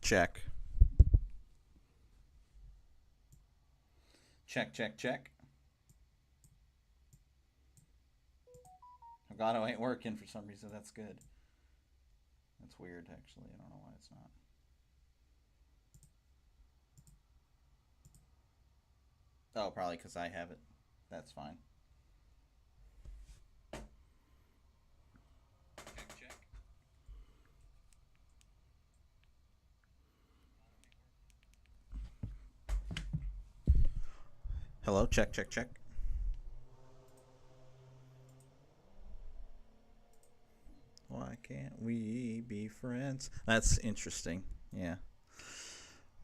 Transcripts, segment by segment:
Check. Check. Elgato ain't working for some reason. That's good. That's weird, actually. I don't know why it's not. Oh, probably because I have it. That's fine. Check. Hello, check. Why can't we be friends? That's interesting. Yeah.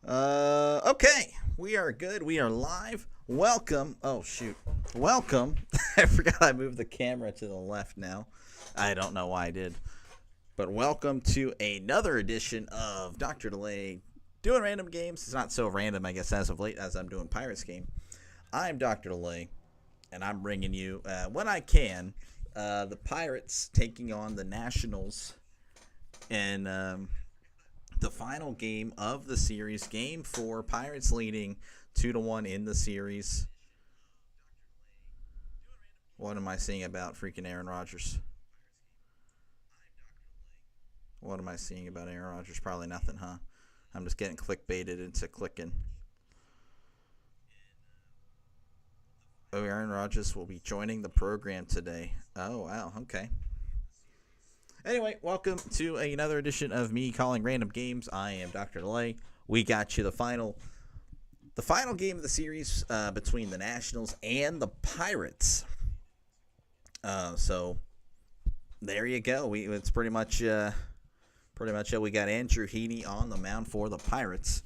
Okay. We are good. We are live. Welcome. Oh, shoot. Welcome. I forgot I moved the camera to the left now. I don't know why I did. But welcome to another edition of Dr. Delay doing random games. It's not so random, I guess, as of late as I'm doing Pirates game. I'm Dr. Delay, and I'm bringing you, when I can, the Pirates taking on the Nationals in the final game of the series. Game 4, Pirates leading 2-1 in the series. What am I seeing about freaking Aaron Rodgers? What am I seeing about Aaron Rodgers? Probably nothing, huh? I'm just getting clickbaited into clicking. Oh, Aaron Rodgers will be joining the program today. Oh, wow. Okay. Anyway, welcome to another edition of me calling random games. I am Dr. Delay. We got you the final game of the series between the Nationals and the Pirates. So there you go. It's pretty much it. We got Andrew Heaney on the mound for the Pirates.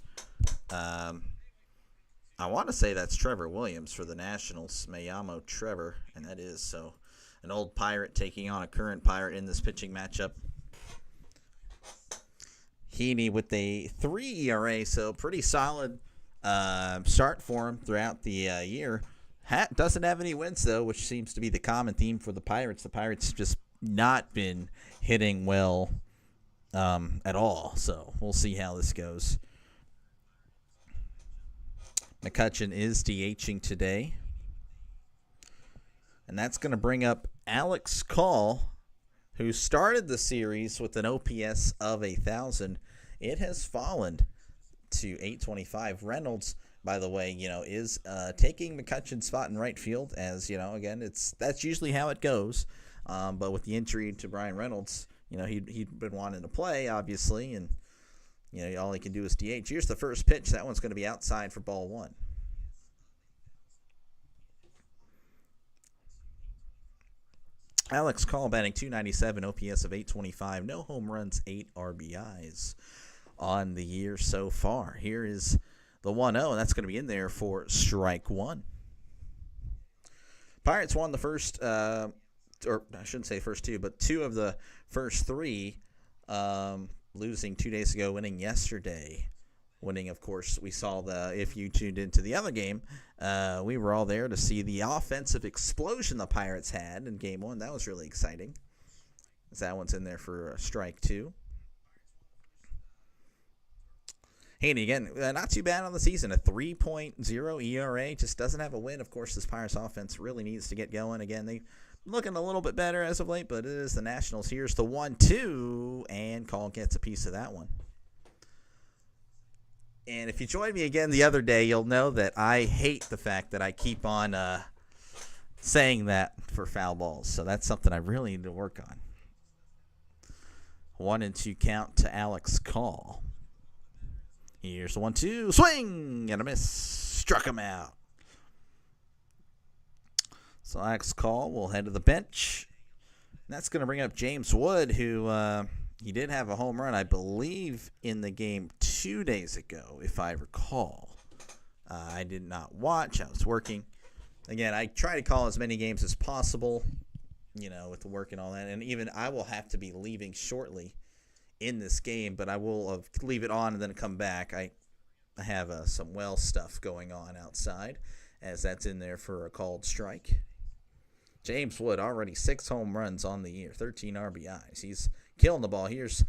I want to say that's Trevor Williams for the Nationals, Mayamo Trevor, and that is so. An old Pirate taking on a current Pirate in this pitching matchup. Heaney with a 3 ERA, so pretty solid start for him throughout the year. Doesn't have any wins, though, which seems to be the common theme for the Pirates. The Pirates just not been hitting well at all, so we'll see how this goes. McCutchen is DHing today. And that's going to bring up Alex Call, who started the series with an OPS of 1,000. It has fallen to 825. Reynolds, by the way, is taking McCutchen's spot in right field. As again, that's usually how it goes. But with the injury to Brian Reynolds, he'd been wanting to play, obviously, and all he can do is DH. Here's the first pitch. That one's going to be outside for ball 1. Alex Call batting .297, OPS of 825, no home runs, 8 RBIs on the year so far. Here is the 1-0, and that's going to be in there for strike 1. Pirates won the first, or I shouldn't say first 2, but 2 of the first 3, losing 2 days ago, winning yesterday. Winning, of course, we saw if you tuned into the other game, we were all there to see the offensive explosion the Pirates had in Game 1. That was really exciting. That one's in there for strike 2. Haney, again, not too bad on the season. A 3.0 ERA. Just doesn't have a win. Of course, this Pirates offense really needs to get going. Again, they looking a little bit better as of late, but it is the Nationals. Here's the 1-2, and Call gets a piece of that one. And if you joined me again the other day, you'll know that I hate the fact that I keep on saying that for foul balls. So that's something I really need to work on. 1-2 count to Alex Call. Here's the 1-2. Swing and a miss. Struck him out. So Alex Call will head to the bench. And that's going to bring up James Wood, who he did have a home run, I believe, in the game 2 days ago, if I recall. I did not watch. I was working. Again, I try to call as many games as possible, with the work and all that. And even I will have to be leaving shortly in this game, but I will leave it on and then come back. I have some well stuff going on outside, as that's in there for a called strike. James Wood, already 6 home runs on the year, 13 RBIs. He's killing the ball. Here's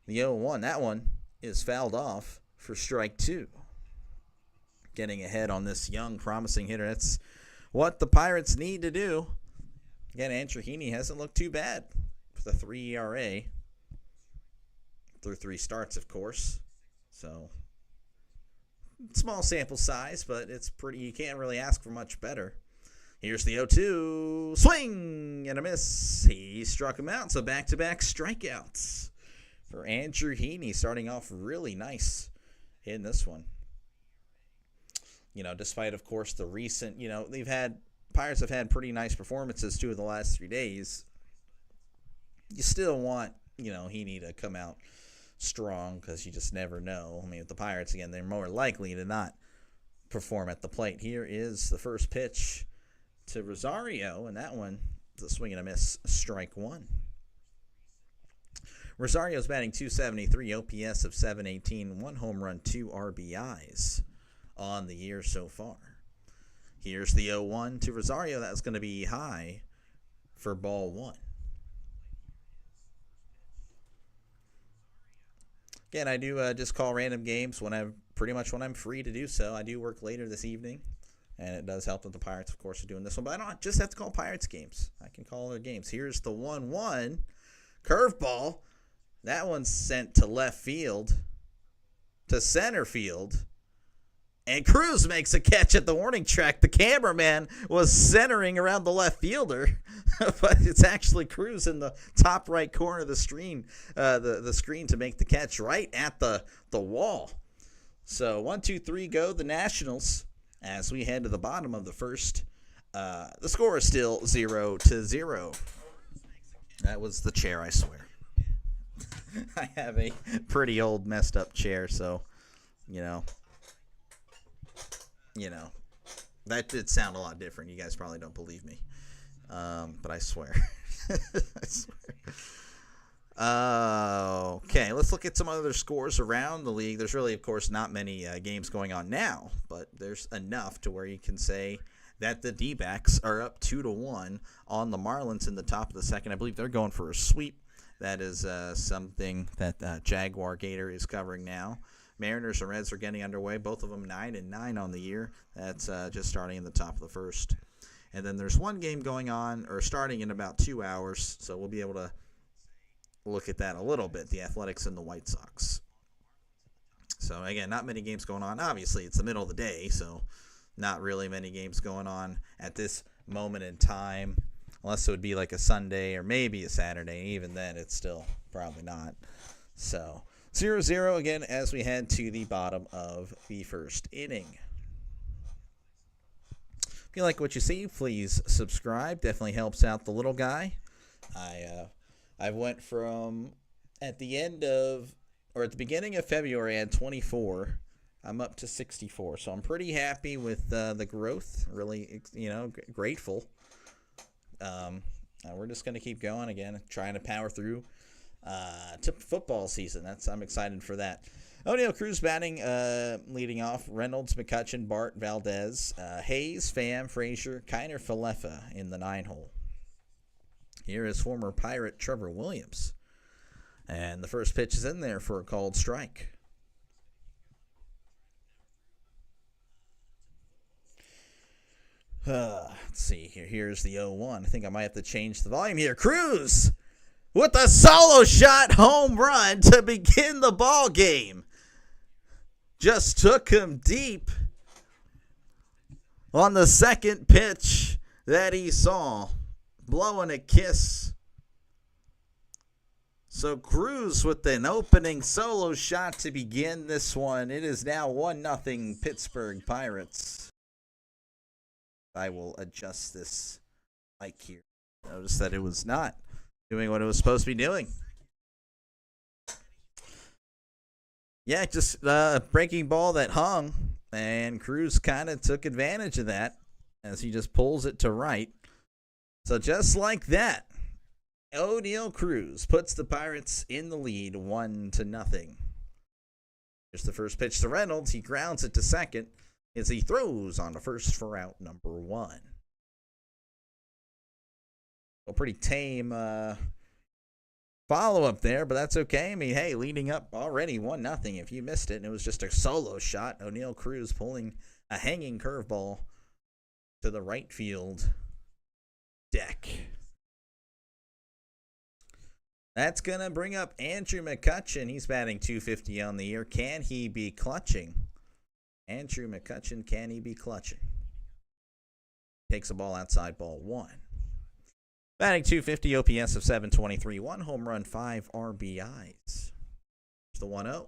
the 0-1. That one is fouled off for strike 2. Getting ahead on this young, promising hitter. That's what the Pirates need to do. Again, Andrew Heaney hasn't looked too bad with a 3 ERA. Through 3 starts, of course. So, small sample size, but it's pretty. You can't really ask for much better. Here's the 0-2. Swing and a miss. He struck him out. So back-to-back strikeouts for Andrew Heaney, starting off really nice in this one. Despite, of course, the recent, Pirates have had pretty nice performances, 2 of the last 3 days. You still want, Heaney to come out strong because you just never know. I mean, with the Pirates, again, they're more likely to not perform at the plate. Here is the first pitch to Rosario, and that one is a swing and a miss, strike 1. Rosario's batting .273, OPS of .718, 1 home run, 2 RBIs on the year so far. Here's the 0-1 to Rosario. That's going to be high for ball 1. Again, I do just call random games when I'm free to do so. I do work later this evening, and it does help that the Pirates, of course, are doing this one. But I don't just have to call Pirates games. I can call other games. Here's the 1-1 curveball. That one's sent to left field, to center field. And Cruz makes a catch at the warning track. The cameraman was centering around the left fielder, but it's actually Cruz in the top right corner of the screen, the screen to make the catch right at the wall. So 1-2-3 go the Nationals as we head to the bottom of the first. The score is still 0-0. That was the chair, I swear. I have a pretty old, messed up chair, so that did sound a lot different. You guys probably don't believe me, but I swear. I swear. Okay, let's look at some other scores around the league. There's really, of course, not many games going on now, but there's enough to where you can say that the D-backs are up 2-1 on the Marlins in the top of the second. I believe they're going for a sweep. That is something that Jaguar Gator is covering now. Mariners and Reds are getting underway. Both of them 9-9 on the year. That's just starting in the top of the first. And then there's one game going on, or starting in about 2 hours, so we'll be able to look at that a little bit, the Athletics and the White Sox. So, again, not many games going on. Obviously, it's the middle of the day, so not really many games going on at this moment in time, unless it would be like a Sunday or maybe a Saturday. Even then, it's still probably not. So 0-0 again as we head to the bottom of the first inning. If you like what you see, please subscribe. Definitely helps out the little guy. I went from at the beginning of February, I had 24. I'm up to 64, so I'm pretty happy with the growth. Really, grateful. We're just going to keep going again, trying to power through to football season. I'm excited for that. O'Neill Cruz batting, leading off. Reynolds, McCutcheon, Bart, Valdez, Hayes, Pham, Frazier, Kiner, Falefa in the 9-hole. Here is former Pirate Trevor Williams. And the first pitch is in there for a called strike. Let's see here. Here's the 0-1. I think I might have to change the volume here. Cruz with a solo shot home run to begin the ball game. Just took him deep on the second pitch that he saw, blowing a kiss. So Cruz with an opening solo shot to begin this one. It is now 1-0 Pittsburgh Pirates. I will adjust this mic here. Notice that it was not doing what it was supposed to be doing. Yeah, just a breaking ball that hung, and Cruz kind of took advantage of that as he just pulls it to right. So just like that, O'Neill Cruz puts the Pirates in the lead 1-0. Here's the first pitch to Reynolds. He grounds it to second as he throws on the first for out number 1. A pretty tame follow-up there, but that's okay. I mean, hey, leading up already 1-0. If you missed it, and it was just a solo shot, O'Neal Cruz pulling a hanging curveball to the right field deck. That's going to bring up Andrew McCutchen. He's batting .250 on the year. Can he be clutching? Andrew McCutchen, can he be clutching? Takes a ball outside, ball 1. Batting .250, OPS of 723, 1 home run, 5 RBIs. It's the 1-0.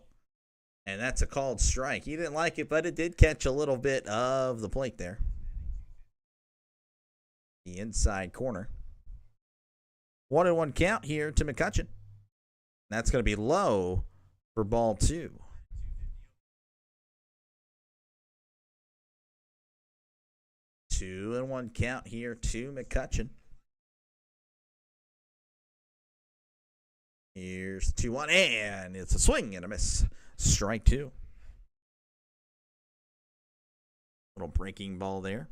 And that's a called strike. He didn't like it, but it did catch a little bit of the plate there. The inside corner. 1-1 count here to McCutchen. That's going to be low for ball 2. Two and 1 count here to McCutchen. Here's 2-1, and it's a swing and a miss. Strike 2. Little breaking ball there.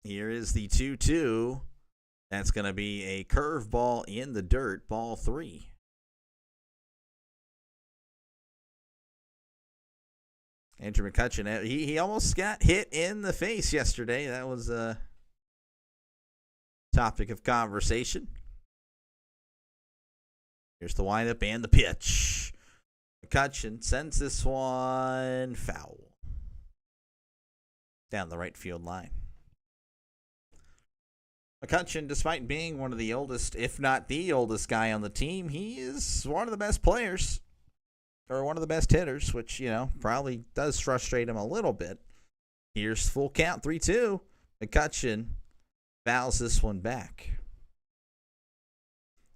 Here is the 2-2. That's going to be a curveball in the dirt, ball 3. Andrew McCutchen, he almost got hit in the face yesterday. That was a topic of conversation. Here's the windup and the pitch. McCutchen sends this one foul. Down the right field line. McCutchen, despite being one of the oldest, if not the oldest guy on the team, he is one of the best players. Or one of the best hitters, which, probably does frustrate him a little bit. Here's full count, 3-2. McCutchen fouls this one back.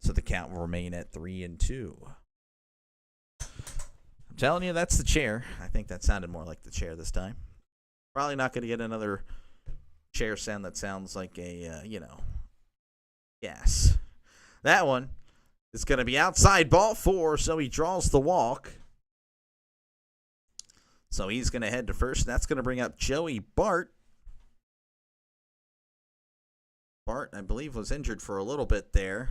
So the count will remain at 3-2. I'm telling you, that's the chair. I think that sounded more like the chair this time. Probably not going to get another chair sound that sounds like a, gas. That one is going to be outside, ball 4, so he draws the walk. So he's going to head to first. That's going to bring up Joey Bart. Bart, I believe, was injured for a little bit there,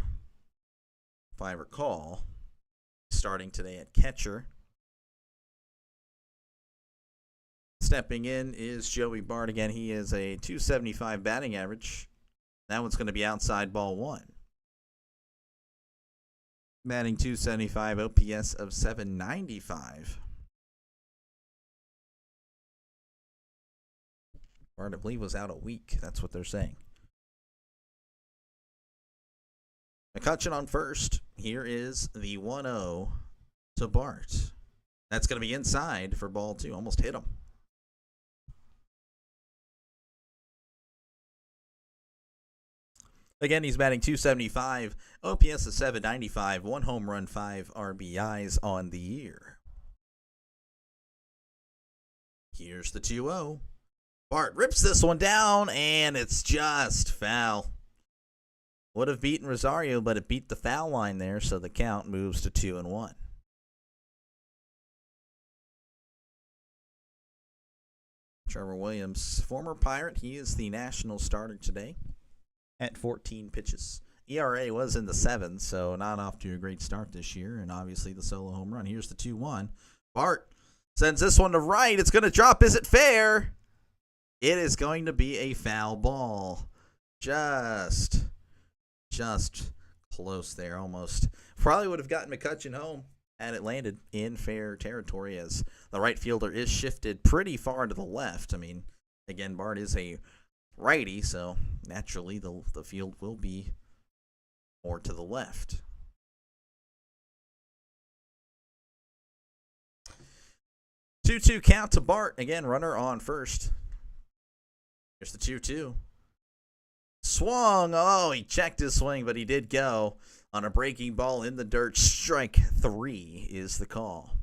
if I recall. Starting today at catcher. Stepping in is Joey Bart again. He is a .275 batting average. That one's going to be outside, ball 1. Batting .275, OPS of 795. Bart, I believe, was out a week. That's what they're saying. McCutchen on first. Here is the 1-0 to Bart. That's going to be inside for ball 2. Almost hit him. Again, he's batting .275, OPS of 795, 1 home run, 5 RBIs on the year. Here's the 2-0. Bart rips this one down, and it's just foul. Would have beaten Rosario, but it beat the foul line there, so the count moves to 2-1. Trevor Williams, former Pirate, he is the national starter today at 14 pitches. ERA was in the 7s, so not off to a great start this year, and obviously the solo home run. Here's the 2-1. Bart sends this one to right. It's going to drop. Is it fair? It is going to be a foul ball. Just close there, almost. Probably would have gotten McCutchen home had it landed in fair territory, as the right fielder is shifted pretty far to the left. I mean, again, Bart is a righty, so naturally the field will be more to the left. Two count to Bart. Again, runner on first. Here's the 2-2. Swung. Oh, he checked his swing, but he did go on a breaking ball in the dirt. Strike 3 is the call.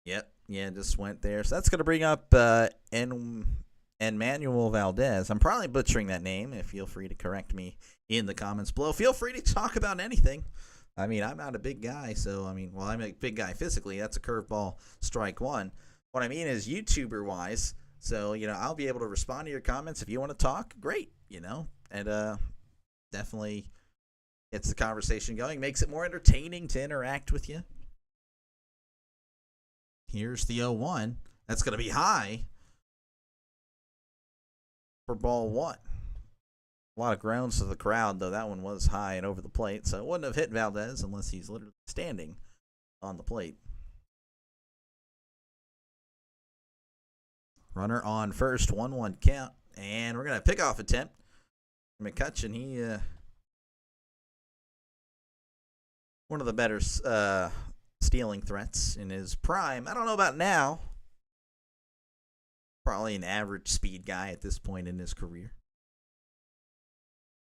Yep. Yeah, just went there. So that's going to bring up Emmanuel Valdez. I'm probably butchering that name. Feel free to correct me in the comments below. Feel free to talk about anything. I mean, I'm not a big guy, so, I'm a big guy physically. That's a curveball, strike 1. What I mean is, YouTuber-wise, So, I'll be able to respond to your comments. If you want to talk, great, and definitely gets the conversation going, makes it more entertaining to interact with you. Here's the 0-1. That's going to be high for ball one. A lot of groans to the crowd, though that one was high and over the plate, so it wouldn't have hit Valdez unless he's literally standing on the plate. Runner on first, 1-1 count, and we're going to pick off attempt. McCutcheon, he one of the better stealing threats in his prime. I don't know about now. Probably an average speed guy at this point in his career.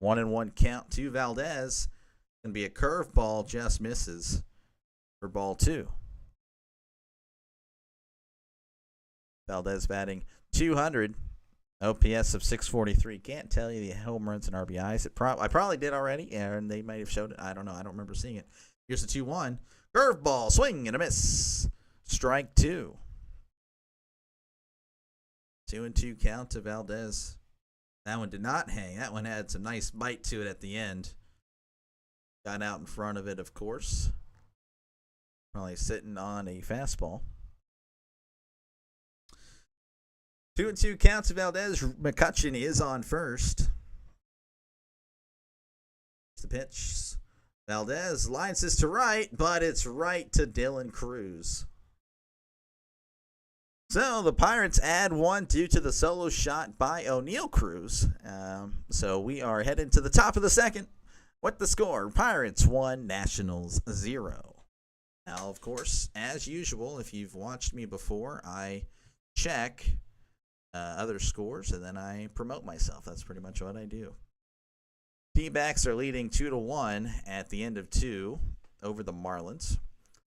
1-1 count to Valdez. Going to be a curveball, just misses for ball two. Valdez batting .200, OPS of .643. Can't tell you the home runs and RBIs. I probably did already, and they might have showed it. I don't know. I don't remember seeing it. Here's the 2-1. Curveball, swing and a miss. Strike two. 2-2 count to Valdez. That one did not hang. That one had some nice bite to it at the end. Got out in front of it, of course. Probably sitting on a fastball. 2-2 count to Valdez. McCutcheon is on first. The pitch. Valdez lines this to right, but it's right to Dylan Cruz. So the Pirates add one due to the solo shot by O'Neal Cruz. So we are headed to the top of the second. What the score? Pirates 1, Nationals 0. Now, of course, as usual, if you've watched me before, I check other scores and then I promote myself. That's pretty much what I do. D-backs are leading 2-1 at the end of 2 over the Marlins.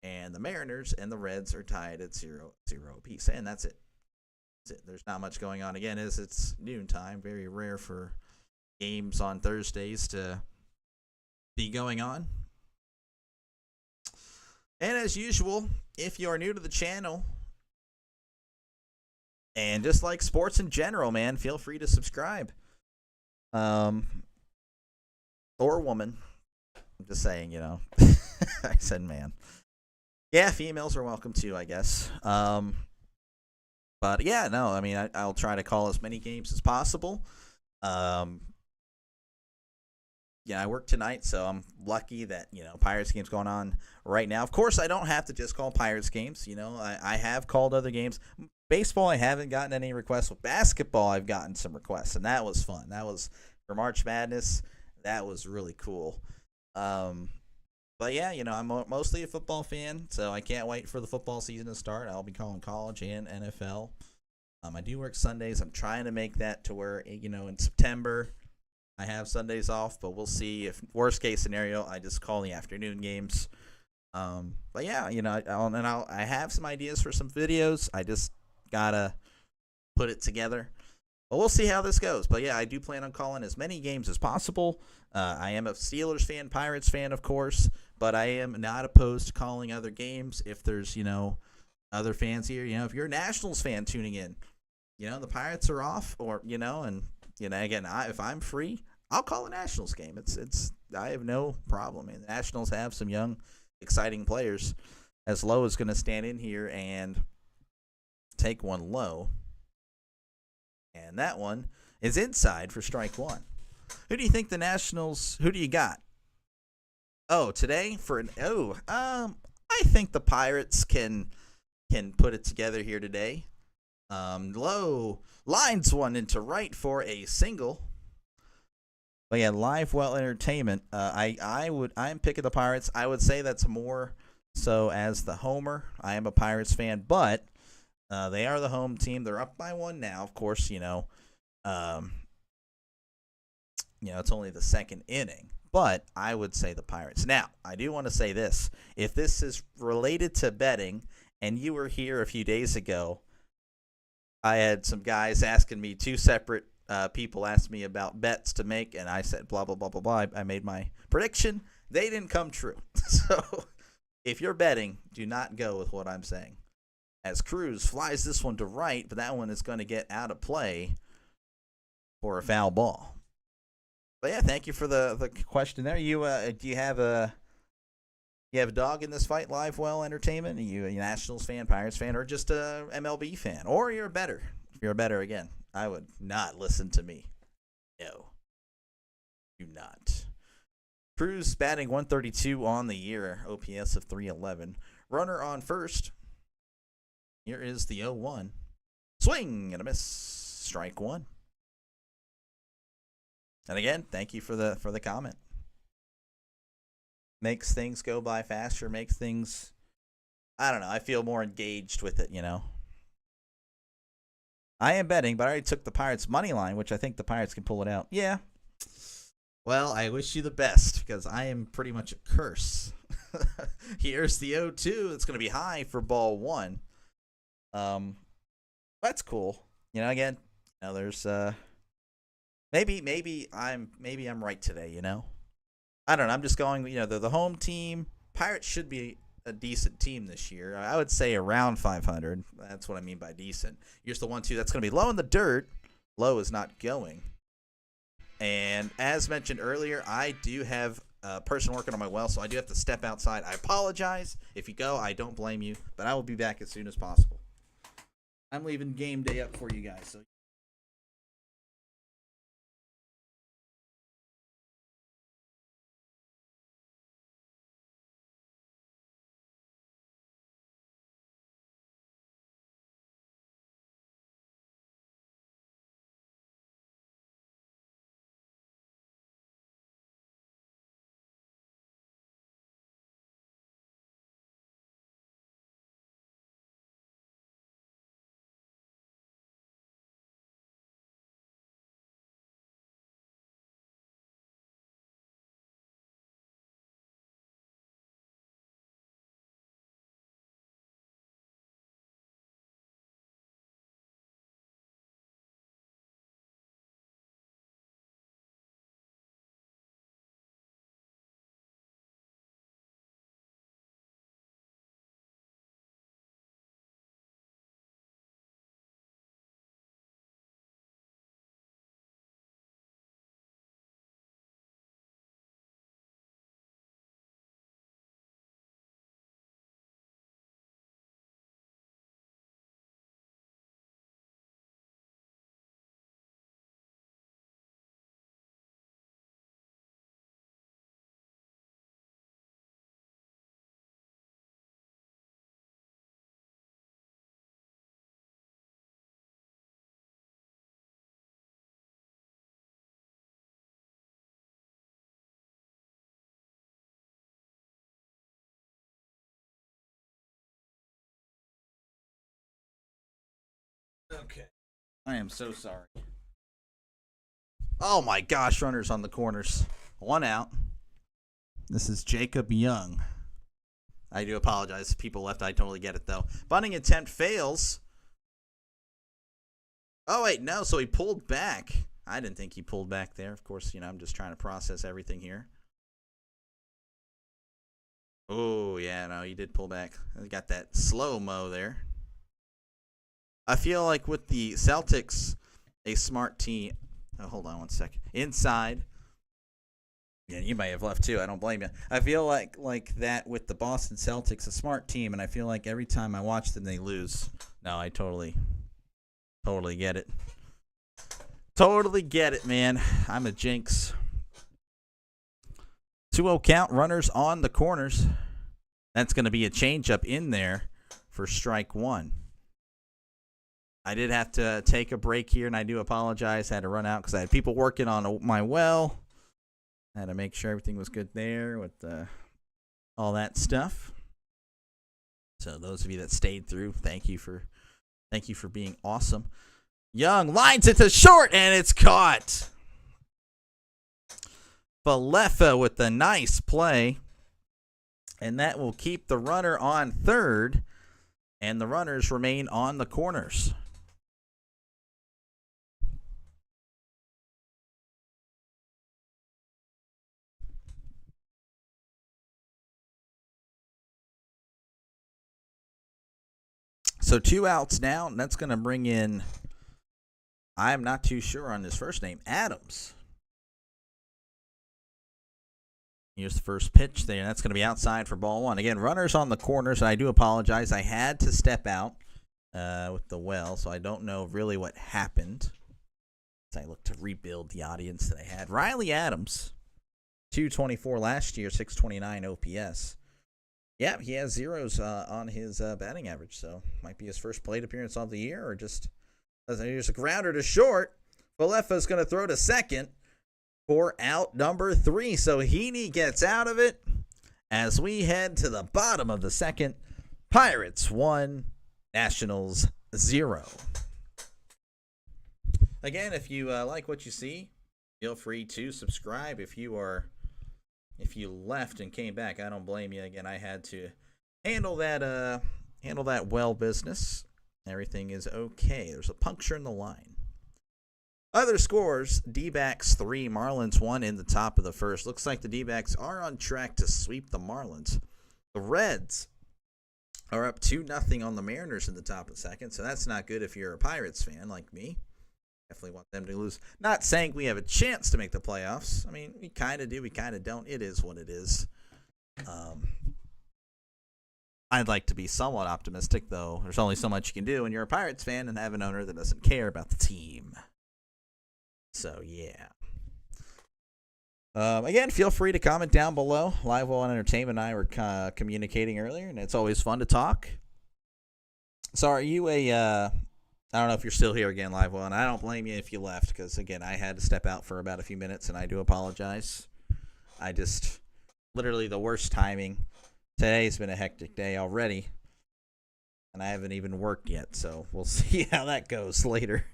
And the Mariners and the Reds are tied at 0-0 apiece. And that's it. That's it. There's not much going on. Again, it's noontime. Very rare for games on Thursdays to be going on. And as usual, if you are new to the channel, and just like sports in general, man, feel free to subscribe. Or woman. I'm just saying, I said man. Yeah, females are welcome too, I guess. But yeah, no, I mean, I'll try to call as many games as possible. Yeah, I work tonight, so I'm lucky that, Pirates games going on right now. Of course, I don't have to just call Pirates games. I have called other games. Baseball, I haven't gotten any requests. With basketball, I've gotten some requests, and that was fun. That was for March Madness. That was really cool. But yeah, I'm mostly a football fan, so I can't wait for the football season to start. I'll be calling college and NFL. I do work Sundays. I'm trying to make that to where, in September I have Sundays off, but we'll see. If worst case scenario, I just call the afternoon games. But yeah, I have some ideas for some videos. I just gotta put it together. But we'll see how this goes. But yeah, I do plan on calling as many games as possible. I am a Steelers fan, Pirates fan, of course, but I am not opposed to calling other games if there's, other fans here. If you're a Nationals fan tuning in, the Pirates are off, or, and, again, if I'm free, I'll call a Nationals game. I have no problem. I mean, the Nationals have some young, exciting players. As Lowe is going to stand in here and take one low. And that one is inside for strike one. Who do you think the Nationals, who do you got? Oh, today I think the Pirates can put it together here today. Lowe lines one into right for a single. But yeah, Live Well Entertainment. I'm picking the Pirates. I would say that's more so as the homer. I am a Pirates fan, but they are the home team. They're up by one now. Of course, it's only the second inning. But I would say the Pirates. Now, I do want to say this. If this is related to betting, and you were here a few days ago, I had some guys asking me, two separate people asked me about bets to make, and I said blah, blah, blah, blah, blah. I made my prediction. They didn't come true. So if you're betting, do not go with what I'm saying. as Cruz flies this one to right, but that one is going to get out of play for a foul ball. But yeah, thank you for the question there. You do you have a dog in this fight? Live Well Entertainment? Are you a Nationals fan, Pirates fan, or just a MLB fan? Or you're a bettor? If you're a bettor, again, I would not listen to me. No, do not. Cruz batting 132 on the year, OPS of 311. Runner on first. Here is the 0-1. Swing and a miss. Strike one. And again, thank you for the comment. Makes things go by faster, makes things, I don't know, I feel more engaged with it, you know. I am betting, but I already took the Pirates money line, which I think the Pirates can pull it out. Yeah. Well, I wish you the best because I am pretty much a curse. Here's the 0-2. It's going to be high for ball one. That's cool. You know, again, you know, there's maybe I'm right today, you know. I don't know. I'm just going, you know, they're the home team. Pirates should be a decent team this year. I would say around 500. That's what I mean by decent. Here's the 1-2. That's going to be low in the dirt. Low is not going. And as mentioned earlier, I do have a person working on my well, so I do have to step outside. I apologize. If you go, I don't blame you, but I will be back as soon as possible. I'm leaving game day up for you guys. So. Okay. I am so sorry. Oh my gosh, runners on the corners. One out. This is Jacob Young. I do apologize. People left. I totally get it, though. Bunting attempt fails. Oh, wait, no. So he pulled back. I didn't think he pulled back there. Of course, you know, I'm just trying to process everything here. Oh, yeah, no, he did pull back. He got that slow-mo there. I feel like with the Celtics, a smart team. Oh, hold on one second. Inside. Yeah, you may have left too. I don't blame you. I feel like that with the Boston Celtics, a smart team, and I feel like every time I watch them, they lose. No, I totally get it. Totally get it, man. I'm a jinx. 2-0 count, runners on the corners. That's going to be a changeup in there for strike one. I did have to take a break here, and I do apologize. I had to run out because I had people working on my well. I had to make sure everything was good there with all that stuff. So those of you that stayed through, thank you for being awesome. Young lines it to short, and it's caught. Falefa with the nice play. And that will keep the runner on third. And the runners remain on the corners. So 2 outs now, and that's going to bring in, I'm not too sure on his first name, Adams. Here's the first pitch there. That's going to be outside for ball 1. Again, runners on the corners, and I do apologize. I had to step out with the well, so I don't know really what happened. As I look to rebuild the audience that I had. Riley Adams, 224 last year, 629 OPS. Yeah, he has zeros on his batting average, so might be his first plate appearance of the year, or just here's a grounder to short. Valefa's going to throw to second for out number 3. So Heaney gets out of it as we head to the bottom of the second. Pirates 1, Nationals 0. Again, if you like what you see, feel free to subscribe. If you left and came back, I don't blame you. Again, I had to handle that well business. Everything is okay. There's a puncture in the line. Other scores, D-backs 3, Marlins 1 in the top of the first. Looks like the D-backs are on track to sweep the Marlins. The Reds are up 2-0 on the Mariners in the top of the second, so that's not good if you're a Pirates fan like me. Definitely want them to lose. Not saying we have a chance to make the playoffs. I mean, we kind of do, we kind of don't. It is what it is. I'd like to be somewhat optimistic, though. There's only so much you can do when you're a Pirates fan and have an owner that doesn't care about the team. So, yeah. Again, feel free to comment down below. Live Well and Entertainment and I were communicating earlier, and it's always fun to talk. So, are you I don't know if you're still here again, Live Well, and I don't blame you if you left, because, again, I had to step out for about a few minutes, and I do apologize. I just, literally the worst timing. Today's been a hectic day already, and I haven't even worked yet, so we'll see how that goes later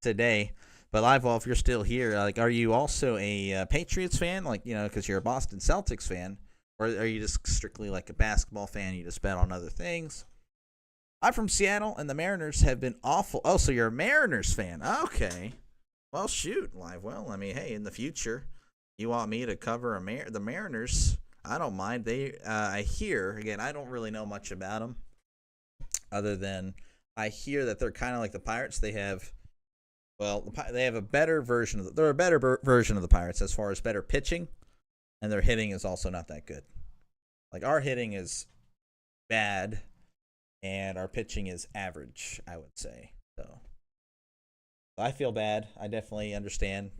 today. But Live Well, if you're still here, like, are you also a Patriots fan, like, you know, because you're a Boston Celtics fan, or are you just strictly like a basketball fan? You just bet on other things? I'm from Seattle, and the Mariners have been awful. Oh, so you're a Mariners fan. Okay. Well, shoot, Live Well. I mean, hey, in the future, you want me to cover the Mariners, I don't mind. I hear, again, I don't really know much about them, other than I hear that they're kind of like the Pirates. They have a better version of they're a better version of the Pirates as far as better pitching, and their hitting is also not that good. Like, our hitting is bad, and our pitching is average, I would say. So I feel bad. I definitely understand.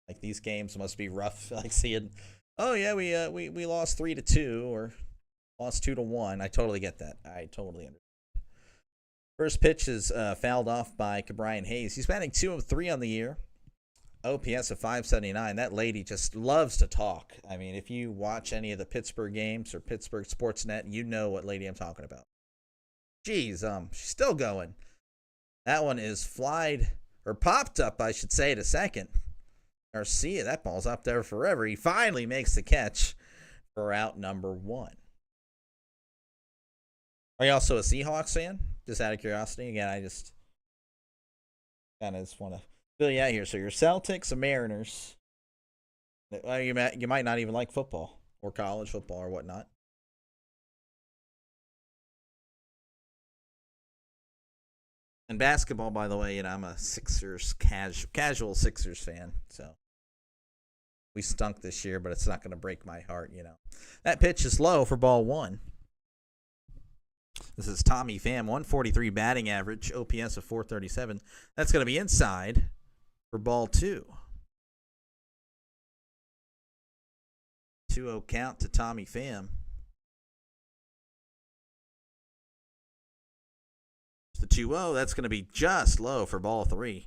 Like, these games must be rough. Like, seeing, oh yeah, we lost 3-2 or lost 2-1. I totally get that. I totally understand. First pitch is fouled off by Brian Hayes. He's batting 2 of 3 on the year. OPS of 579. That lady just loves to talk. I mean, if you watch any of the Pittsburgh games or Pittsburgh Sportsnet, you know what lady I'm talking about. Jeez, she's still going. That one is popped up, I should say, to second. Garcia, that ball's up there forever. He finally makes the catch for out number 1. Are you also a Seahawks fan? Just out of curiosity. Again, I just kind of just want to fill you out here. So you're Celtics, Mariners. Well, you might not even like football or college football or whatnot. And basketball, by the way, you know, I'm a Sixers casual Sixers fan, so we stunk this year, but it's not going to break my heart, you know. That pitch is low for ball 1. This is Tommy Pham, 143 batting average, OPS of 437. That's going to be inside for ball 2. 2-0 count to Tommy Pham. The 2-0, that's going to be just low for ball 3.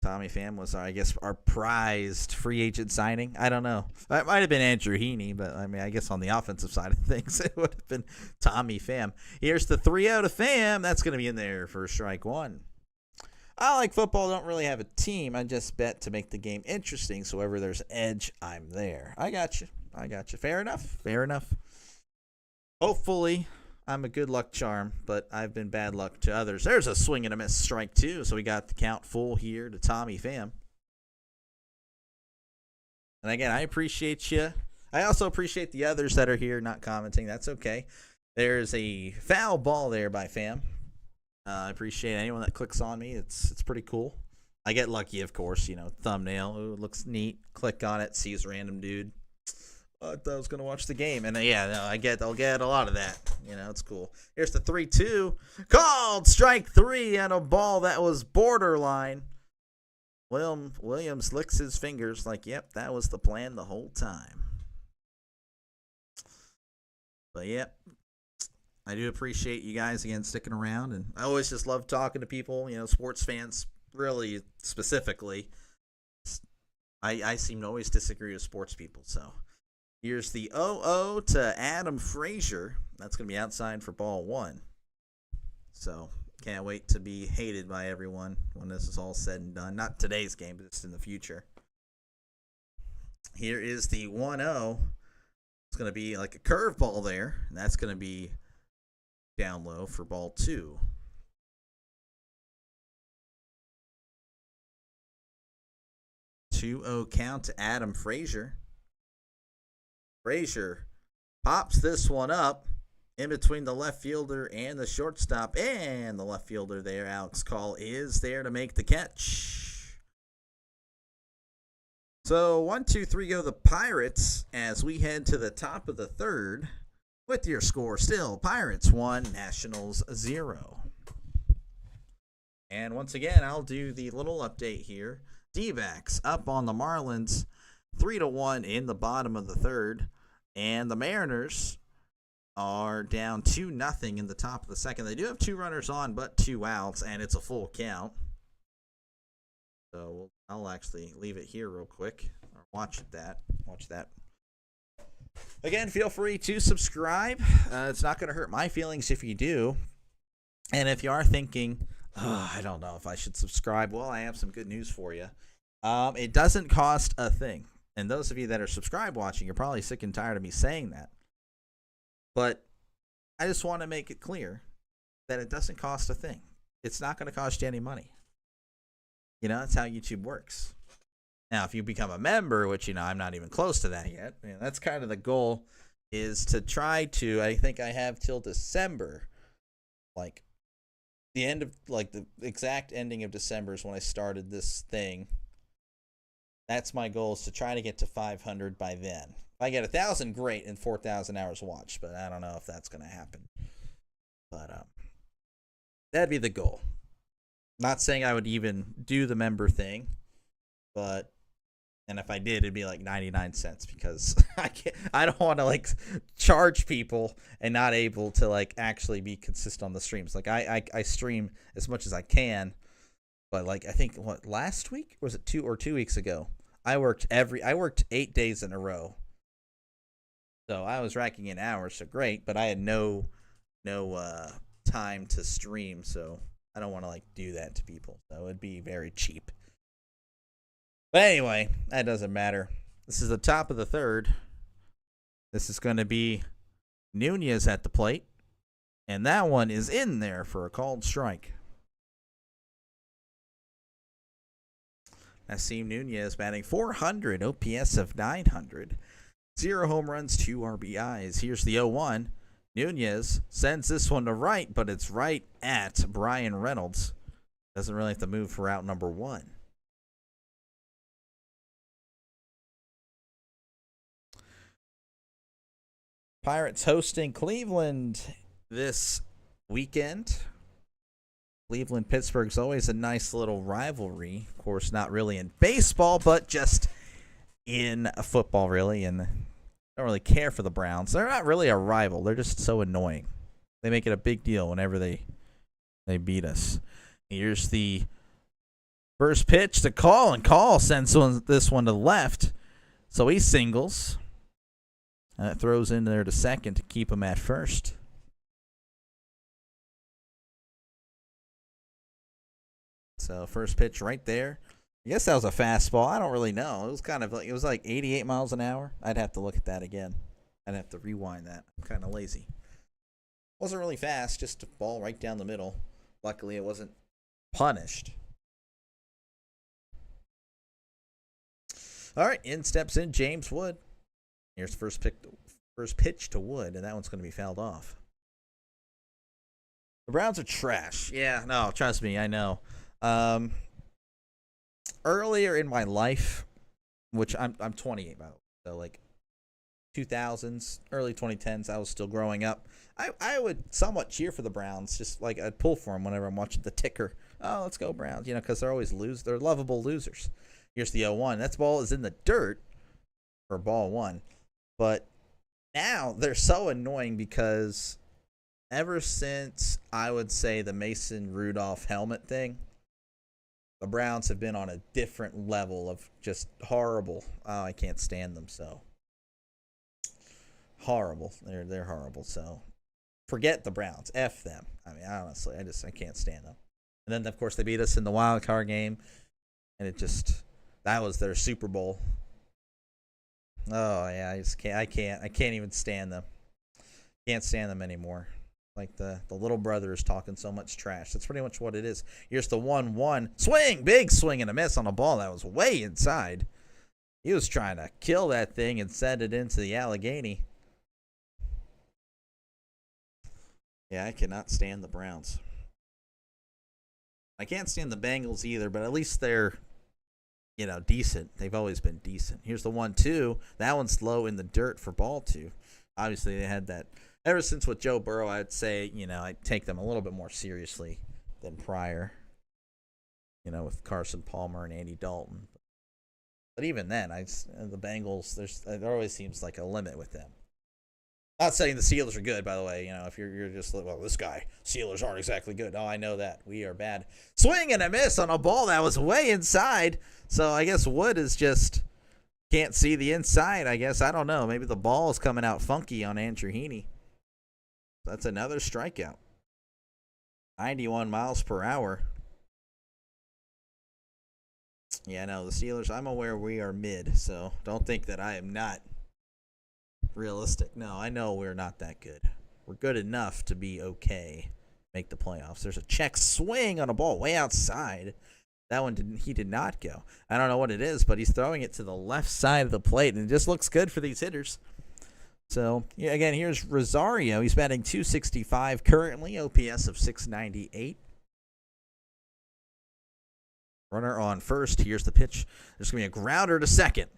Tommy Pham was, I guess, our prized free agent signing. I don't know. That might have been Andrew Heaney, but I mean, I guess on the offensive side of things, it would have been Tommy Pham. Here's the 3-0 to Pham. That's going to be in there for strike 1. I like football. Don't really have a team. I just bet to make the game interesting. So wherever there's edge, I'm there. I got you. Fair enough. Hopefully, I'm a good luck charm, but I've been bad luck to others. There's a swing and a miss, strike 2, so we got the count full here to Tommy Pham. And again, I appreciate you. I also appreciate the others that are here not commenting. That's okay. There's a foul ball there by Fam. I appreciate anyone that clicks on me. It's pretty cool. I get lucky, of course. Thumbnail. Ooh, it looks neat. Click on it. Sees random dude. I thought I was gonna watch the game, and yeah, no, I'll get a lot of that. It's cool. Here's the 3-2 called strike 3 on a ball that was borderline. Williams licks his fingers like, yep, that was the plan the whole time. But yep, I do appreciate you guys again sticking around, and I always just love talking to people. Sports fans really specifically. I seem to always disagree with sports people, so. Here's the 0-0 to Adam Frazier. That's going to be outside for ball 1. So, can't wait to be hated by everyone when this is all said and done. Not today's game, but just in the future. Here is the 1-0. It's going to be like a curveball there. And that's going to be down low for ball 2. 2-0 count to Adam Frazier. Frazier pops this one up in between the left fielder and the shortstop, and the left fielder there, Alex Call, is there to make the catch. So 1-2-3 go the Pirates as we head to the top of the third with your score still Pirates 1, Nationals 0. And once again, I'll do the little update here. D-backs up on the Marlins 3-1 in the bottom of the third, and the Mariners are down 2-0 in the top of the second. They do have 2 runners on, but 2 outs, and it's a full count. So I'll actually leave it here real quick. Or watch that. Again, feel free to subscribe. It's not going to hurt my feelings if you do. And if you are thinking, I don't know if I should subscribe, well, I have some good news for you. It doesn't cost a thing. And those of you that are subscribe watching, you're probably sick and tired of me saying that. But I just want to make it clear that it doesn't cost a thing. It's not going to cost you any money. That's how YouTube works. Now, if you become a member, which, I'm not even close to that yet, that's kind of the goal, is to try to, I think I have till December, like the end of, like the exact ending of December is when I started this thing. That's my goal, is to try to get to 500 by then. If I get 1,000, great, and 4,000 hours watched, but I don't know if that's going to happen. But that'd be the goal. Not saying I would even do the member thing, but, and if I did, it'd be like 99 cents, because I don't want to like charge people and not able to like actually be consistent on the streams. Like I stream as much as I can, but like I think last week, or was it 2 weeks ago? I worked 8 days in a row. So I was racking in hours, so great, but I had no time to stream, so I don't want to like do that to people. So it'd be very cheap. But anyway, that doesn't matter. This is the top of the third. This is going to be Nunez at the plate, and that one is in there for a called strike. Nasim Nunez batting .400, OPS of .900, 0 home runs, 2 RBIs. Here's the 0-1. Nunez sends this one to right, but it's right at Brian Reynolds. Doesn't really have to move for out number 1. Pirates hosting Cleveland this weekend. Cleveland, Pittsburgh's always a nice little rivalry. Of course, not really in baseball, but just in football, really. And I don't really care for the Browns. They're not really a rival. They're just so annoying. They make it a big deal whenever they beat us. Here's the first pitch to Call, and Call sends this one to the left. So he singles. And it throws in there to second to keep him at first. So first pitch right there. I guess that was a fastball. I don't really know. It was kind of like, it was like 88 miles an hour. I'd have to look at that again. I'd have to rewind that. I'm kind of lazy. Wasn't really fast, just a ball right down the middle. Luckily, it wasn't punished. All right, in steps in James Wood. Here's the first pitch to Wood, and that one's going to be fouled off. The Browns are trash. Yeah, no, trust me, I know. Um, Earlier in my life, which I'm 28 by the way, so like 2000s, early 2010s, I was still growing up. I would somewhat cheer for the Browns, just like I'd pull for them whenever I'm watching the ticker. Oh, let's go Browns, because they're always they're lovable losers. Here's the 0-1. That ball is in the dirt for ball one. But now they're so annoying because ever since, I would say, the Mason Rudolph helmet thing, the Browns have been on a different level of just horrible. Oh, I can't stand them so. Horrible. They're horrible. So forget the Browns. F them. I mean, honestly, I can't stand them. And then of course they beat us in the wild card game, and that was their Super Bowl. Oh yeah, I can't even stand them. Can't stand them anymore. Like the little brother is talking so much trash. That's pretty much what it is. Here's the 1-1 swing, big swing and a miss on a ball that was way inside. He was trying to kill that thing and send it into the Allegheny. Yeah, I cannot stand the Browns. I can't stand the Bengals either, but at least they're, decent. They've always been decent. Here's the 1-2. That one's low in the dirt for ball two. Obviously, they had that. Ever since with Joe Burrow, I'd say, I take them a little bit more seriously than prior, with Carson Palmer and Andy Dalton. But even then, the Bengals, there always seems like a limit with them. Not saying the Steelers are good, by the way. If you're just, well, this guy, Steelers aren't exactly good. Oh, I know that. We are bad. Swing and a miss on a ball that was way inside. So I guess Wood is just can't see the inside, I guess. I don't know. Maybe the ball is coming out funky on Andrew Heaney. That's another strikeout. 91 miles per hour. Yeah, no, the Steelers, I'm aware we are mid, so don't think that I am not realistic. No, I know we're not that good. We're good enough to be okay, make the playoffs. There's a check swing on a ball way outside. That one he did not go. I don't know what it is, but he's throwing it to the left side of the plate, and it just looks good for these hitters. So, yeah, again, here's Rosario. He's batting .265 currently, OPS of .698. Runner on first. Here's the pitch. There's going to be a grounder to second.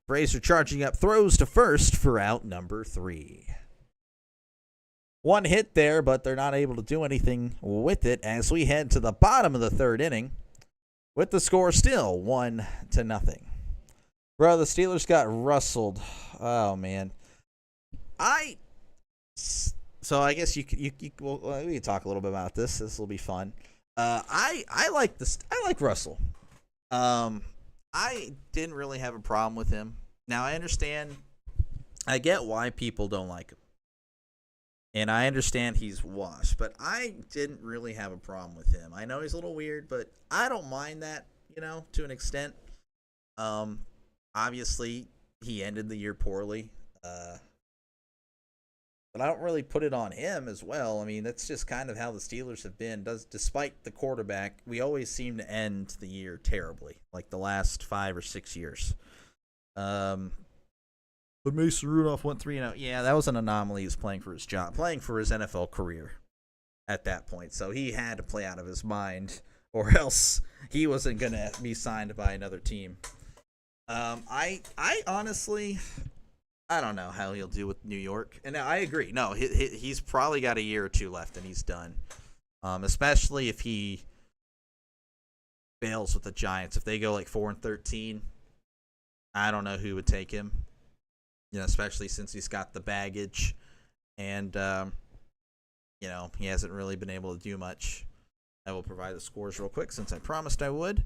Frazier charging up, throws to first for out number 3. One hit there, but they're not able to do anything with it as we head to the bottom of the third inning with the score still 1-0. Bro, the Steelers got rustled. Oh, man. So I guess we can talk a little bit about this. This will be fun. I like this. I like Russell. I didn't really have a problem with him. Now I understand. I get why people don't like him, and I understand he's washed. But I didn't really have a problem with him. I know he's a little weird, but I don't mind that. To an extent. Obviously he ended the year poorly. But I don't really put it on him as well. I mean, that's just kind of how the Steelers have been. Despite the quarterback, we always seem to end the year terribly, like the last 5 or 6 years. But Mason Rudolph went 3-0. Yeah, that was an anomaly. He was playing for his job, playing for his NFL career at that point. So he had to play out of his mind, or else he wasn't going to be signed by another team. I honestly, I don't know how he'll do with New York. And I agree. No, he's probably got a year or two left and he's done. Especially if he fails with the Giants. If they go like 4-13, I don't know who would take him. Especially since he's got the baggage and he hasn't really been able to do much. I will provide the scores real quick since I promised I would.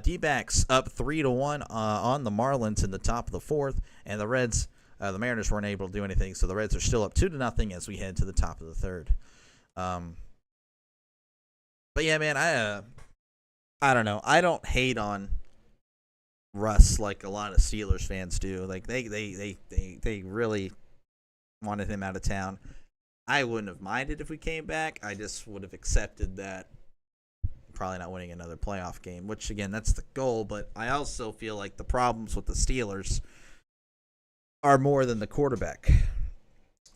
D-backs up 3-1 on the Marlins in the top of the fourth, and the Reds. The Mariners weren't able to do anything, so the Reds are still up 2-0 as we head to the top of the third. But yeah, man, I don't know. I don't hate on Russ like a lot of Steelers fans do. Like they really wanted him out of town. I wouldn't have minded if we came back. I just would have accepted that. Probably not winning another playoff game, which again, that's the goal. But I also feel like the problems with the Steelers are more than the quarterback.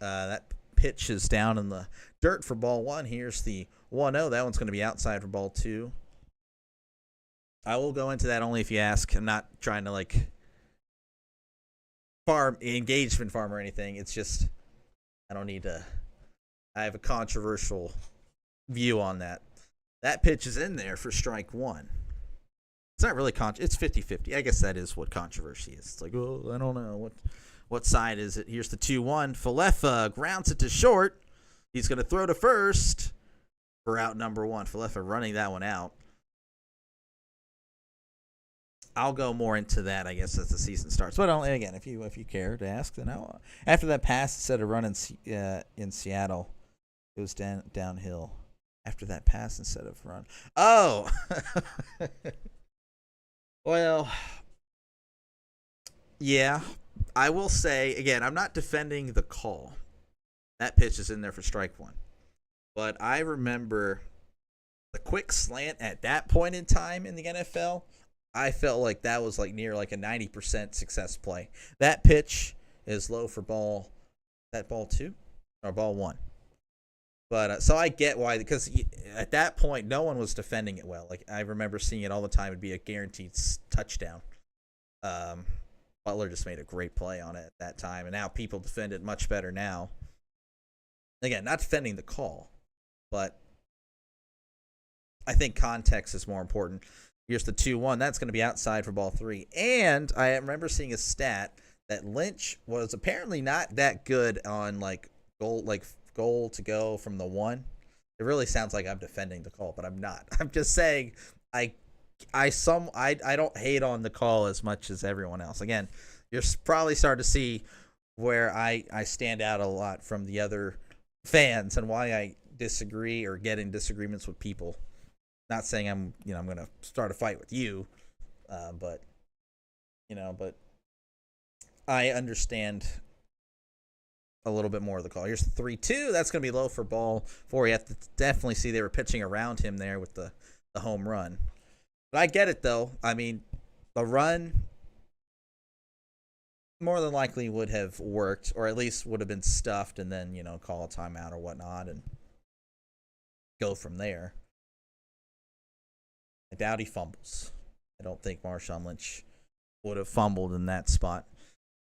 That pitch is down in the dirt for ball one. Here's the 1-0. That one's going to be outside for ball two. I will go into that only if you ask. I'm not trying to engagement farm or anything. It's just I don't need to. I have a controversial view on that. That pitch is in there for strike one. It's not really it's 50-50. I guess that is what controversy is. It's like, oh, I don't know what side is it. Here's the 2-1. Falefa grounds it to short. He's going to throw to first for out number one. Falefa running that one out. I'll go more into that, I guess, as the season starts. But again, if you care to ask, then after that pass, instead of running in Seattle, it was downhill. After that pass, instead of run. Oh, well, yeah. I will say again, I'm not defending the call. That pitch is in there for strike one, but I remember the quick slant at that point in time in the NFL. I felt like that was near a 90% success play. That pitch is low for ball two or ball one. But so I get why, because at that point no one was defending it well. I remember seeing it all the time. It'd be a guaranteed touchdown. Butler just made a great play on it at that time, and now people defend it much better now. Again, not defending the call, but I think context is more important. Here's the 2-1. That's going to be outside for ball three. And I remember seeing a stat that Lynch was apparently not that good on goal to go from the one. It really sounds like I'm defending the call, but I'm not. I'm just saying I don't hate on the call as much as everyone else. Again, you're probably starting to see where I stand out a lot from the other fans and why I disagree or get in disagreements with people. Not saying I'm going to start a fight with you, but I understand a little bit more of the call. Here's the 3-2. That's going to be low for ball four. You have to definitely see they were pitching around him there with the home run. But I get it, though. I mean, the run more than likely would have worked, or at least would have been stuffed, and then, call a timeout or whatnot and go from there. I doubt he fumbles. I don't think Marshawn Lynch would have fumbled in that spot.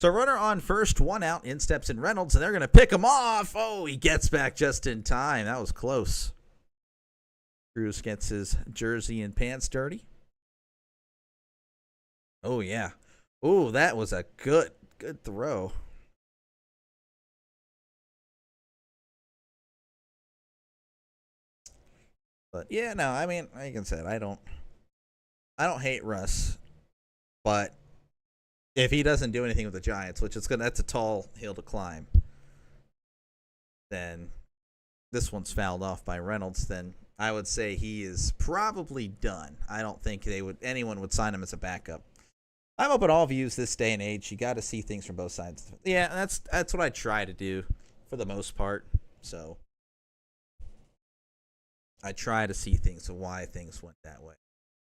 So runner on first, one out, in steps in Reynolds, and they're going to pick him off. Oh, he gets back just in time. That was close. Cruz gets his jersey and pants dirty. Oh, yeah. Oh, that was a good throw. But yeah, no, I mean, like I said, I don't hate Russ, but if he doesn't do anything with the Giants, that's a tall hill to climb, then this one's fouled off by Reynolds, then I would say he is probably done. I don't think anyone would sign him as a backup. I'm open to all views this day and age. You got to see things from both sides. Yeah, that's what I try to do for the most part. So I try to see things and why things went that way.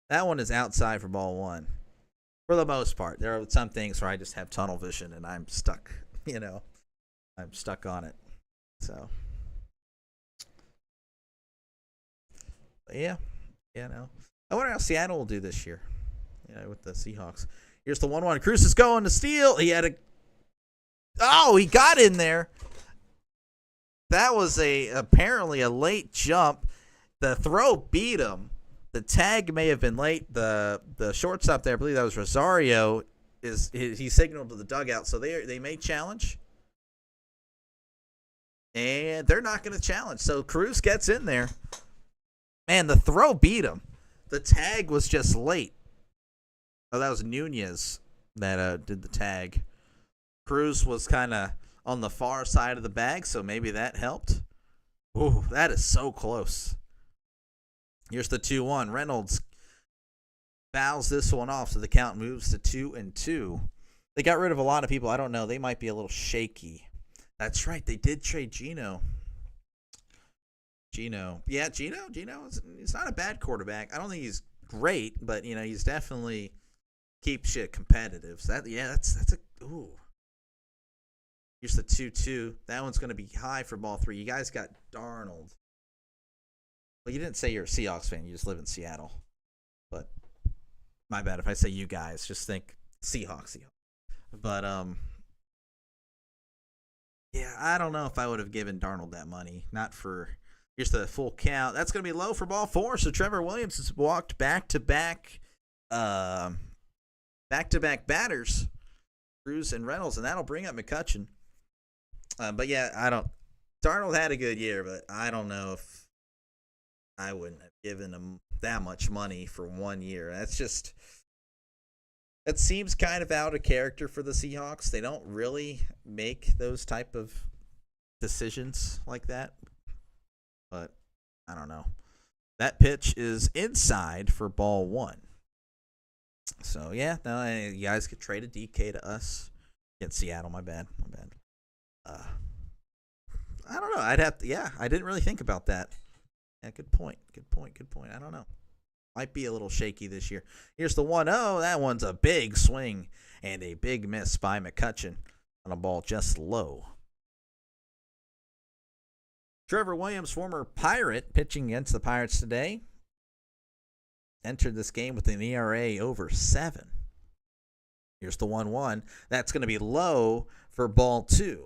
That one is outside for ball one. For the most part. There are some things where I just have tunnel vision and I'm stuck, I'm stuck on it. So, but yeah, no. I wonder how Seattle will do this year, with the Seahawks. Here's the 1-1. Cruz is going to steal. He got in there. That was apparently a late jump. The throw beat him. The tag may have been late. The shortstop there, I believe that was Rosario, he signaled to the dugout, so they may challenge. And they're not going to challenge. So Cruz gets in there. Man, the throw beat him. The tag was just late. Oh, that was Nunez that did the tag. Cruz was kind of on the far side of the bag, so maybe that helped. Ooh, that is so close. Here's the 2-1. Reynolds fouls this one off, so the count moves to 2-2. They got rid of a lot of people. I don't know. They might be a little shaky. That's right. They did trade Geno. Yeah, Geno. He's not a bad quarterback. I don't think he's great, but he's definitely keeps shit competitive. So that's a ooh. Here's the 2-2. That one's going to be high for ball 3. You guys got Darnold. Well, you didn't say you're a Seahawks fan. You just live in Seattle. But my bad if I say you guys. Just think Seahawks. But, yeah, I don't know if I would have given Darnold that money. Not for... Here's the full count. That's going to be low for ball 4. So Trevor Williams has walked back-to-back batters, Cruz and Reynolds, and that'll bring up McCutcheon. But yeah, Darnold had a good year, but I don't know if I wouldn't have given him that much money for 1 year. That seems kind of out of character for the Seahawks. They don't really make those type of decisions like that. But I don't know. That pitch is inside for ball 1. So yeah, no, you guys could trade a DK to us. Get Seattle, my bad. I don't know. I'd have to. Yeah, I didn't really think about that. Yeah, good point. I don't know. Might be a little shaky this year. Here's the 1-0. That one's a big swing and a big miss by McCutcheon on a ball just low. Trevor Williams, former Pirate, pitching against the Pirates today. Entered this game with an ERA over 7. Here's the 1-1. That's going to be low for ball 2.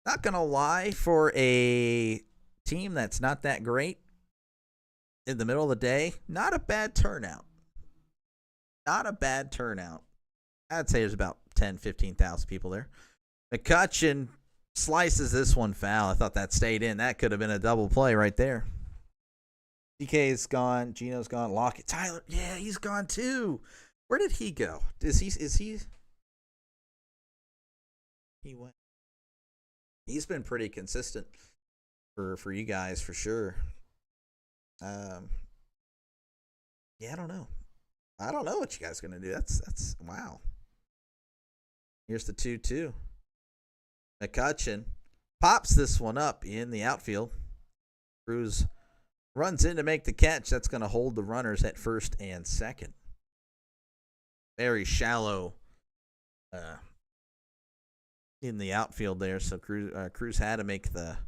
Not going to lie, for a team that's not that great in the middle of the day, not a bad turnout. I'd say there's about 10, 15,000 people there. McCutcheon slices this one foul. I thought that stayed in. That could have been a double play right there. DK's gone. Gino's gone. Lockett. Tyler. Yeah, he's gone too. Where did he go? Is he? He went. He's been pretty consistent for you guys for sure. Yeah, I don't know. I don't know what you guys are gonna do. That's wow. Here's the 2-2. McCutcheon pops this one up in the outfield. Cruz runs in to make the catch. That's going to hold the runners at first and second. Very shallow in the outfield there, so Cruz had to make a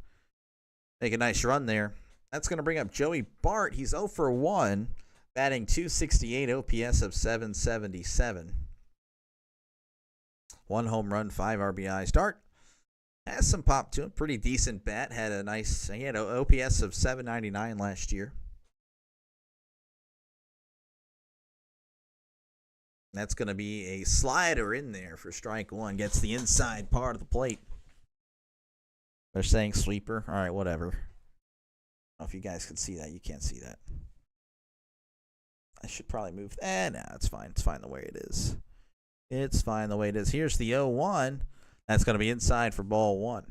nice run there. That's going to bring up Joey Bart. He's 0 for 1, batting .268, OPS of .777. 1 home run, 5 RBIs. Dart has some pop to him. Pretty decent bat. He had an OPS of .799 last year. That's going to be a slider in there for strike 1. Gets the inside part of the plate. They're saying sweeper. All right, whatever. I don't know if you guys can see that. You can't see that. I should probably move. No, it's fine. It's fine the way it is. It's fine the way it is. Here's the 0-1. That's going to be inside for ball 1.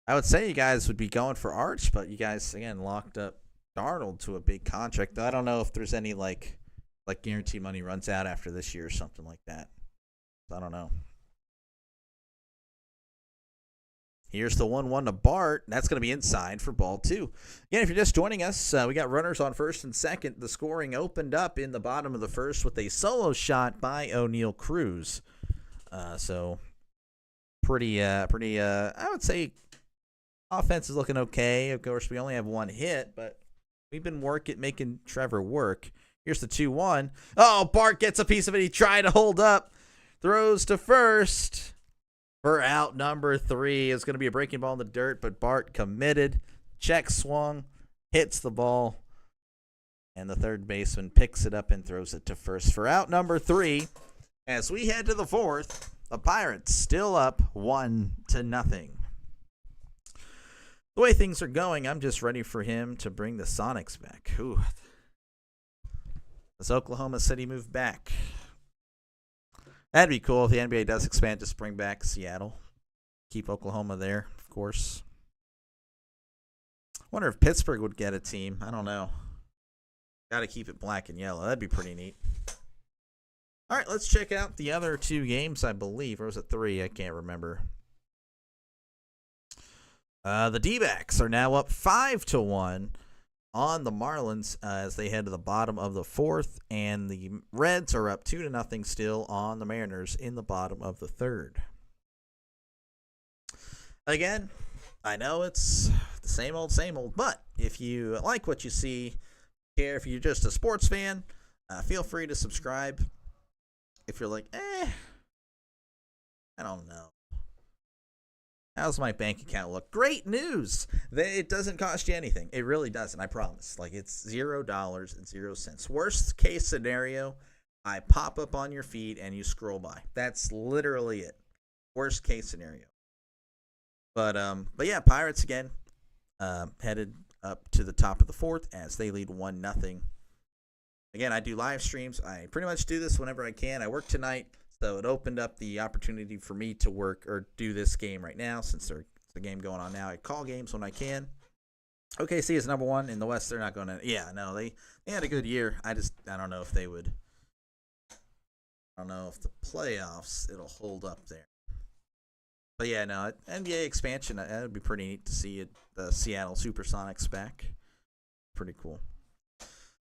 I would say you guys would be going for Arch, but you guys, again, locked up Darnold to a big contract. I don't know if there's any, like guarantee money runs out after this year or something like that. I don't know. Here's the 1-1 to Bart. That's going to be inside for ball 2. Again, if you're just joining us, we got runners on first and second. The scoring opened up in the bottom of the first with a solo shot by O'Neal Cruz. So pretty, I would say offense is looking okay. Of course, we only have 1 hit, but we've been making Trevor work. Here's the 2-1. Oh, Bart gets a piece of it. He tried to hold up. Throws to first for out number 3. It's going to be a breaking ball in the dirt, but Bart committed. Check swung, hits the ball, and the third baseman picks it up and throws it to first for out number 3. As we head to the 4th, the Pirates still up 1-0. The way things are going, I'm just ready for him to bring the Sonics back. Ooh. Does Oklahoma City move back? That'd be cool if the NBA does expand, just bring back Seattle. Keep Oklahoma there, of course. Wonder if Pittsburgh would get a team. I don't know. Got to keep it black and yellow. That'd be pretty neat. All right, let's check out the other 2 games, I believe. Or was it 3? I can't remember. The D-backs are now up 5-1 on the Marlins as they head to the bottom of the fourth, and the Reds are up 2-0 still on the Mariners in the bottom of the third. Again, I know it's the same old, but if you like what you see here, if you're just a sports fan, feel free to subscribe. If you're like, I don't know. How's my bank account look? Great news! It doesn't cost you anything. It really doesn't, I promise. Like, it's $0.00. Worst case scenario, I pop up on your feed and you scroll by. That's literally it. Worst case scenario. But yeah, Pirates again, headed up to the top of the fourth as they lead 1-0. Again, I do live streams. I pretty much do this whenever I can. I work tonight, so it opened up the opportunity for me to work or do this game right now since there's a game going on now. I call games when I can. OKC is number one in the West. They're not going to. Yeah, no, they had a good year. I don't know if they would. I don't know if the playoffs it'll hold up there. But yeah, no, NBA expansion. That would be pretty neat to see it. The Seattle Supersonics back. Pretty cool.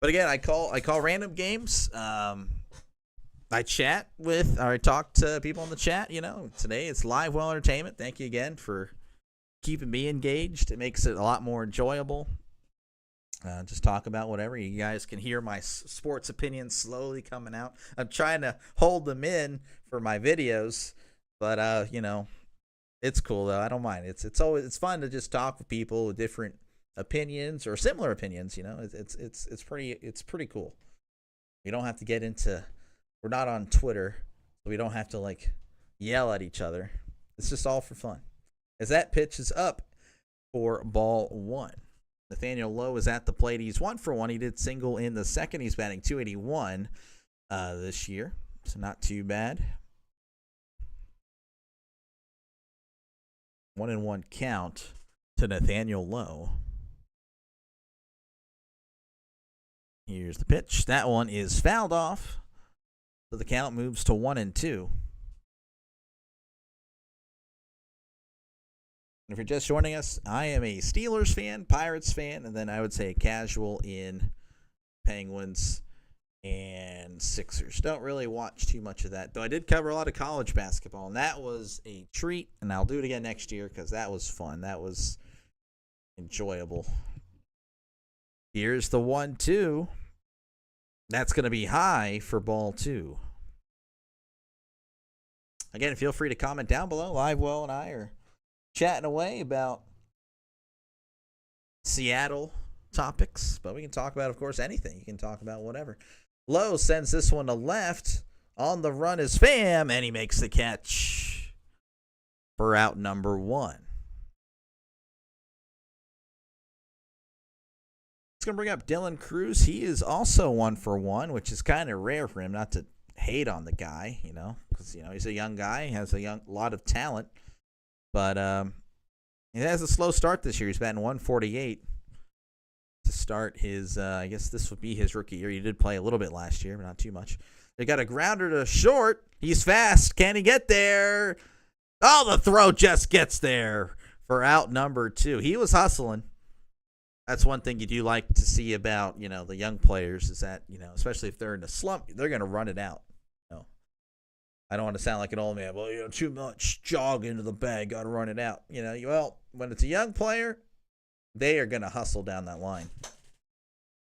But again, I call random games. I chat with, or I talk to people in the chat. You know, today it's live well entertainment. Thank you again for keeping me engaged. It makes it a lot more enjoyable. Just talk about whatever. You guys can hear my sports opinions slowly coming out. I'm trying to hold them in for my videos, but you know, it's cool though. I don't mind. It's fun to just talk with people with different opinions or similar opinions. You know, it's pretty cool. We don't have to get into. We're not on Twitter, so we don't have to like yell at each other. It's just all for fun. As that pitch is up for ball one. Nathaniel Lowe is at the plate. He's 1 for 1. He did single in the second. He's batting .281 this year, so not too bad. 1-1 count to Nathaniel Lowe. Here's the pitch. That one is fouled off. So the count moves to 1-2. If you're just joining us, I am a Steelers fan, Pirates fan, and then I would say a casual in Penguins and Sixers. Don't really watch too much of that, though I did cover a lot of college basketball, and that was a treat, and I'll do it again next year because that was fun. That was enjoyable. Here's the 1-2. That's going to be high for ball two. Again, feel free to comment down below. Livewell and I are chatting away about Seattle topics, but we can talk about, of course, anything. You can talk about whatever. Lowe sends this one to left. On the run is Pham, and he makes the catch for out number one. It's going to bring up Dylan Cruz. He is also 1 for 1, which is kind of rare for him, not to hate on the guy, you know, because, you know, he's a young guy, has a lot of talent. But he has a slow start this year. He's batting 148 to start his, I guess this would be his rookie year. He did play a little bit last year, but not too much. They got a grounder to short. He's fast. Can he get there? Oh, the throw just gets there for out number 2. He was hustling. That's one thing you do like to see about, you know, the young players is that, you know, especially if they're in a slump, they're going to run it out. I don't want to sound like an old man. Well, you know, too much jog into the bag, got to run it out. You know, well, when it's a young player, they are going to hustle down that line.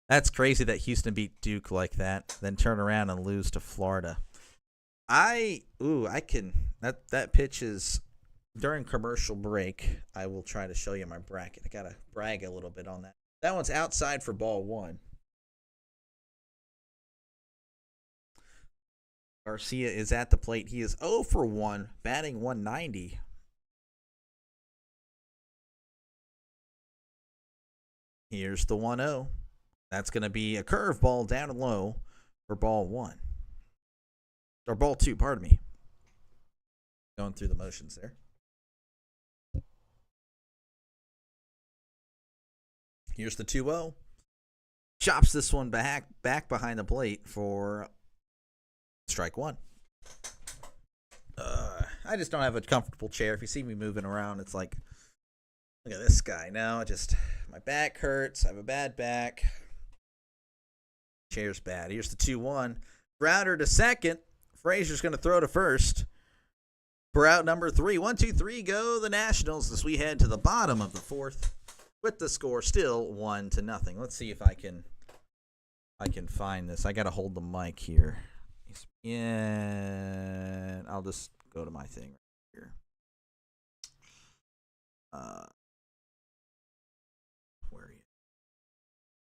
That's crazy that Houston beat Duke like that, then turn around and lose to Florida. That pitch is during commercial break. I will try to show you my bracket. I got to brag a little bit on that. That one's outside for ball one. Garcia is at the plate. He is 0 for 1, batting 190. Here's the 1-0. That's going to be a curveball down and low for ball 1. Or ball 2, pardon me. Going through the motions there. Here's the 2-0. Chops this one back behind the plate for strike 1. I just don't have a comfortable chair. If you see me moving around, it's like Look at this guy. Now, my back hurts. I have a bad back. Chair's bad. Here's the 2-1. Grounder to second. Frazier's going to throw to first. For out number 3. 1-2-3 go the Nationals as we head to the bottom of the fourth with the score still 1-0. Let's see if I can find this. I got to hold the mic here. Yeah, I'll just go to my thing right here. Where are you?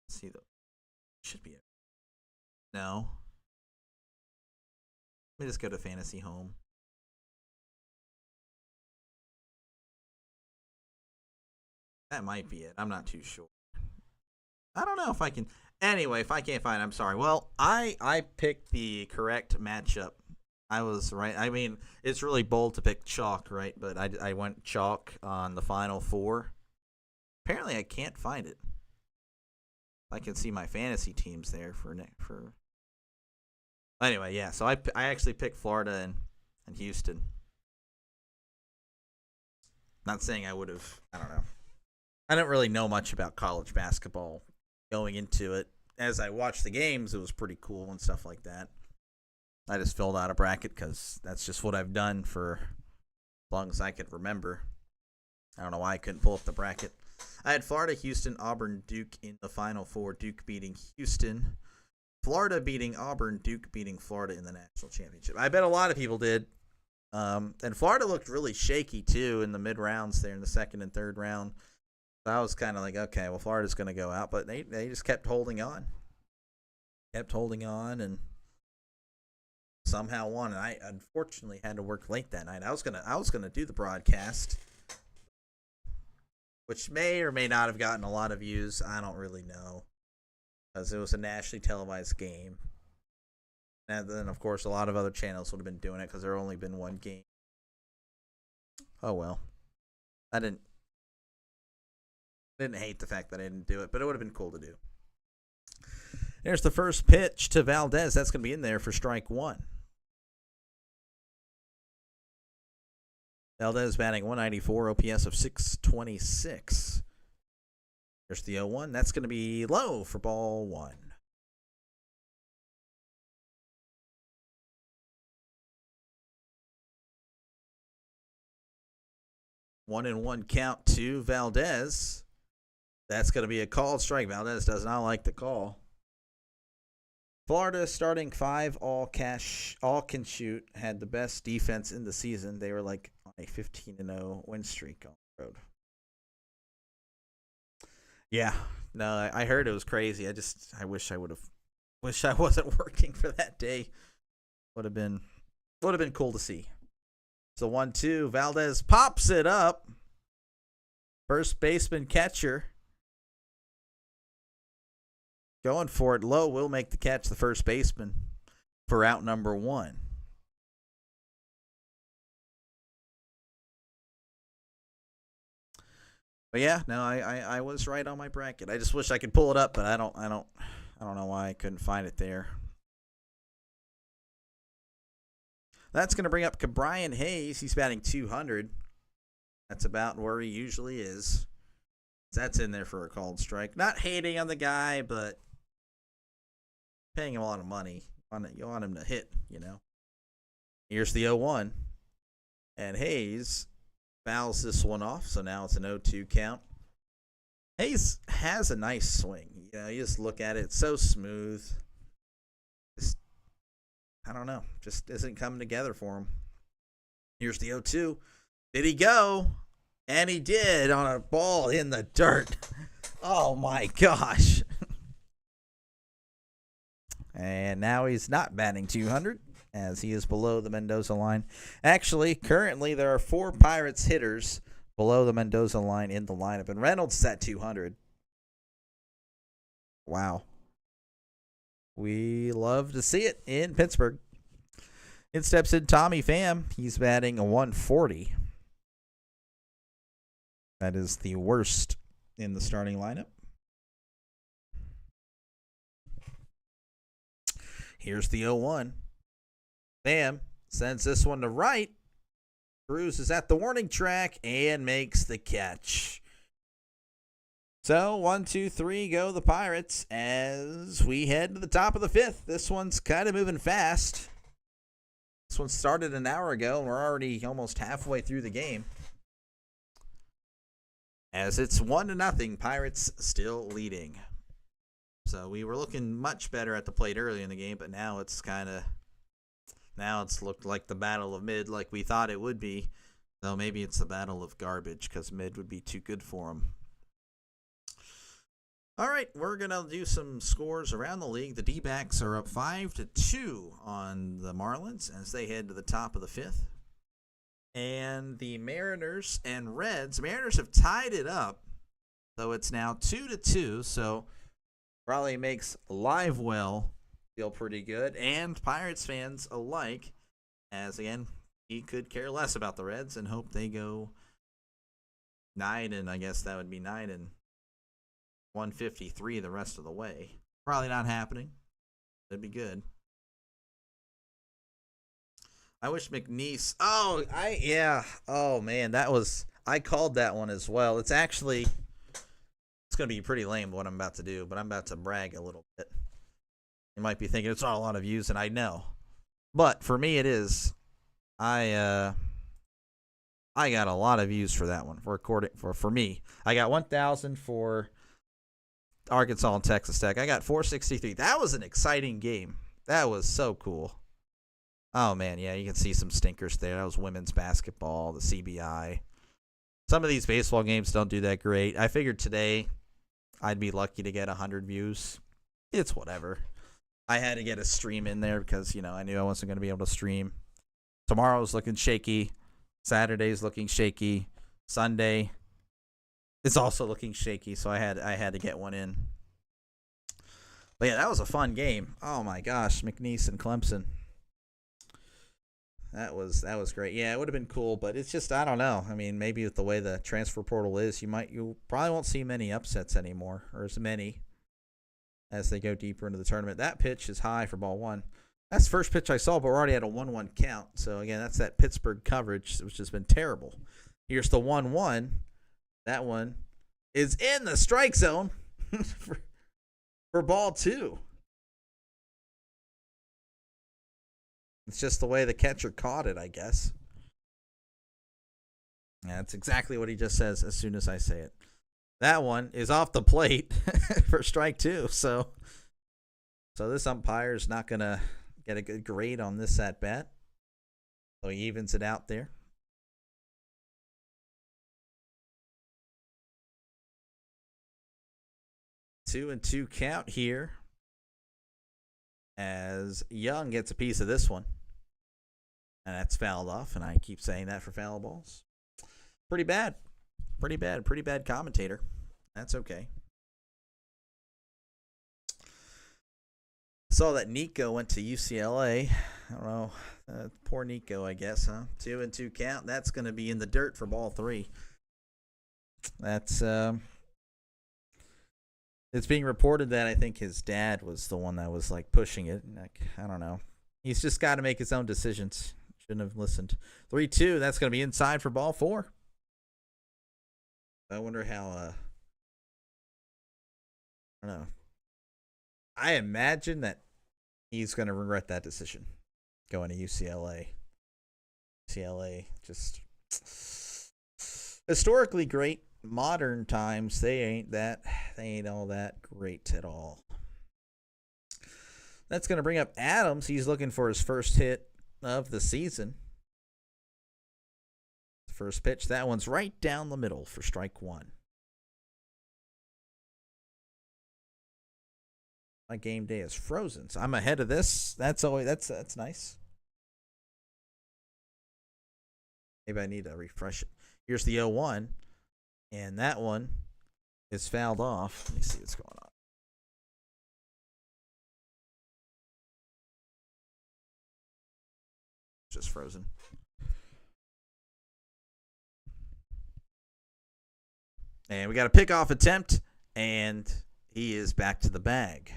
Let's see, should be it. No. Let me just go to Fantasy Home. That might be it. I'm not too sure. I don't know if I can. Anyway, if I can't find it, I'm sorry. Well, I picked the correct matchup. I was right. I mean, it's really bold to pick chalk, right? But I went chalk on the final 4. Apparently, I can't find it. I can see my fantasy teams there for. Anyway, yeah. So I actually picked Florida and Houston. Not saying I would have. I don't know. I don't really know much about college basketball going into it. As I watched the games, it was pretty cool and stuff like that. I just filled out a bracket because that's just what I've done for as long as I could remember. I don't know why I couldn't pull up the bracket. I had Florida, Houston, Auburn, Duke in the Final Four. Duke beating Houston. Florida beating Auburn. Duke beating Florida in the national championship. I bet a lot of people did. And Florida looked really shaky, too, in the mid-rounds there in the second and third round. So I was kind of like, okay, well, Florida's going to go out. But they just kept holding on. And somehow won. And I unfortunately had to work late that night. I was gonna do the broadcast, which may or may not have gotten a lot of views. I don't really know, because it was a nationally televised game. And then, of course, a lot of other channels would have been doing it because there only been one game. Oh well, I didn't hate the fact that I didn't do it, but it would have been cool to do. There's the first pitch to Valdez. That's going to be in there for strike 1. Valdez batting 194, OPS of 626. There's the 0-1. That's going to be low for ball 1. One and one count to Valdez. That's going to be a called strike. Valdez does not like the call. Florida starting 5, all can shoot, had the best defense in the season. They were like on a 15-0 win streak on the road. Yeah, no, I heard it was crazy. I wish I wasn't working for that day. Would have been cool to see. So 1-2, Valdez pops it up. First baseman catcher going for it low, will make the catch, the first baseman, for out number 1. But yeah, no, I was right on my bracket. I just wish I could pull it up, but I don't know why I couldn't find it there. That's going to bring up Brian Hayes. He's batting 200. That's about where he usually is. That's in there for a called strike. Not hating on the guy, but paying him a lot of money. You want him to hit, you know. Here's the 0-1. And Hayes fouls this one off, so now it's an 0-2 count. Hayes has a nice swing. You know, you just look at it, it's so smooth. Just, I don't know, just isn't coming together for him. Here's the 0-2. Did he go? And he did, on a ball in the dirt. Oh my gosh. And now he's not batting 200, as he is below the Mendoza line. Actually, currently there are 4 Pirates hitters below the Mendoza line in the lineup, and Reynolds is at 200. Wow. We love to see it in Pittsburgh. In steps in Tommy Pham. He's batting a 140. That is the worst in the starting lineup. Here's the 0-1. Pham sends this one to right. Cruz is at the warning track and makes the catch. So 1, 2, 3, go the Pirates as we head to the top of the fifth. This one's kind of moving fast. This one started an hour ago, and we're already almost halfway through the game. As it's 1-0, Pirates still leading. So we were looking much better at the plate early in the game, but now it's looked like the battle of mid like we thought it would be. Though maybe it's the battle of garbage because mid would be too good for them. All right, we're going to do some scores around the league. The D-backs are up 5-2 on the Marlins as they head to the top of the fifth. And the Mariners and Reds, Mariners have tied it up, so it's now 2-2, so probably makes Livewell feel pretty good, and Pirates fans alike, as again, he could care less about the Reds and hope they go 9, and I guess that would be 9 and 153 the rest of the way. Probably not happening. That'd be good. I wish McNeese. Oh man, I called that one as well. It's going to be pretty lame what I'm about to do, but I'm about to brag a little bit. You might be thinking it's not a lot of views, and I know. But for me it is. I got a lot of views for that one for me. I got 1,000 for Arkansas and Texas Tech. I got 463. That was an exciting game. That was so cool. Oh, man, yeah, you can see some stinkers there. That was women's basketball, the CBI. Some of these baseball games don't do that great. I figured today I'd be lucky to get 100 views. It's whatever. I had to get a stream in there because, I knew I wasn't going to be able to stream. Tomorrow's looking shaky. Saturday's looking shaky. Sunday is also looking shaky, so I had to get one in. But, yeah, that was a fun game. Oh, my gosh, McNeese and Clemson. That was great. Yeah, it would have been cool, but it's just, I don't know. I mean, maybe with the way the transfer portal is, you probably won't see many upsets anymore, or as many as they go deeper into the tournament. That pitch is high for ball one. That's the first pitch I saw, but we're already at a 1-1 count. So, again, that's that Pittsburgh coverage, which has been terrible. Here's the 1-1. That one is in the strike zone for ball two. It's just the way the catcher caught it, I guess. Yeah, that's exactly what he just says as soon as I say it. That one is off the plate for strike two. So this umpire is not going to get a good grade on this at bat. So he evens it out there. Two and two count here as Young gets a piece of this one. And that's fouled off, and I keep saying that for foul balls. Pretty bad. Pretty bad commentator. That's okay. Saw that Nico went to UCLA. I don't know. Poor Nico, I guess, huh? 2 and 2 count. That's going to be in the dirt for ball three. That's it's being reported that I think his dad was the one that was like pushing it. I don't know. He's just got to make his own decisions. Shouldn't have listened. 3-2. That's going to be inside for ball four. I wonder how. I don't know. I imagine that he's going to regret that decision going to UCLA. UCLA just historically great. Modern times, they ain't all that great at all. That's going to bring up Adams. He's looking for his first hit of the season. First pitch, that one's right down the middle for strike one. My game day is frozen, so I'm ahead of this. That's nice. Maybe I need to refresh it. Here's the 0-1, and that one is fouled off. Let me see what's going on. Just frozen. And we got a pickoff attempt, and he is back to the bag.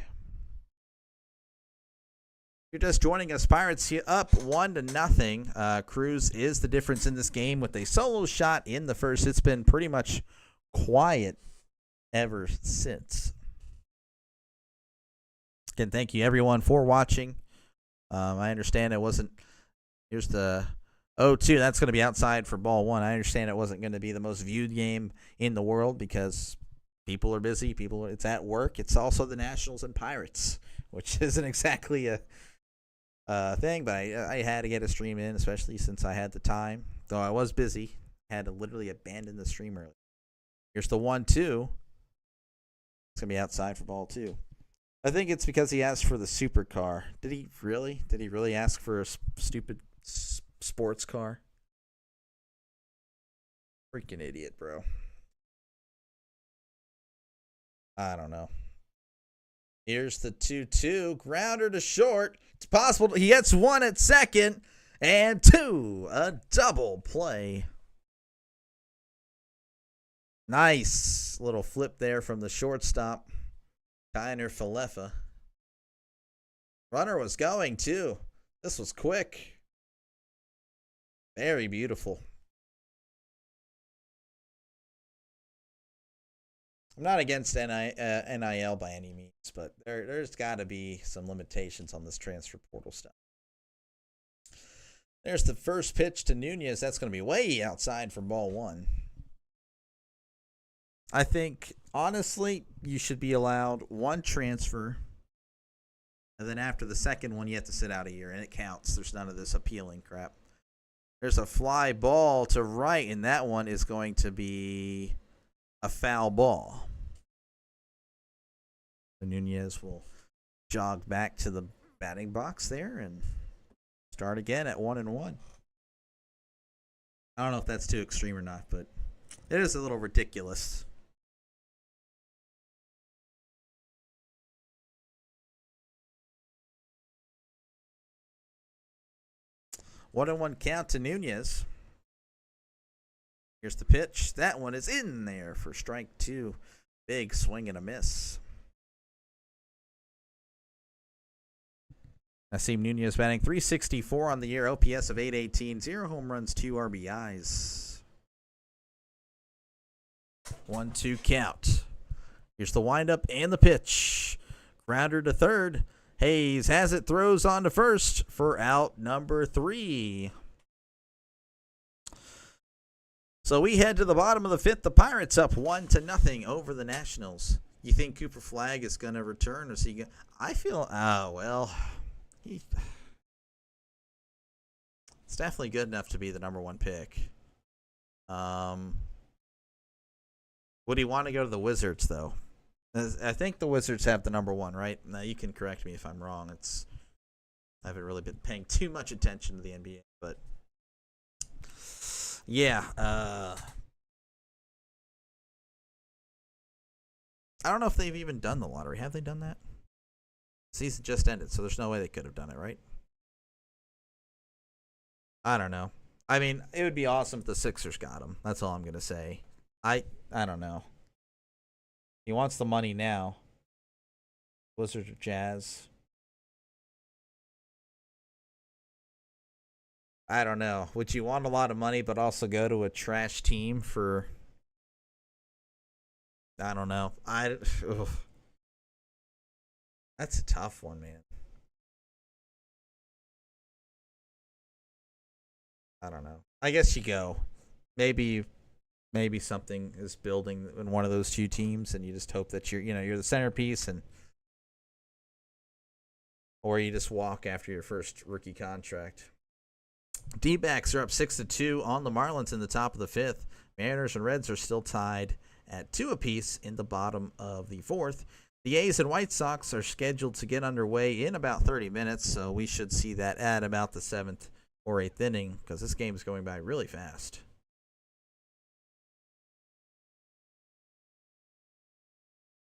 You're just joining us, Pirates here up 1-0. Cruz is the difference in this game with a solo shot in the first. It's been pretty much quiet ever since. Again, thank you everyone for watching. I understand it wasn't. Here's the 0-2. That's going to be outside for ball one. I understand it wasn't going to be the most viewed game in the world because people are busy. It's at work. It's also the Nationals and Pirates, which isn't exactly a thing. But I had to get a stream in, especially since I had the time. Though I was busy, I had to literally abandon the stream early. Here's the 1-2. It's going to be outside for ball two. I think it's because he asked for the supercar. Did he really? Did he really ask for a stupid sports car? Freaking idiot, bro. I don't know. Here's the 2-2. Grounder to short. It's possible he gets one at second. And two. A double play. Nice little flip there from the shortstop. Kiner Falefa. Runner was going too. This was quick. Very beautiful. I'm not against NIL by any means, but there's got to be some limitations on this transfer portal stuff. There's the first pitch to Nunez. That's going to be way outside for ball one. I think, honestly, you should be allowed one transfer, and then after the second one, you have to sit out a year, and it counts. There's none of this appealing crap. There's a fly ball to right, and that one is going to be a foul ball. Nunez will jog back to the batting box there and start again at 1-1. I don't know if that's too extreme or not, but it is a little ridiculous. One and one count to Nunez. Here's the pitch. That one is in there for strike two. Big swing and a miss. Nasim Nunez batting .364 on the year, OPS of .818, 0 home runs, 2 RBIs. 1-2 count. Here's the windup and the pitch. Grounder to third. Hayes has it, throws on to first for out number 3. So we head to the bottom of the fifth. The Pirates up 1-0 over the Nationals. You think Cooper Flagg is going to return? Or is he? I feel. It's definitely good enough to be the number 1 pick. Would he want to go to the Wizards though? I think the Wizards have the number 1, right? Now you can correct me if I'm wrong. I haven't really been paying too much attention to the NBA, but yeah. I don't know if they've even done the lottery. Have they done that? Season just ended, so there's no way they could have done it, right? I don't know. I mean, it would be awesome if the Sixers got him. That's all I'm gonna say. I don't know. He wants the money now. Wizards or Jazz. I don't know. Would you want a lot of money but also go to a trash team for... I don't know. That's a tough one, man. I don't know. I guess you go. Maybe something is building in one of those two teams, and you just hope that you're the centerpiece, or you just walk after your first rookie contract. D-backs are up 6-2 on the Marlins in the top of the fifth. Mariners and Reds are still tied at 2 apiece in the bottom of the fourth. The A's and White Sox are scheduled to get underway in about 30 minutes, so we should see that at about the 7th or 8th inning, because this game is going by really fast.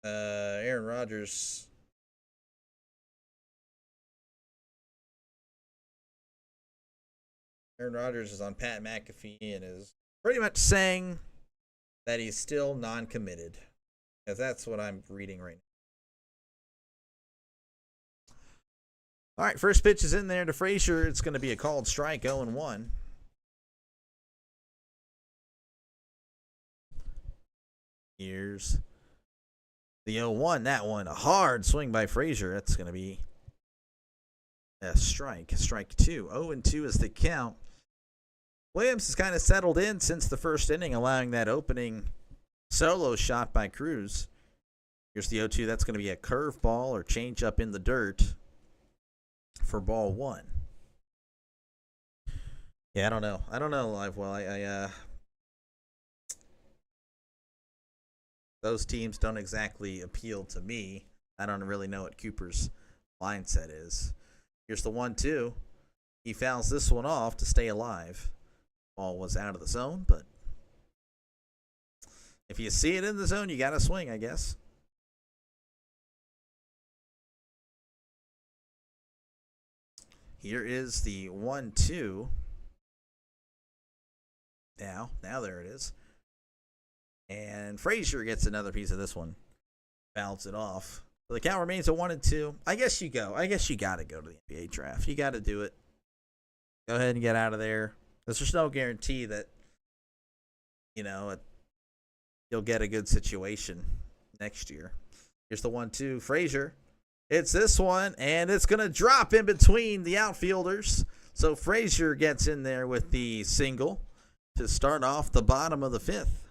Aaron Rodgers. Aaron Rodgers is on Pat McAfee and is pretty much saying that he's still non-committed. Because that's what I'm reading right now. All right, first pitch is in there to Frazier. It's going to be a called strike, 0-1. Here's The 0-1, that one. A hard swing by Frazier. That's going to be a strike. Strike 2. 0-2 is the count. Williams has kind of settled in since the first inning, allowing that opening solo shot by Cruz. Here's the 0-2. That's going to be a curveball or change up in the dirt for ball 1. Yeah, I don't know. Live well. Those teams don't exactly appeal to me. I don't really know what Cooper's mindset is. Here's the 1-2. He fouls this one off to stay alive. Ball was out of the zone, but if you see it in the zone, you got to swing, I guess. Here is the 1-2. Now there it is. And Frazier gets another piece of this one. Fouls it off. So the count remains at 1-2. I guess you go. I guess you got to go to the NBA draft. You got to do it. Go ahead and get out of there. There's just no guarantee that, you'll get a good situation next year. Here's the 1-2. Frazier. It's this one, and it's going to drop in between the outfielders. So Frazier gets in there with the single to start off the bottom of the 5th.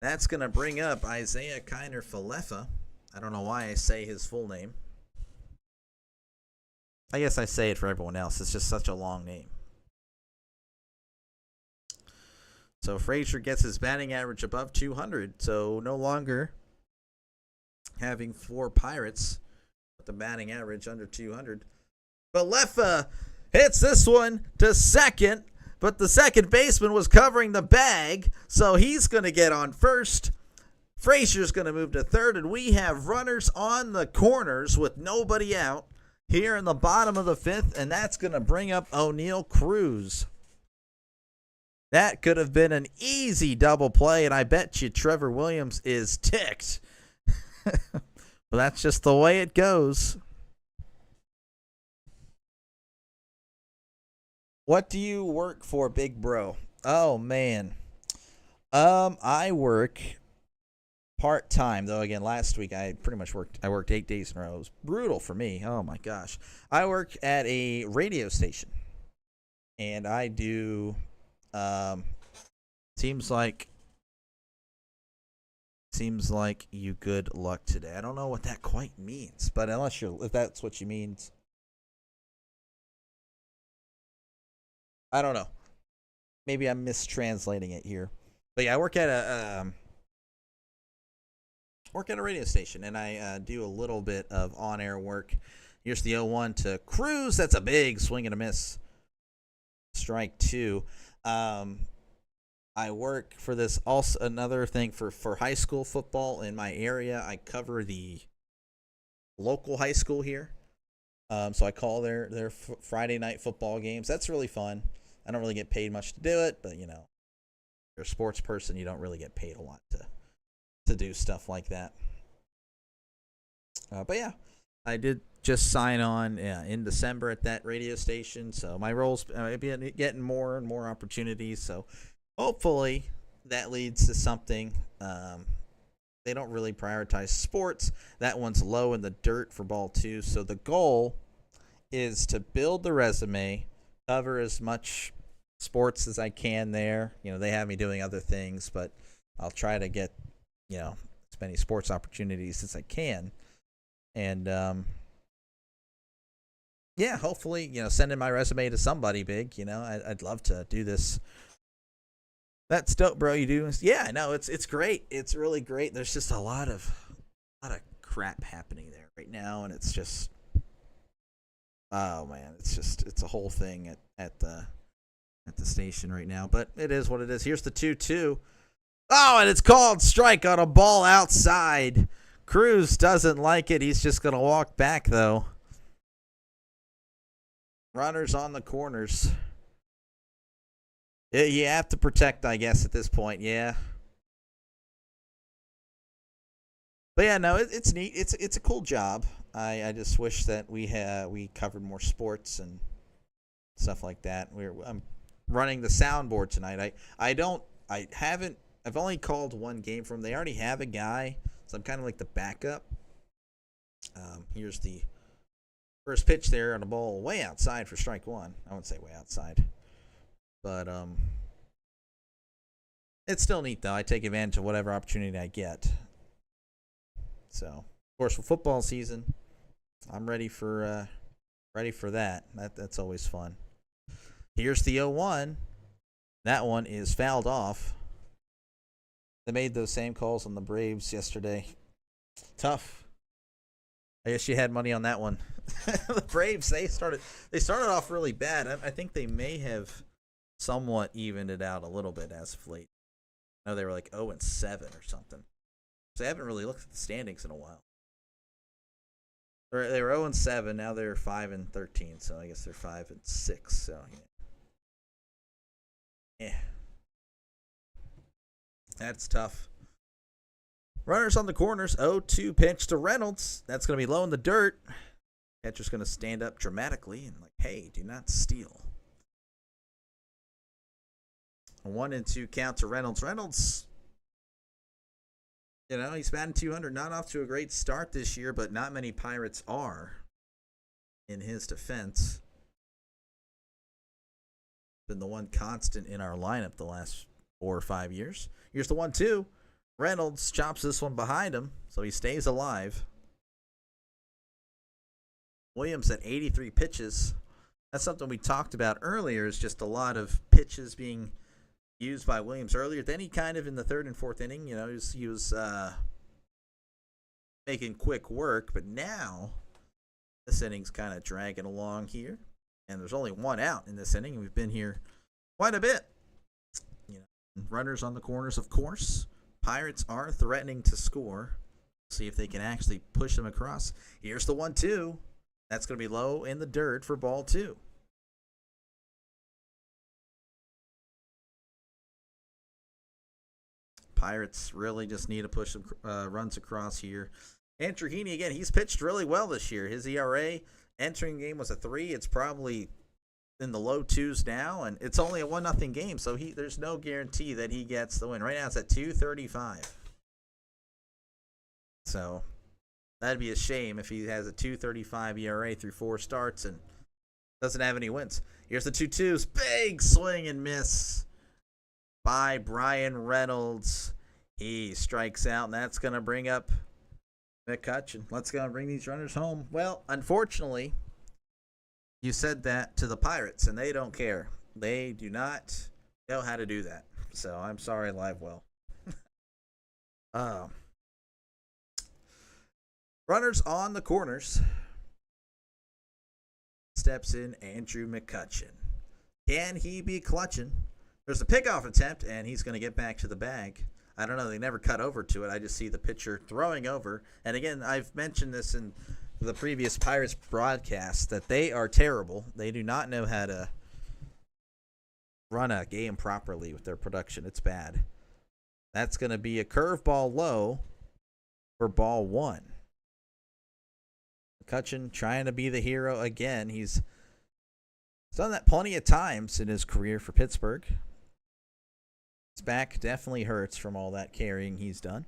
That's going to bring up Isaiah Kiner-Falefa. I don't know why I say his full name. I guess I say it for everyone else. It's just such a long name. So Frazier gets his batting average above 200. So no longer having 4 Pirates with the batting average under 200. Falefa hits this one to second, but the second baseman was covering the bag, so he's going to get on first. Frazier's going to move to third, and we have runners on the corners with nobody out here in the bottom of the 5th, and that's going to bring up O'Neal Cruz. That could have been an easy double play, and I bet you Trevor Williams is ticked. But that's just the way it goes. What do you work for, big bro? Oh, man. I work part-time, though. Again, last week I worked 8 days in a row. It was brutal for me. Oh, my gosh. I work at a radio station, and I do, seems like you good luck today. I don't know what that quite means, but if that's what you mean, I don't know. Maybe I'm mistranslating it here. But yeah, I work at a radio station, and I do a little bit of on-air work. Here's the 0-1 to Cruz. That's a big swing and a miss. Strike 2. I work for this, also another thing for high school football in my area. I cover the local high school here. So I call their Friday night football games. That's really fun. I don't really get paid much to do it, but you're a sports person, you don't really get paid a lot to do stuff like that. But yeah, I did just sign on in December at that radio station, so my role's getting more and more opportunities. So hopefully that leads to something. They don't really prioritize sports. That one's low in the dirt for ball 2. So the goal is to build the resume, cover as much sports as I can there. They have me doing other things, but I'll try to get, as many sports opportunities as I can. And, yeah, hopefully, send in my resume to somebody big. I'd love to do this. That's dope, bro. You do? Yeah, no, it's great. It's really great. There's just a lot of crap happening there right now, and it's just, oh man, it's a whole thing at the station right now. But it is what it is. Here's the 2-2. Oh, and it's called strike on a ball outside. Cruz doesn't like it. He's just gonna walk back though. Runners on the corners. You have to protect, I guess, at this point. Yeah. But yeah, no, it's neat. It's a cool job. I just wish that we covered more sports and stuff like that. I'm running the soundboard tonight. I I've only called one game from them. They already have a guy, so I'm kind of like the backup. Here's the first pitch there on a ball way outside for strike one. I wouldn't say way outside, but it's still neat though. I take advantage of whatever opportunity I get. So, of course, for football season, I'm ready for that. That's always fun. Here's the 0-1. That one is fouled off. They made those same calls on the Braves yesterday. Tough. I guess you had money on that one. The Braves, they started off really bad. I think they may have somewhat evened it out a little bit as of late. I know they were like 0-7 or something. So I haven't really looked at the standings in a while. They were 0-7. Now they're 5-13. So I guess they're 5-6. So yeah, that's tough. Runners on the corners. 0-2 pitch to Reynolds. That's going to be low in the dirt. Catcher's going to stand up dramatically and like, hey, do not steal. A 1-2 count to Reynolds. Reynolds, he's batting .200. Not off to a great start this year, but not many Pirates are in his defense. Been the one constant in our lineup the last 4 or 5 years. Here's the 1-2. Reynolds chops this one behind him, so he stays alive. Williams at 83 pitches. That's something we talked about earlier, is just a lot of pitches being used by Williams earlier. Then he kind of in the third and fourth inning, he was making quick work, but now this inning's kind of dragging along here, and there's only one out in this inning, and we've been here quite a bit. Runners on the corners, of course. Pirates are threatening to score. See if they can actually push them across. Here's the 1-2. That's going to be low in the dirt for ball 2. Pirates really just need to push some runs across here. Andrew Heaney, again, he's pitched really well this year. His ERA entering the game was a 3. It's probably in the low 2s now, and it's only a 1-0 game, so there's no guarantee that he gets the win. Right now it's at 2.35. So that'd be a shame if he has a 2.35 ERA through 4 starts and doesn't have any wins. Here's the 2-2s. Big swing and miss by Brian Reynolds. He strikes out, and that's going to bring up McCutchen. Let's go and bring these runners home. Well, unfortunately, you said that to the Pirates, and they don't care. They do not know how to do that. So I'm sorry, Livewell. Runners on the corners. Steps in Andrew McCutchen. Can he be clutching? There's a pickoff attempt, and he's going to get back to the bag. I don't know. They never cut over to it. I just see the pitcher throwing over. And again, I've mentioned this in the previous Pirates broadcast that they are terrible. They do not know how to run a game properly with their production. It's bad. That's going to be a curveball low for ball 1. McCutchen trying to be the hero again. He's done that plenty of times in his career for Pittsburgh. His back definitely hurts from all that carrying he's done.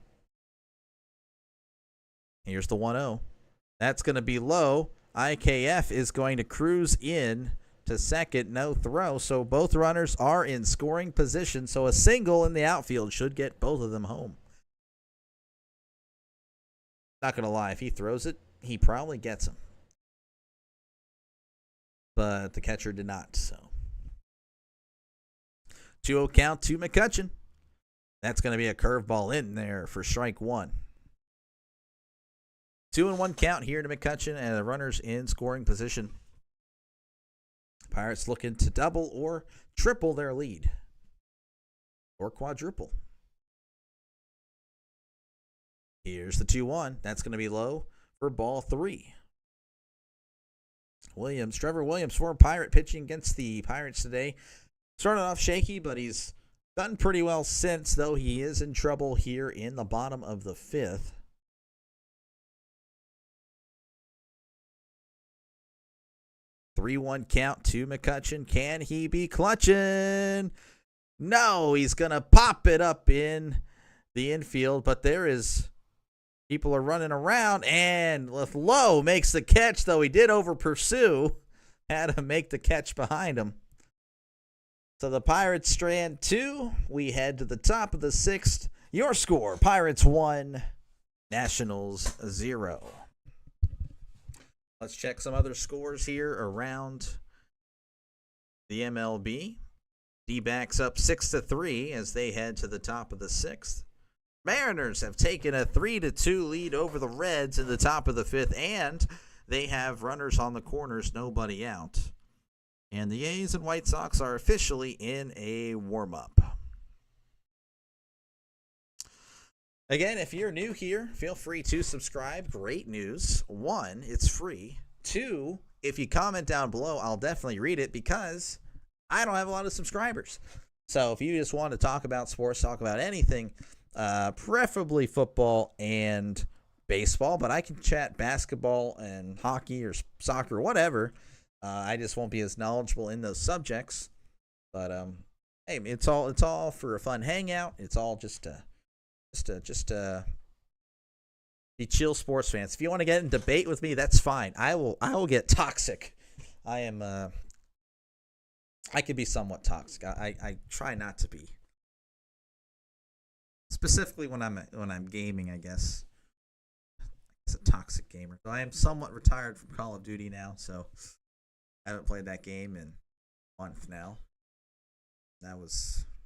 Here's the 1-0. That's going to be low. IKF is going to cruise in to second. No throw. So both runners are in scoring position. So a single in the outfield should get both of them home. Not going to lie. If he throws it, he probably gets him. But the catcher did not. So 2-0 count to McCutchen. That's going to be a curveball in there for strike 1. 2-1 count here to McCutchen, and the runners in scoring position. Pirates looking to double or triple their lead. Or quadruple. Here's the 2-1. That's going to be low for ball 3. Trevor Williams, former Pirate, pitching against the Pirates today. Started off shaky, but he's done pretty well since, though he is in trouble here in the bottom of the 5th. 3-1 count to McCutchen. Can he be clutching? No, he's going to pop it up in the infield, but people are running around, and Lowe makes the catch, though he did over pursue. Had to make the catch behind him. So the Pirates strand 2. We head to the top of the 6th. Your score, Pirates 1, Nationals 0. Let's check some other scores here around the MLB. D-backs up 6-3 as they head to the top of the 6th. Mariners have taken a 3-2 lead over the Reds in the top of the 5th, and they have runners on the corners, nobody out. And the A's and White Sox are officially in a warm-up. Again, if you're new here, feel free to subscribe. Great news. 1, it's free. 2, if you comment down below, I'll definitely read it because I don't have a lot of subscribers. So if you just want to talk about sports, talk about anything, preferably football and baseball, but I can chat basketball and hockey or soccer or whatever. I just won't be as knowledgeable in those subjects. But hey, it's all for a fun hangout. It's all just be chill sports fans. If you want to get in debate with me, that's fine. I will get toxic. I could be somewhat toxic. I try not to be. Specifically when I'm gaming, I guess. It's a toxic gamer. So I am somewhat retired from Call of Duty now, so I haven't played that game in a month now.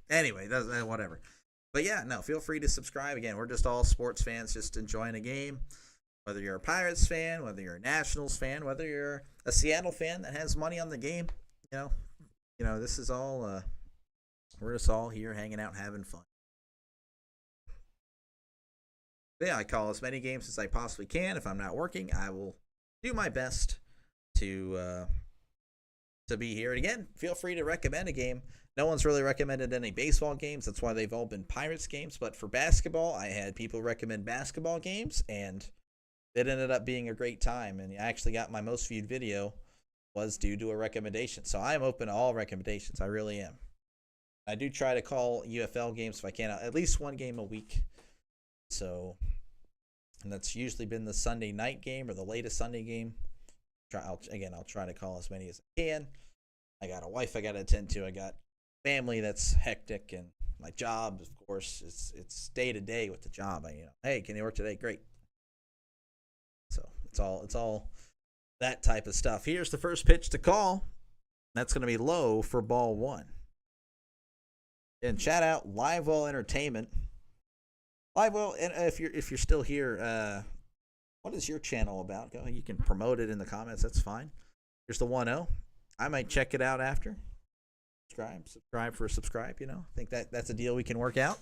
Anyway, whatever. But yeah, no, feel free to subscribe. Again, we're just all sports fans just enjoying a game. Whether you're a Pirates fan, whether you're a Nationals fan, whether you're a Seattle fan that has money on the game, you know, this is all, we're just all here hanging out, having fun. But yeah, I call as many games as I possibly can. If I'm not working, I will do my best to be here. And again, feel free to recommend a game. No one's really recommended any baseball games. That's why they've all been Pirates games. But for basketball, I had people recommend basketball games, and it ended up being a great time. And I actually got my most viewed video was due to a recommendation. So I am open to all recommendations. I really am. I do try to call UFL games if I can, at least one game a week. So, and that's usually been the Sunday night game or the latest Sunday game. I'll try to call as many as I can. I got a wife I got to attend to. I got family that's hectic, and my job, of course, it's day to day with the job. Hey, can you work today? Great. So it's all that type of stuff. Here's the first pitch to call. That's going to be low for ball 1. And shout out Livewell Entertainment. Livewell, and if you're still here, what is your channel about? You can promote it in the comments. That's fine. Here's the 1-0. I might check it out after. Subscribe for a subscribe. I think that's a deal we can work out.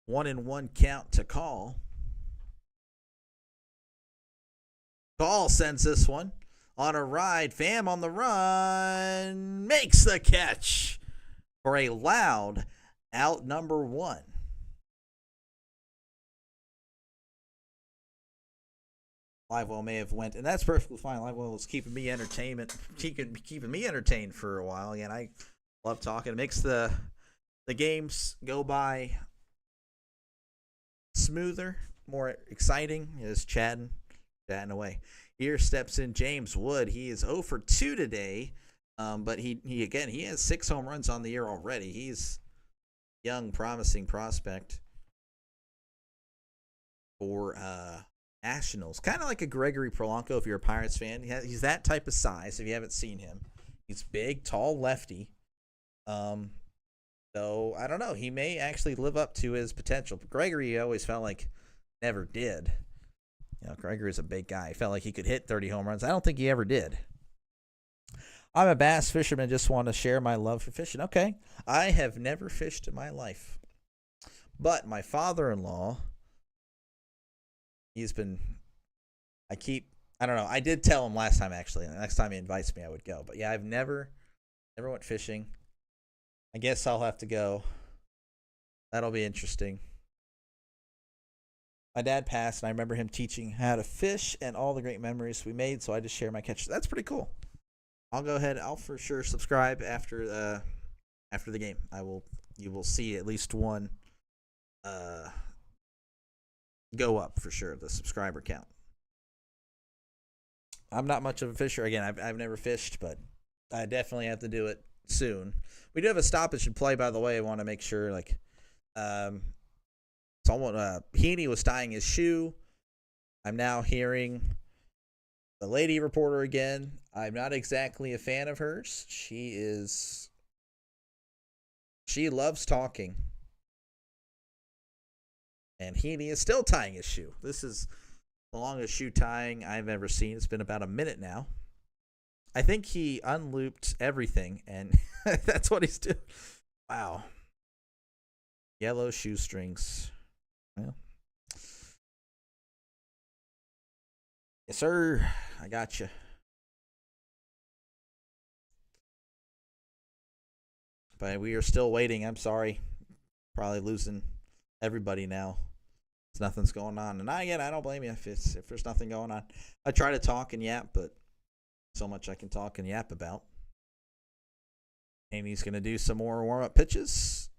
1-1 count to call. Call sends this one on a ride. Pham on the run makes the catch for a loud out number 1. Livewell may have went, and that's perfectly fine. Livewell was keeping me entertained for a while. Again, I love talking. It makes the games go by smoother, more exciting. Just chatting away. Here steps in James Wood. He is 0 for 2 today, but he has 6 home runs on the year already. He's a young, promising prospect for Nationals. Kind of like a Gregory Polanco if you're a Pirates fan. He's that type of size if you haven't seen him. He's big, tall, lefty. So I don't know. He may actually live up to his potential. But Gregory always felt like never did. Gregory's a big guy. He felt like he could hit 30 home runs. I don't think he ever did. I'm a bass fisherman. Just want to share my love for fishing. Okay. I have never fished in my life. But my father-in-law, I don't know. I did tell him last time, actually. The next time he invites me, I would go. But yeah, I've never went fishing. I guess I'll have to go. That'll be interesting. My dad passed, and I remember him teaching how to fish and all the great memories we made, so I just share my catches. That's pretty cool. I'll go ahead. I'll for sure subscribe after after the game. You will see at least one go up for sure, the subscriber count. I'm not much of a fisher. Again, I've never fished, but I definitely have to do it soon. We do have a stoppage and play, by the way. I want to make sure, Heaney was tying his shoe. I'm now hearing the lady reporter again. I'm not exactly a fan of hers. She loves talking. And Heaney is still tying his shoe. This is the longest shoe tying I've ever seen. It's been about a minute now. I think he unlooped everything, and that's what he's doing. Wow. Yellow shoestrings. Well. Yes, sir. I got you. But we are still waiting. I'm sorry. Probably losing everybody now. Nothing's going on. And I don't blame you if there's nothing going on. I try to talk and yap, but so much I can talk and yap about. Amy's going to do some more warm-up pitches,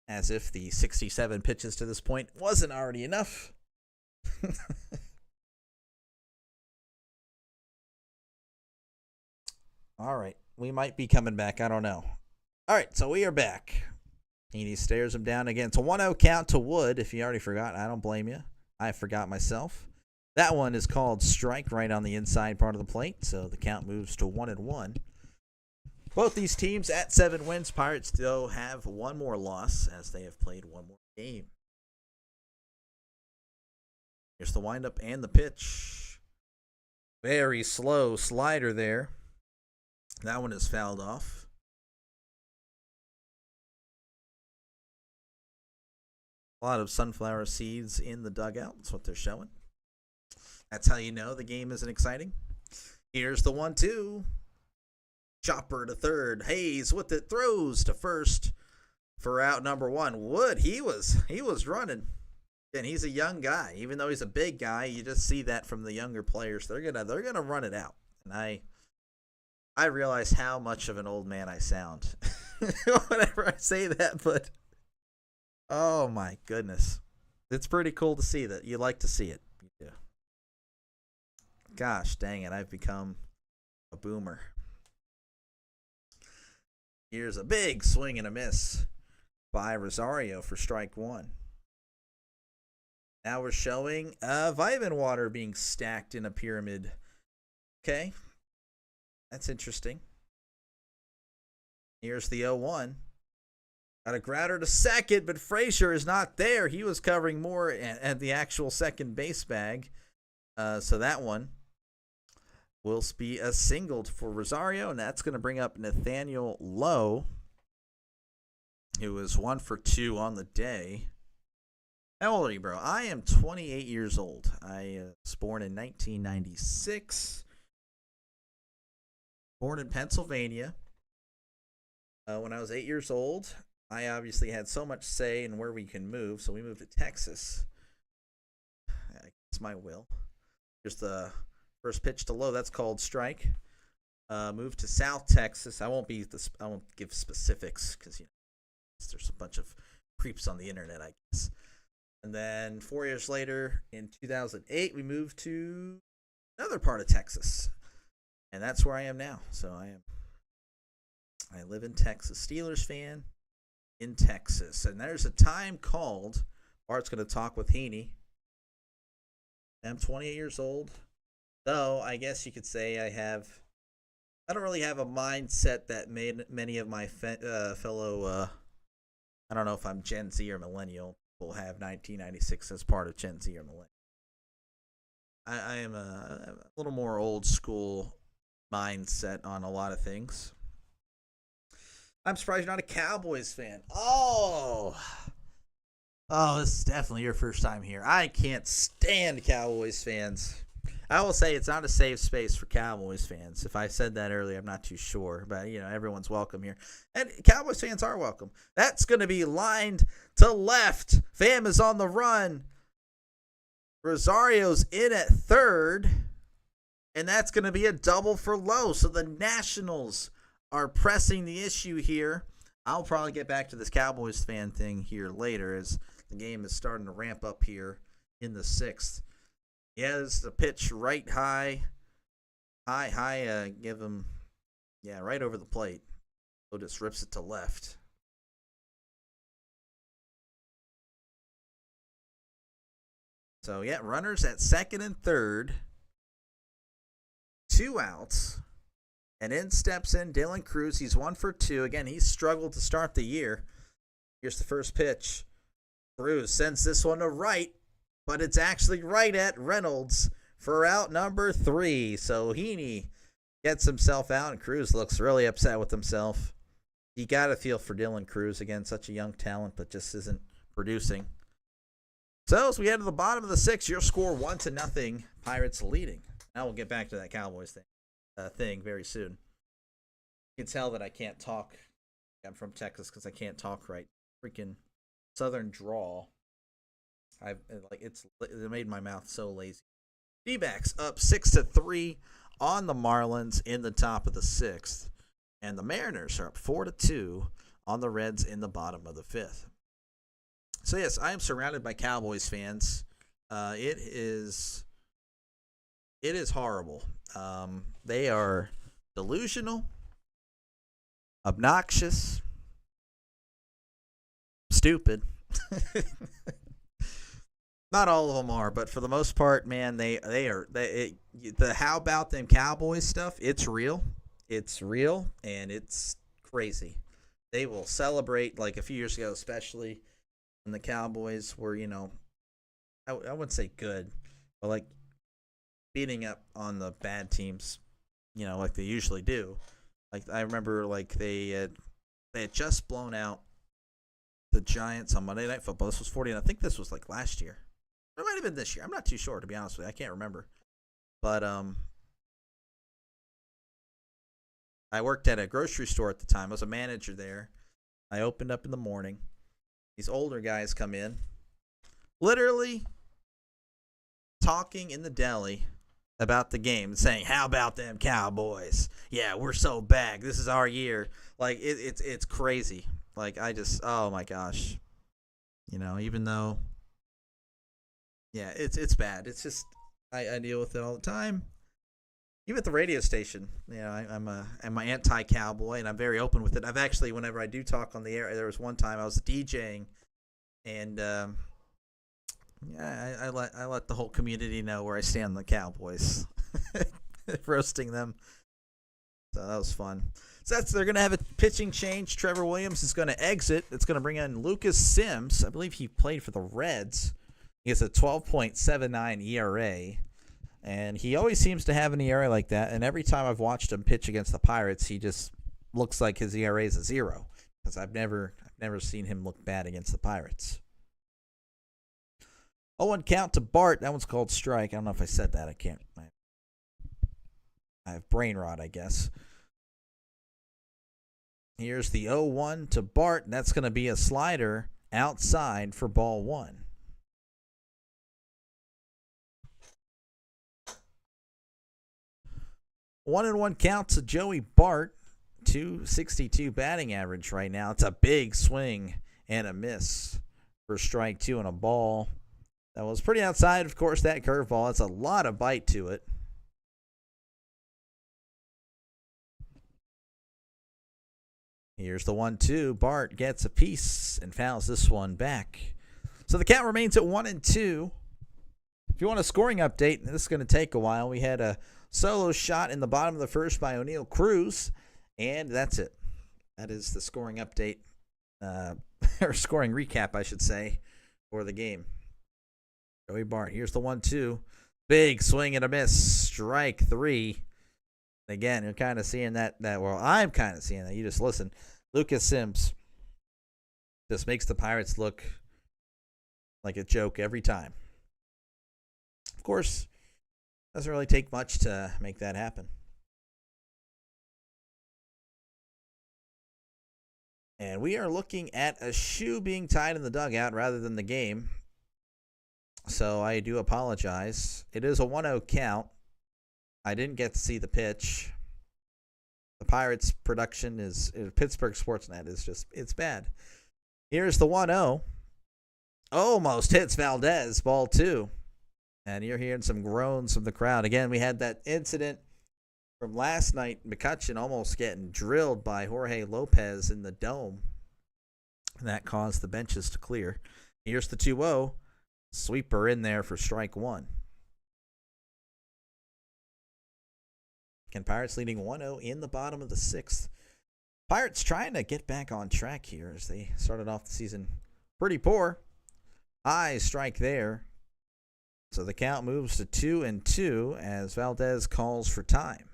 as if the 67 pitches to this point wasn't already enough. All right. We might be coming back. I don't know. All right. So we are back. Heaney stares him down again. It's a 1-0 count to Wood. If you already forgot, I don't blame you. I forgot myself. That one is called strike right on the inside part of the plate, so the count moves to 1-1. Both these teams at 7 wins. Pirates, though, have one more loss as they have played one more game. Here's the windup and the pitch. Very slow slider there. That one is fouled off. A lot of sunflower seeds in the dugout. That's what they're showing. That's how you know the game isn't exciting. Here's the 1-2. Chopper to third. Hayes with it, throws to first for out number 1. Wood, he was running. And he's a young guy. Even though he's a big guy, you just see that from the younger players. They're gonna run it out. And I realize how much of an old man I sound whenever I say that, but oh my goodness. It's pretty cool to see that. You like to see it. Yeah. Gosh dang it, I've become a boomer. Here's a big swing and a miss by Rosario for strike 1. Now we're showing vitamin water being stacked in a pyramid. Okay. That's interesting. Here's the 0-1. Got a grounder to second, but Frazier is not there. He was covering more at the actual second base bag. So that one will be a single for Rosario, and that's going to bring up Nathaniel Lowe, who was 1 for 2 on the day. How old are you, bro? I am 28 years old. I was born in 1996. Born in Pennsylvania. When I was 8 years old, I obviously had so much say in where we can move, so we moved to Texas. It's my will. Here's the first pitch to Lowe. That's called strike. Moved to South Texas. I won't give specifics because there's a bunch of creeps on the internet, I guess. And then 4 years later, in 2008, we moved to another part of Texas. And that's where I am now. So I live in Texas. Steelers fan in Texas. And there's a time called. Bart's going to talk with Heaney. I'm 28 years old. Though I guess you could say I don't really have a mindset that many of my fellow, I don't know if I'm Gen Z or millennial, will have 1996 as part of Gen Z or millennial. I am a little more old school mindset on a lot of things. I'm surprised you're not a Cowboys fan. Oh, this is definitely your first time here. I can't stand Cowboys fans. I will say it's not a safe space for Cowboys fans. If I said that earlier, I'm not too sure. But, everyone's welcome here. And Cowboys fans are welcome. That's going to be lined to left. Pham is on the run. Rosario's in at third. And that's going to be a double for Lowe. So the Nationals are pressing the issue here. I'll probably get back to this Cowboys fan thing here later as the game is starting to ramp up here in the 6th. Yeah, this is a pitch right high. Give him, right over the plate. So just rips it to left. So, runners at second and third. 2 outs. And in steps in Dylan Crews. He's 1 for 2. Again, he's struggled to start the year. Here's the first pitch. Crews sends this one to right, but it's actually right at Reynolds for out number 3. So Heaney gets himself out, and Crews looks really upset with himself. You got to feel for Dylan Crews. Again, such a young talent, but just isn't producing. So as we head to the bottom of the 6th, your score 1-0. Pirates leading. Now we'll get back to that Cowboys thing very soon. You can tell that I can't talk. I'm from Texas because I can't talk right. Freaking southern drawl. It made my mouth so lazy. D-backs up 6-3 on the Marlins in the top of the 6th, and the Mariners are up 4-2 on the Reds in the bottom of the 5th. So yes, I am surrounded by Cowboys fans. It is horrible. They are delusional, obnoxious, stupid. Not all of them are, but for the most part, man, the how about them Cowboys stuff, it's real. It's real, and it's crazy. They will celebrate, like a few years ago, especially when the Cowboys were, I wouldn't say good, but like beating up on the bad teams, like they usually do. Like I remember, like they had just blown out the Giants on Monday Night Football. This was 40, and I think this was like last year. It might have been this year. I'm not too sure, to be honest with you. I can't remember. But I worked at a grocery store at the time. I was a manager there. I opened up in the morning. These older guys come in, literally talking in the deli about the game, saying, "How about them Cowboys? Yeah, we're so bad. This is our year." Like it's crazy. Like oh my gosh, even though. Yeah, it's bad. It's just I deal with it all the time. Even at the radio station, I'm an anti-cowboy, and I'm very open with it. I've actually, whenever I do talk on the air, there was one time I was DJing, and I let the whole community know where I stand on the Cowboys, roasting them. So that was fun. So they're going to have a pitching change. Trevor Williams is going to exit. It's going to bring in Lucas Sims. I believe he played for the Reds. He has a 12.79 ERA, and he always seems to have an ERA like that. And every time I've watched him pitch against the Pirates, he just looks like his ERA is a 0, because I've never seen him look bad against the Pirates. 0-1 count to Bart. That one's called strike. I don't know if I said that. I have brain rot, I guess. Here's the 0-1 to Bart, and that's going to be a slider outside for ball 1. 1-1 count to Joey Bart, 262 batting average right now. It's a big swing and a miss for strike 2 and a ball. That was pretty outside, of course, that curveball. It's a lot of bite to it. Here's the 1-2. Bart gets a piece and fouls this one back. So the count remains at 1-2. If you want a scoring update, this is going to take a while. We had a solo shot in the bottom of the first by O'Neal Cruz, and that's it. That is the scoring update, or scoring recap, I should say, for the game. Joey Bart, here's the 1-2. Big swing and a miss. Strike 3. Again, you're kind of seeing that. Well, I'm kind of seeing that. You just listen. Lucas Sims just makes the Pirates look like a joke every time. Of course, doesn't really take much to make that happen. And we are looking at a shoe being tied in the dugout rather than the game. So I do apologize. It is a 1-0 count. I didn't get to see the pitch. The Pirates' production is Pittsburgh Sportsnet is just it's bad. Here's the 1-0. Almost hits Valdez, ball 2. And you're hearing some groans from the crowd. Again, we had that incident from last night, McCutcheon almost getting drilled by Jorge Lopez in the dome. And that caused the benches to clear. Here's the 2-0. Sweeper in there for strike 1. And Pirates leading 1-0 in the bottom of the 6th. Pirates trying to get back on track here as they started off the season pretty poor. High strike there. So the count moves to 2-2 as Valdez calls for time.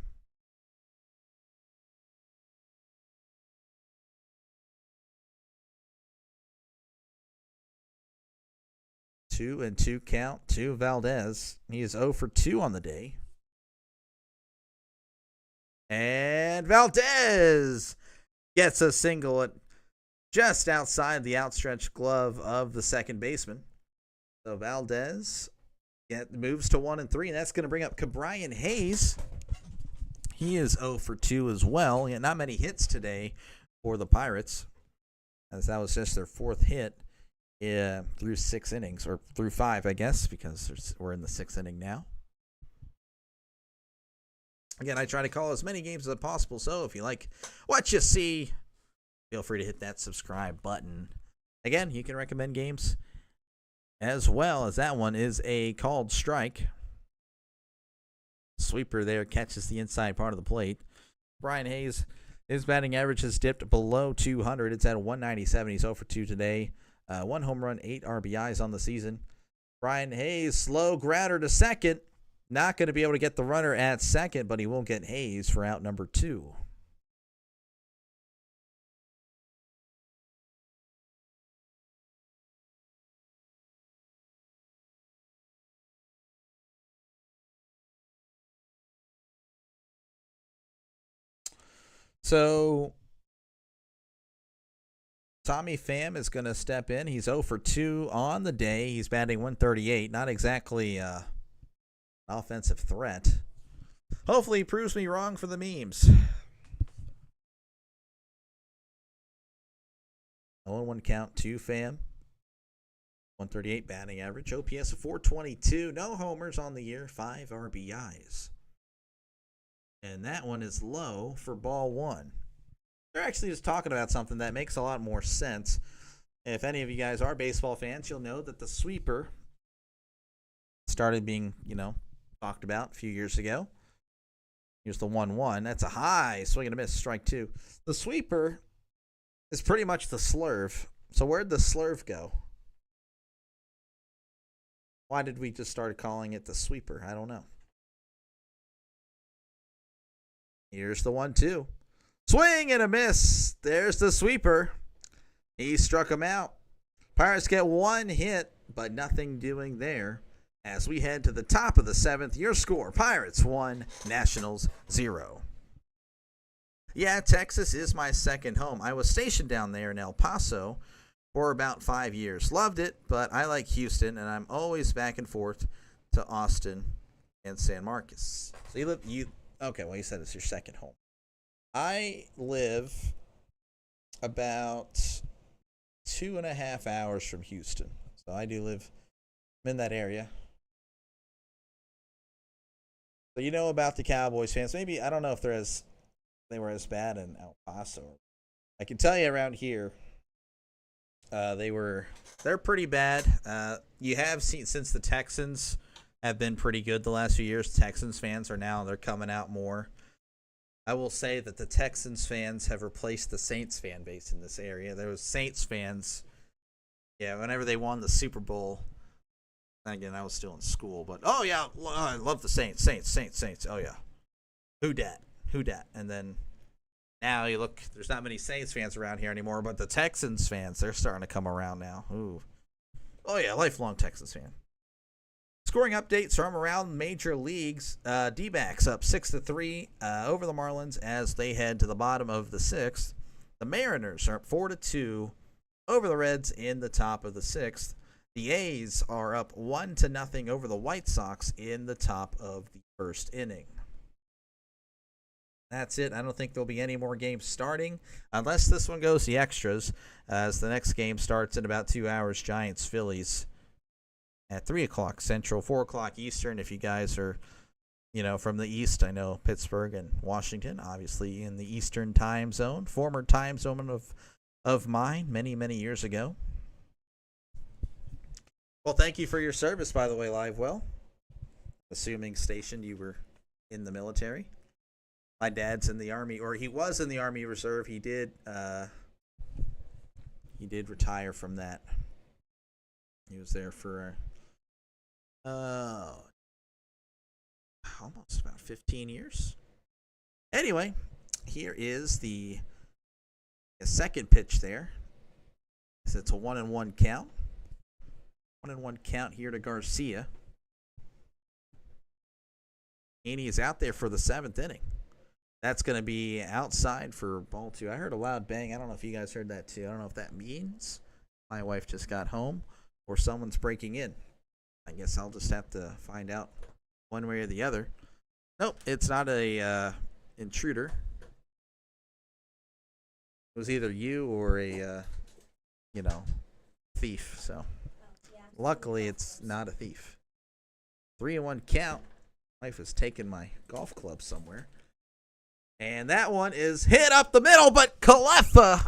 Two and 2 count to Valdez. He is 0 for 2 on the day. And Valdez gets a single at just outside the outstretched glove of the second baseman. So Valdez moves to 1-3, and that's going to bring up Ke'Bryan Hayes. He is 0 for 2 as well. Not many hits today for the Pirates, as that was just their 4th hit through 6 innings, or through 5, I guess, because we're in the 6th inning now. Again, I try to call as many games as possible, so if you like what you see, feel free to hit that subscribe button. Again, you can recommend games as well, as that one is a called strike. Sweeper there catches the inside part of the plate. Brian Hayes, his batting average has dipped below 200. It's at 197. He's 0 for 2 today. 1 home run, 8 RBIs on the season. Brian Hayes, slow grounder to second. Not going to be able to get the runner at second, but he will get Hayes for out number 2. So Tommy Pham is going to step in. He's 0 for 2 on the day. He's batting 138. Not exactly offensive threat. Hopefully he proves me wrong for the memes. 0-1 count to Pham. 138 batting average. OPS of 422. No homers on the year. 5 RBIs. And that one is low for ball 1. They're actually just talking about something that makes a lot more sense. If any of you guys are baseball fans, you'll know that the sweeper started being, talked about a few years ago. Here's the 1-1. That's a high swing and a miss, strike 2. The sweeper is pretty much the slurve. So where'd the slurve go? Why did we just start calling it the sweeper? I don't know. Here's the 1-2. Swing and a miss. There's the sweeper. He struck him out. Pirates get 1 hit, but nothing doing there. As we head to the top of the 7th, your score, Pirates 1, Nationals 0. Yeah, Texas is my second home. I was stationed down there in El Paso for about 5 years. Loved it, but I like Houston, and I'm always back and forth to Austin and San Marcos. So you said it's your second home. I live about 2.5 hours from Houston. So I do live in that area. So you know about the Cowboys fans. Maybe, I don't know if they were as bad in El Paso. I can tell you around here, they're pretty bad. You have seen, since the Texans have been pretty good the last few years, Texans fans they're coming out more. I will say that the Texans fans have replaced the Saints fan base in this area. There was Saints fans, whenever they won the Super Bowl. Again, I was still in school, but I love the Saints. Oh yeah, who dat? And then now you look, there's not many Saints fans around here anymore, but the Texans fans, they're starting to come around now. Ooh, oh yeah, lifelong Texans fan. Scoring updates from around major leagues. D-backs up 6-3 over the Marlins as they head to the bottom of the 6th. The Mariners are up 4-2 over the Reds in the top of the 6th. The A's are up 1-0 over the White Sox in the top of the 1st inning. That's it. I don't think there'll be any more games starting unless this one goes the extras, as the next game starts in about 2 hours. Giants, Phillies at 3 o'clock Central, 4 o'clock Eastern. If you guys are, from the East, I know Pittsburgh and Washington, obviously in the Eastern time zone, former time zone of mine many, many years ago. Well, thank you for your service, by the way, Livewell. Assuming stationed you were in the military. My dad's in the Army, or he was in the Army Reserve. He did retire from that. He was there for almost about 15 years. Anyway, here is the second pitch there. So it's a 1-1 count. 1-1 count here to Garcia. Heaney is out there for the 7th inning. That's going to be outside for ball 2. I heard a loud bang. I don't know if you guys heard that too. I don't know if that means my wife just got home or someone's breaking in. I guess I'll just have to find out one way or the other. Nope, it's not a intruder. It was either you or a, thief. So luckily it's not a thief. 3-1 count. Wife has taken my golf club somewhere. And that one is hit up the middle, but Falefa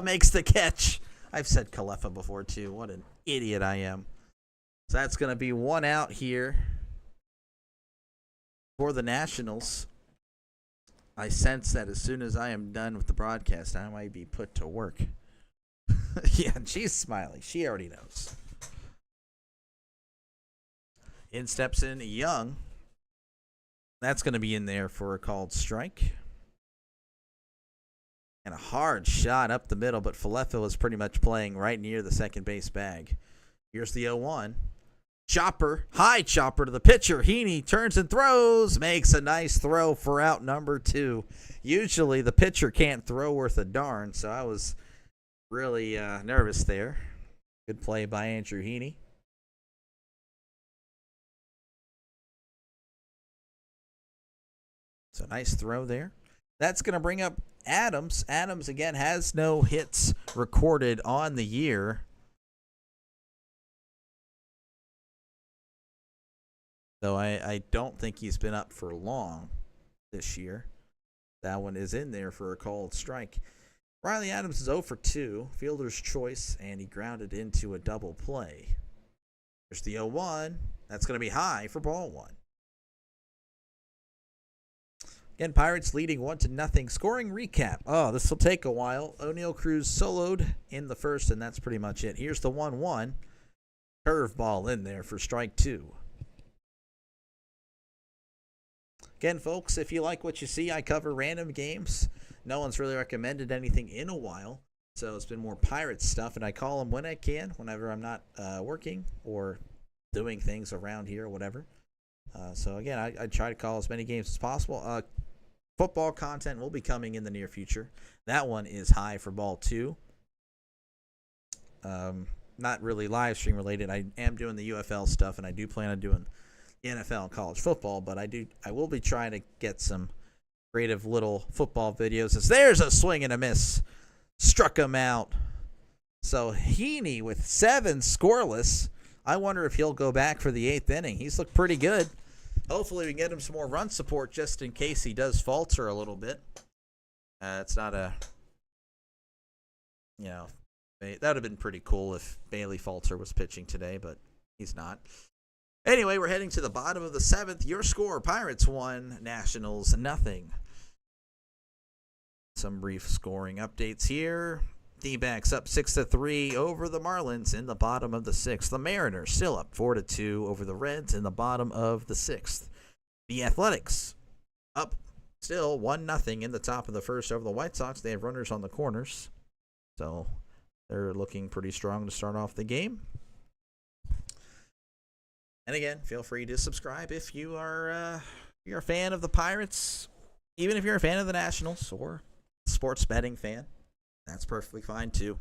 makes the catch. I've said Kalefa before, too. What an idiot I am. So that's going to be 1 out here for the Nationals. I sense that as soon as I am done with the broadcast, I might be put to work. Yeah, she's smiling. She already knows. In steps in Young. That's going to be in there for a called strike. And a hard shot up the middle, but Falefa was pretty much playing right near the second base bag. Here's the 0-1. Chopper, high chopper to the pitcher. Heaney turns and throws, makes a nice throw for out number 2. Usually the pitcher can't throw worth a darn, so I was really nervous there. Good play by Andrew Heaney. So nice throw there. That's going to bring up Adams. Adams, again, has no hits recorded on the year. So I don't think he's been up for long this year. That one is in there for a called strike. Riley Adams is 0 for 2. Fielder's choice, and he grounded into a double play. There's the 0-1. That's going to be high for ball 1. Again, Pirates leading 1-0. Scoring recap. Oh, this will take a while. O'Neal Cruz soloed in the first, and that's pretty much it. Here's the 1-1. Curveball in there for strike 2. Again, folks, if you like what you see, I cover random games. No one's really recommended anything in a while, so it's been more Pirates stuff, and I call them when I can, whenever I'm not working or doing things around here or whatever. So, again, I try to call as many games as possible. Football content will be coming in the near future. That one is high for ball 2. Not really live stream related. I am doing the UFL stuff, and I do plan on doing NFL and college football, but I will be trying to get some creative little football videos. As there's a swing and a miss. Struck him out. So Heaney with 7 scoreless. I wonder if he'll go back for the 8th inning. He's looked pretty good. Hopefully we can get him some more run support just in case he does falter a little bit. It's not a, that would have been pretty cool if Bailey Falter was pitching today, but he's not. Anyway, we're heading to the bottom of the 7th. Your score, Pirates 1, Nationals 0. Some brief scoring updates here. D-backs up 6-3 over the Marlins in the bottom of the 6th. The Mariners still up 4-2 over the Reds in the bottom of the 6th. The Athletics up still 1-0 in the top of the 1st over the White Sox. They have runners on the corners, so they're looking pretty strong to start off the game. And again, feel free to subscribe if you're a fan of the Pirates, even if you're a fan of the Nationals or sports betting fan. That's perfectly fine, too.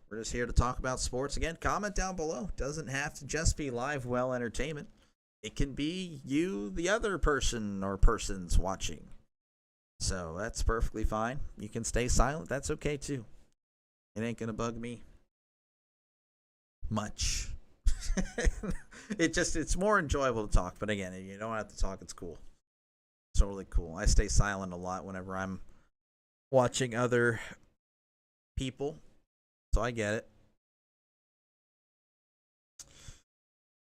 We're just here to talk about sports. Again, comment down below. Doesn't have to just be live well entertainment. it can be you, the other person or persons watching. So that's perfectly fine. You can stay silent. That's okay too. It ain't gonna bug me much. It's more enjoyable to talk. But again, if you don't have to talk, it's cool. It's totally cool. I stay silent a lot whenever I'm watching other people, so I get it.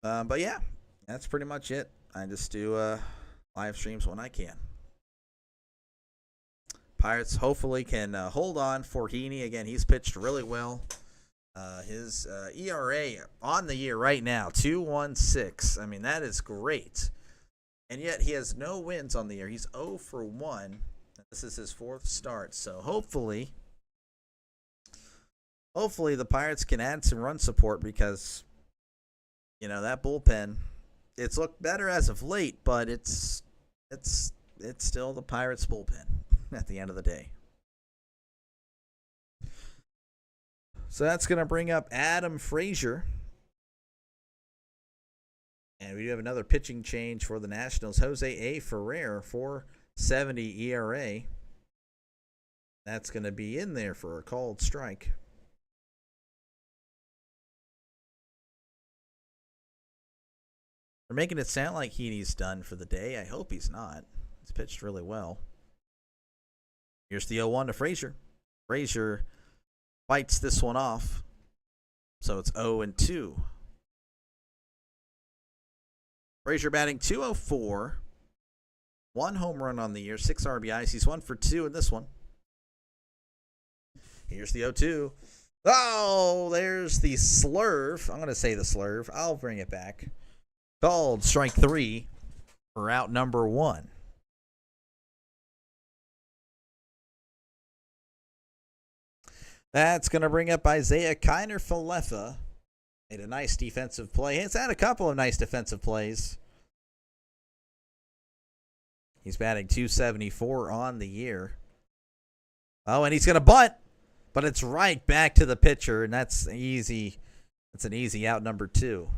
But yeah, that's pretty much it. I just do live streams when I can. Pirates hopefully can hold on for Heaney. Again, he's pitched really well. His ERA on the year right now, 2.16. I mean, that is great. And yet he has no wins on the year. He's 0 for 1. This is his 4th start. So hopefully the Pirates can add some run support because, you know, that bullpen, it's looked better as of late, but it's still the Pirates bullpen at the end of the day. So that's going to bring up Adam Frazier. And we do have another pitching change for the Nationals. Jose A. Ferrer, 4.70 ERA. That's going to be in there for a called strike. They're making it sound like Heaney's done for the day. I hope he's not. He's pitched really well. Here's the 0-1 to Frazier. Frazier fights this one off. So it's 0-2. Frazier batting .204. 1 home run on the year, 6 RBIs. He's 1 for 2 in this one. Here's the 0-2. Oh, there's the slurve. I'm going to say the slurve. I'll bring it back. Called strike 3 for out number 1. That's going to bring up Isaiah Kiner-Falefa. Made a nice defensive play. It's had a couple of nice defensive plays. He's batting .274 on the year. Oh, and he's going to bunt. But it's right back to the pitcher, and that's easy. That's an easy out number 2.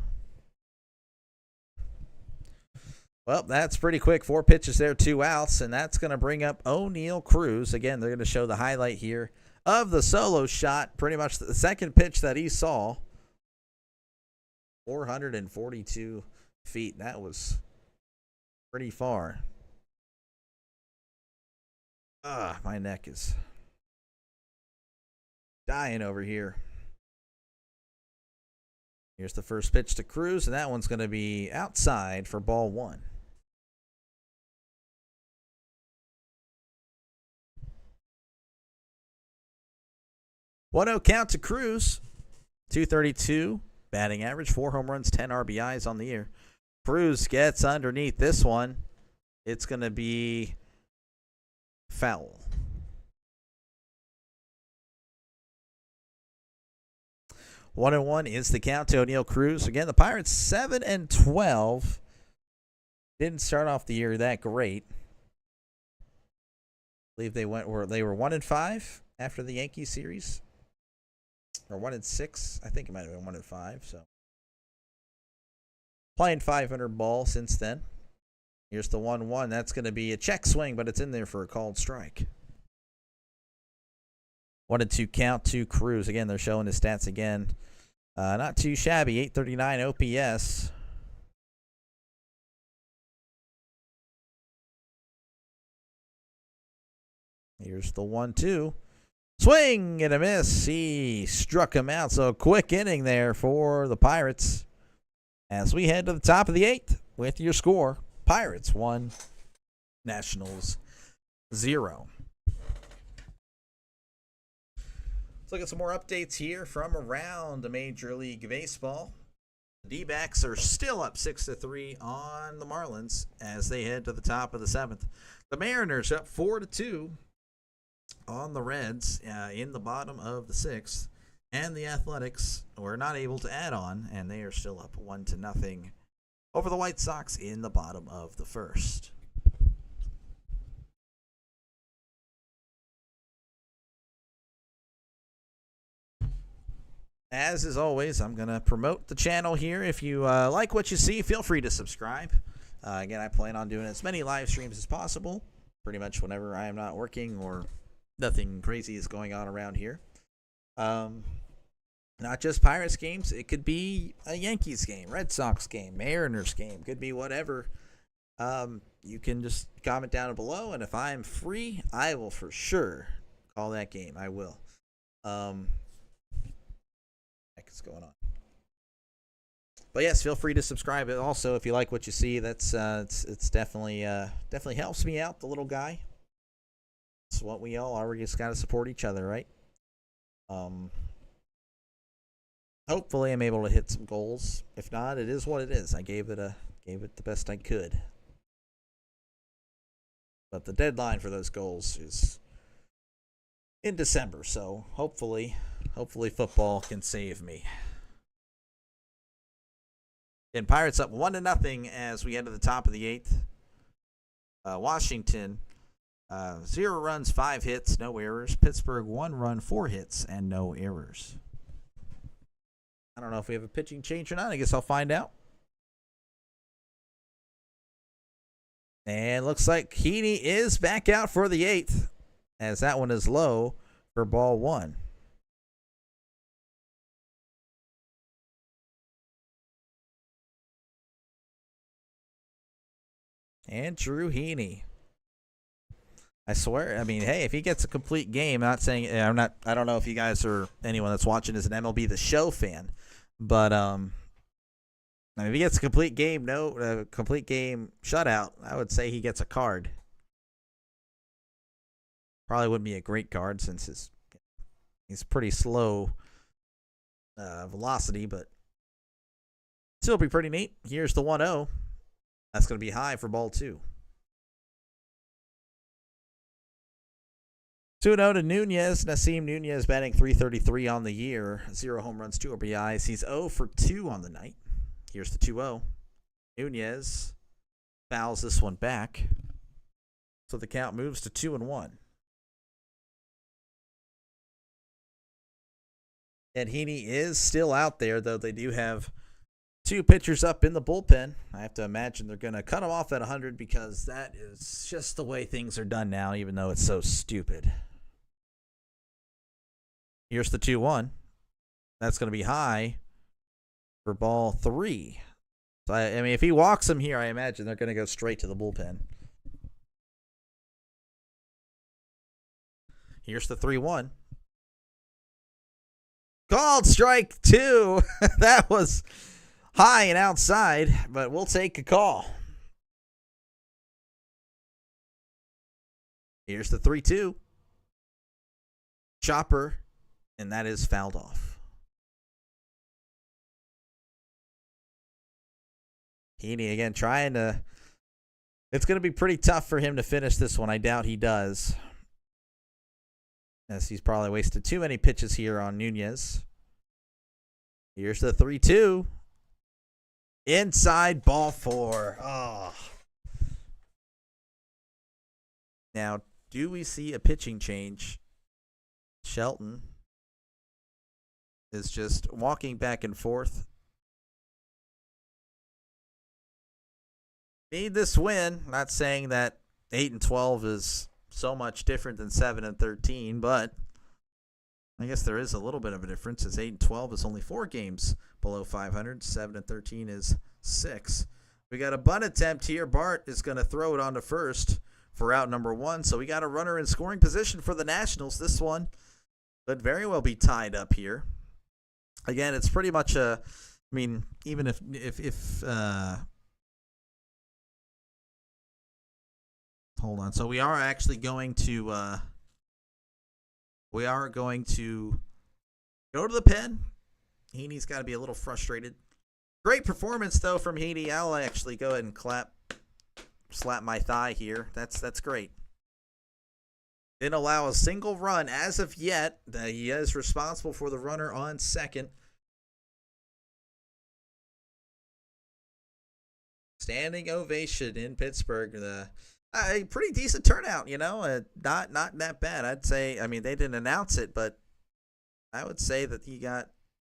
Well, that's pretty quick. 4 pitches there, 2 outs, and that's going to bring up O'Neal Cruz. Again, they're going to show the highlight here of the solo shot. Pretty much the second pitch that he saw. 442 feet. That was pretty far. My neck is dying over here. Here's the first pitch to Cruz, and that one's going to be outside for ball 1. 1-0 count to Cruz. 232 batting average, 4 home runs, 10 RBIs on the year. Cruz gets underneath this one. It's going to be foul. 1-1 is the count to O'Neal Cruz. Again, the Pirates 7-12. Didn't start off the year that great. I believe they were 1-5 after the Yankees series. Or 1-6. I think it might have been 1-5. So playing 500 ball since then. Here's the 1-1. That's going to be a check swing, but it's in there for a called strike. 1-2 count to Cruz. Again, they're showing his stats again. Not too shabby. 839 OPS. Here's the 1-2. Swing and a miss. He struck him out. So a quick inning there for the Pirates. As we head to the top of the 8th with your score. Pirates 1, Nationals 0. Let's look at some more updates here from around the Major League Baseball. The D-backs are still up 6-3 on the Marlins as they head to the top of the 7th. The Mariners up 4-2 on the Reds in the bottom of the 6th. And the Athletics were not able to add on, and they are still up 1-0 over the White Sox in the bottom of the 1st. As is always, I'm going to promote the channel here. If you like what you see, feel free to subscribe. Again, I plan on doing as many live streams as possible, pretty much whenever I am not working or nothing crazy is going on around here. Not just Pirates games. It could be a Yankees game, Red Sox game, Mariners game. Could be whatever. You can just comment down below, and if I'm free, I will for sure call that game. I will. What's going on? But yes, feel free to subscribe. Also, if you like what you see, that's it's definitely helps me out. The little guy. It's what we all are. We just gotta support each other, right? Hopefully, I'm able to hit some goals. If not, it is what it is. I gave it the best I could. But the deadline for those goals is in December, so hopefully football can save me. And Pirates up 1-0 as we head to the top of the 8th. Washington, 0 runs, 5 hits, no errors. Pittsburgh, 1 run, 4 hits, and no errors. I don't know if we have a pitching change or not. I guess I'll find out. And looks like Heaney is back out for the 8th, as that one is low for ball 1. And Drew Heaney. I swear, I mean, hey, if he gets a complete game, I'm not saying I don't know if you guys or anyone that's watching is an MLB The Show fan, but I mean, if he gets a complete game, complete game shutout, I would say he gets a card. Probably wouldn't be a great card since he's pretty slow velocity, but still be pretty neat. Here's the 1-0. That's going to be high for ball 2. 2-0 to Nunez. Nasim Nunez batting .333 on the year. 0 home runs, 2 RBIs. He's 0 for 2 on the night. Here's the 2-0. Nunez fouls this one back. So the count moves to 2-1. And Heaney is still out there, though they do have 2 pitchers up in the bullpen. I have to imagine they're going to cut him off at 100 because that is just the way things are done now, even though it's so stupid. Here's the 2-1. That's going to be high for ball 3. So, I mean, if he walks him here, I imagine they're going to go straight to the bullpen. Here's the 3-1. Called strike 2. That was high and outside, but we'll take a call. Here's the 3-2. Chopper, and that is fouled off. Heaney again trying to... It's going to be pretty tough for him to finish this one. I doubt he does, as he's probably wasted too many pitches here on Nunez. Here's the 3-2. Inside, ball 4. Oh. Now, do we see a pitching change? Shelton is just walking back and forth. Need this win. Not saying that 8-12 is so much different than 7-13, but I guess there is a little bit of a difference, as 8-12 is only 4 games below 500. 7-13 is 6. We got a bunt attempt here. Bart is going to throw it on to first for out number 1. So we got a runner in scoring position for the Nationals. This one could very well be tied up here. Again, it's pretty much a, I mean, even if hold on. So we are actually going to go to the pen. Heaney's got to be a little frustrated. Great performance though from Heaney. I'll actually go ahead and slap my thigh here. That's great. Didn't allow a single run as of yet. He is responsible for the runner on second. Standing ovation in Pittsburgh. A pretty decent turnout, you know. Not that bad. I'd say. I mean, they didn't announce it, but I would say that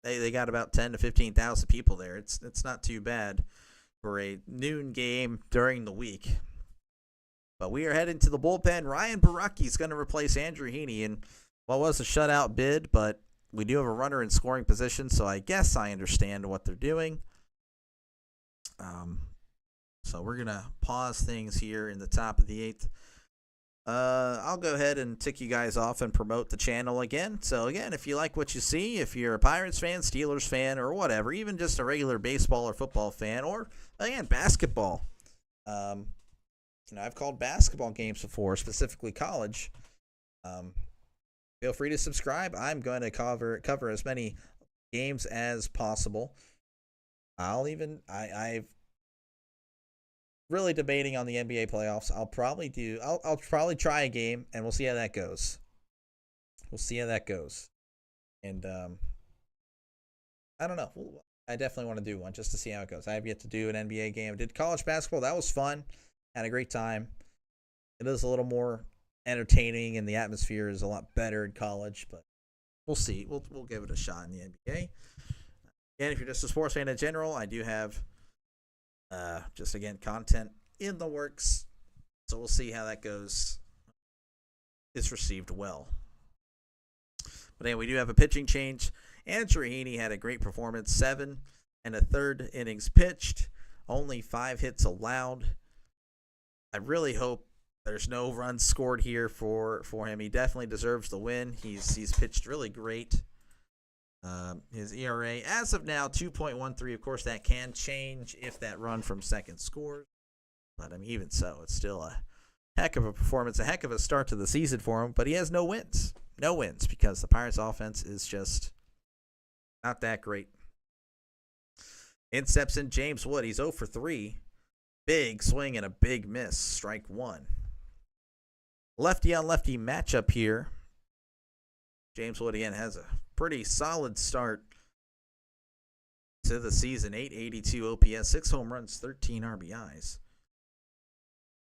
They got about 10 to 15,000 people there. It's not too bad for a noon game during the week. But we are heading to the bullpen. Ryan Baracki is going to replace Andrew Heaney in what was a shutout bid, but we do have a runner in scoring position, so I guess I understand what they're doing. So we're going to pause things here in the top of the 8th. I'll go ahead and tick you guys off and promote the channel again. So again, if you like what you see, if you're a Pirates fan, Steelers fan, or whatever, even just a regular baseball or football fan, or again, basketball. I've called basketball games before, specifically college. Feel free to subscribe. I'm going to cover as many games as possible. I've really debating on the NBA playoffs. I'll probably try a game, and we'll see how that goes. And I don't know. I definitely want to do one just to see how it goes. I have yet to do an NBA game. I did college basketball. That was fun. Had a great time. It is a little more entertaining, and the atmosphere is a lot better in college, but we'll see. We'll give it a shot in the NBA. And if you're just a sports fan in general, I do have just again content in the works, so we'll see how that goes. It's received well. But anyway, we do have a pitching change. Andrew Heaney had a great performance, 7 1/3 innings pitched, only 5 hits allowed. I really hope there's no runs scored here for him. He definitely deserves the win. He's pitched really great. His ERA, as of now, 2.13. Of course, that can change if that run from second scores. But, even so, it's still a heck of a performance, a heck of a start to the season for him. But he has no wins. No wins because the Pirates' offense is just not that great. In steps in James Wood. He's 0 for 3. Big swing and a big miss. Strike 1. Lefty on lefty matchup here. James Wood again has a pretty solid start to the season. 882 OPS, 6 home runs, 13 RBIs.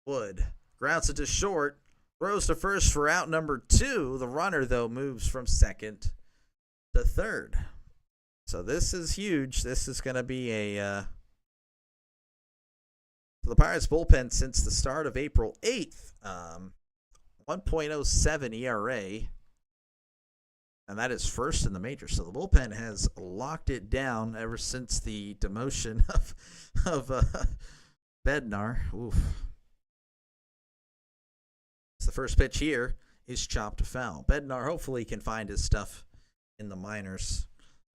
Wood grounds it to short, throws to first for out number 2. The runner, though, moves from second to third. So this is huge. This is going to be a the Pirates bullpen since the start of April 8th. 1.07 ERA. And that is first in the majors. So the bullpen has locked it down ever since the demotion of Bednar. Oof. So the first pitch here is chopped to foul. Bednar hopefully can find his stuff in the minors.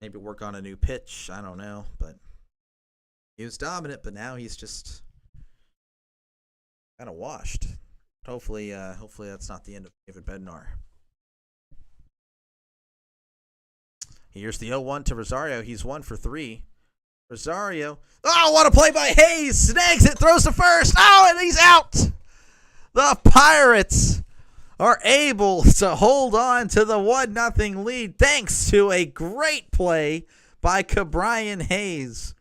Maybe work on a new pitch. I don't know. But he was dominant, but now he's just kind of washed. Hopefully that's not the end of David Bednar. Here's the 0-1 to Rosario. He's 1 for 3. Rosario. Oh, what a play by Hayes. Snags it, throws to first. Oh, and he's out. The Pirates are able to hold on to the 1-0 lead thanks to a great play by Ke'Bryan Hayes.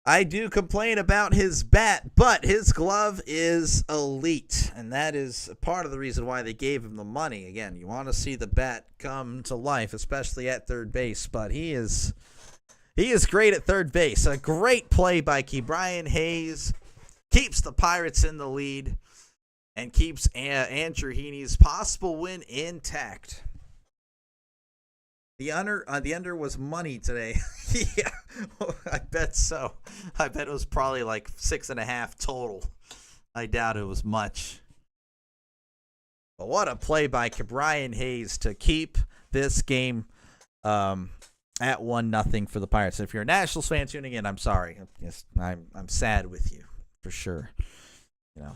I do complain about his bat, but his glove is elite, and that is part of the reason why they gave him the money. Again, you want to see the bat come to life, especially at third base, but he is great at third base. A great play by Ke'Bryan Hayes keeps the Pirates in the lead and keeps Andrew Heaney's possible win intact. The under was money today. Yeah, I bet so. I bet it was probably like 6.5 total. I doubt it was much. But what a play by Ke'Bryan Hayes to keep this game at 1-0 for the Pirates. If you're a Nationals fan tuning in, I'm sorry. I'm sad with you for sure.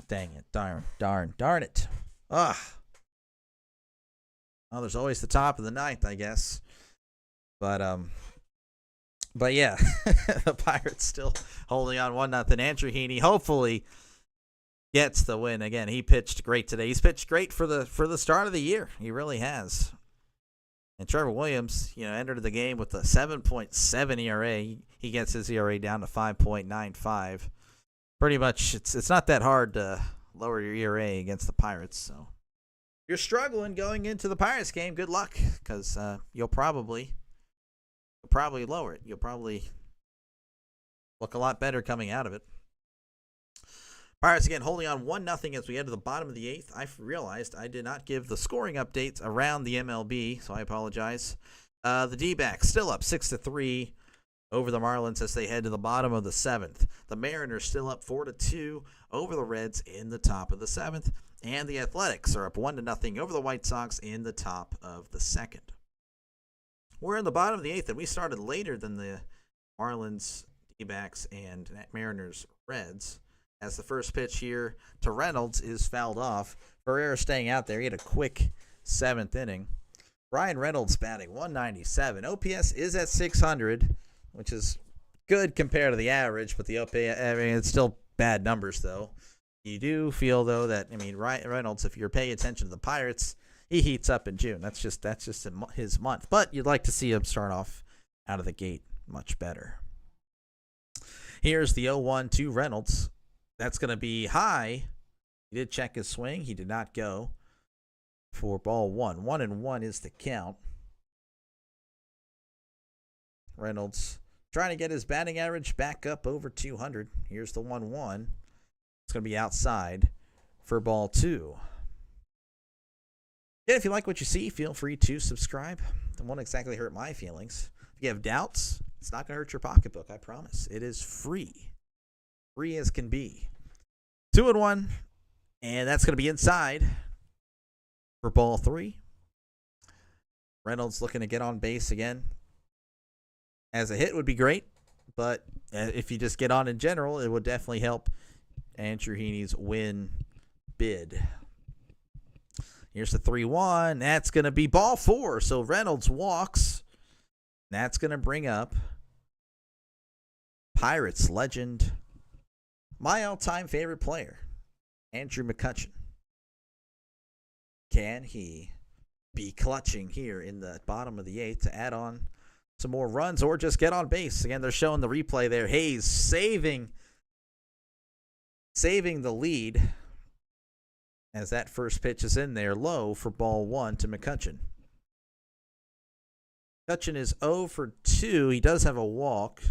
Dang it, darn it. Well, there's always the top of the 9th, I guess. But yeah, the Pirates still holding on 1-0. Andrew Heaney hopefully gets the win. Again, he pitched great today. He's pitched great for the start of the year. He really has. And Trevor Williams, entered the game with a 7.7 ERA. He gets his ERA down to 5.95. Pretty much, it's not that hard to lower your ERA against the Pirates. So if you're struggling going into the Pirates game, good luck, because you'll probably you'll probably lower it. You'll probably look a lot better coming out of it. Pirates again holding on 1-0 as we head to the bottom of the 8th. I realized I did not give the scoring updates around the MLB, so I apologize. The D-backs still up 6-3 over the Marlins as they head to the bottom of the 7th. The Mariners still up 4-2 over the Reds in the top of the 7th. And the Athletics are up 1-0 over the White Sox in the top of the 2nd. We're in the bottom of the 8th, and we started later than the Marlins, D-backs, and Mariners, Reds. As the first pitch here to Reynolds is fouled off. Barrera staying out there. He had a quick 7th inning. Ryan Reynolds batting 197. OPS is at 600, which is good compared to the average, but the OPS, it's still bad numbers, though. You do feel, though, that, Ryan Reynolds, if you're paying attention to the Pirates, he heats up in June. That's just his month. But you'd like to see him start off out of the gate much better. Here's the 0-1 to Reynolds. That's going to be high. He did check his swing. He did not go for ball 1. 1-1 is the count. Reynolds trying to get his batting average back up over 200. Here's the 1-1. It's going to be outside for ball 2. Yeah, if you like what you see, feel free to subscribe. It won't exactly hurt my feelings. If you have doubts, it's not going to hurt your pocketbook, I promise. It is free. Free as can be. 2-1, and that's going to be inside for ball 3. Reynolds looking to get on base again. As a hit would be great, but if you just get on in general, it would definitely help Andrew Heaney's win bid. Here's the 3-1. That's going to be ball 4. So Reynolds walks. That's going to bring up Pirates legend, my all-time favorite player, Andrew McCutchen. Can he be clutching here in the bottom of the 8th to add on some more runs or just get on base? Again, they're showing the replay there. Hayes saving the lead as that first pitch is in there low for ball 1 to McCutchen. McCutchen is 0 for 2. He does have a walk.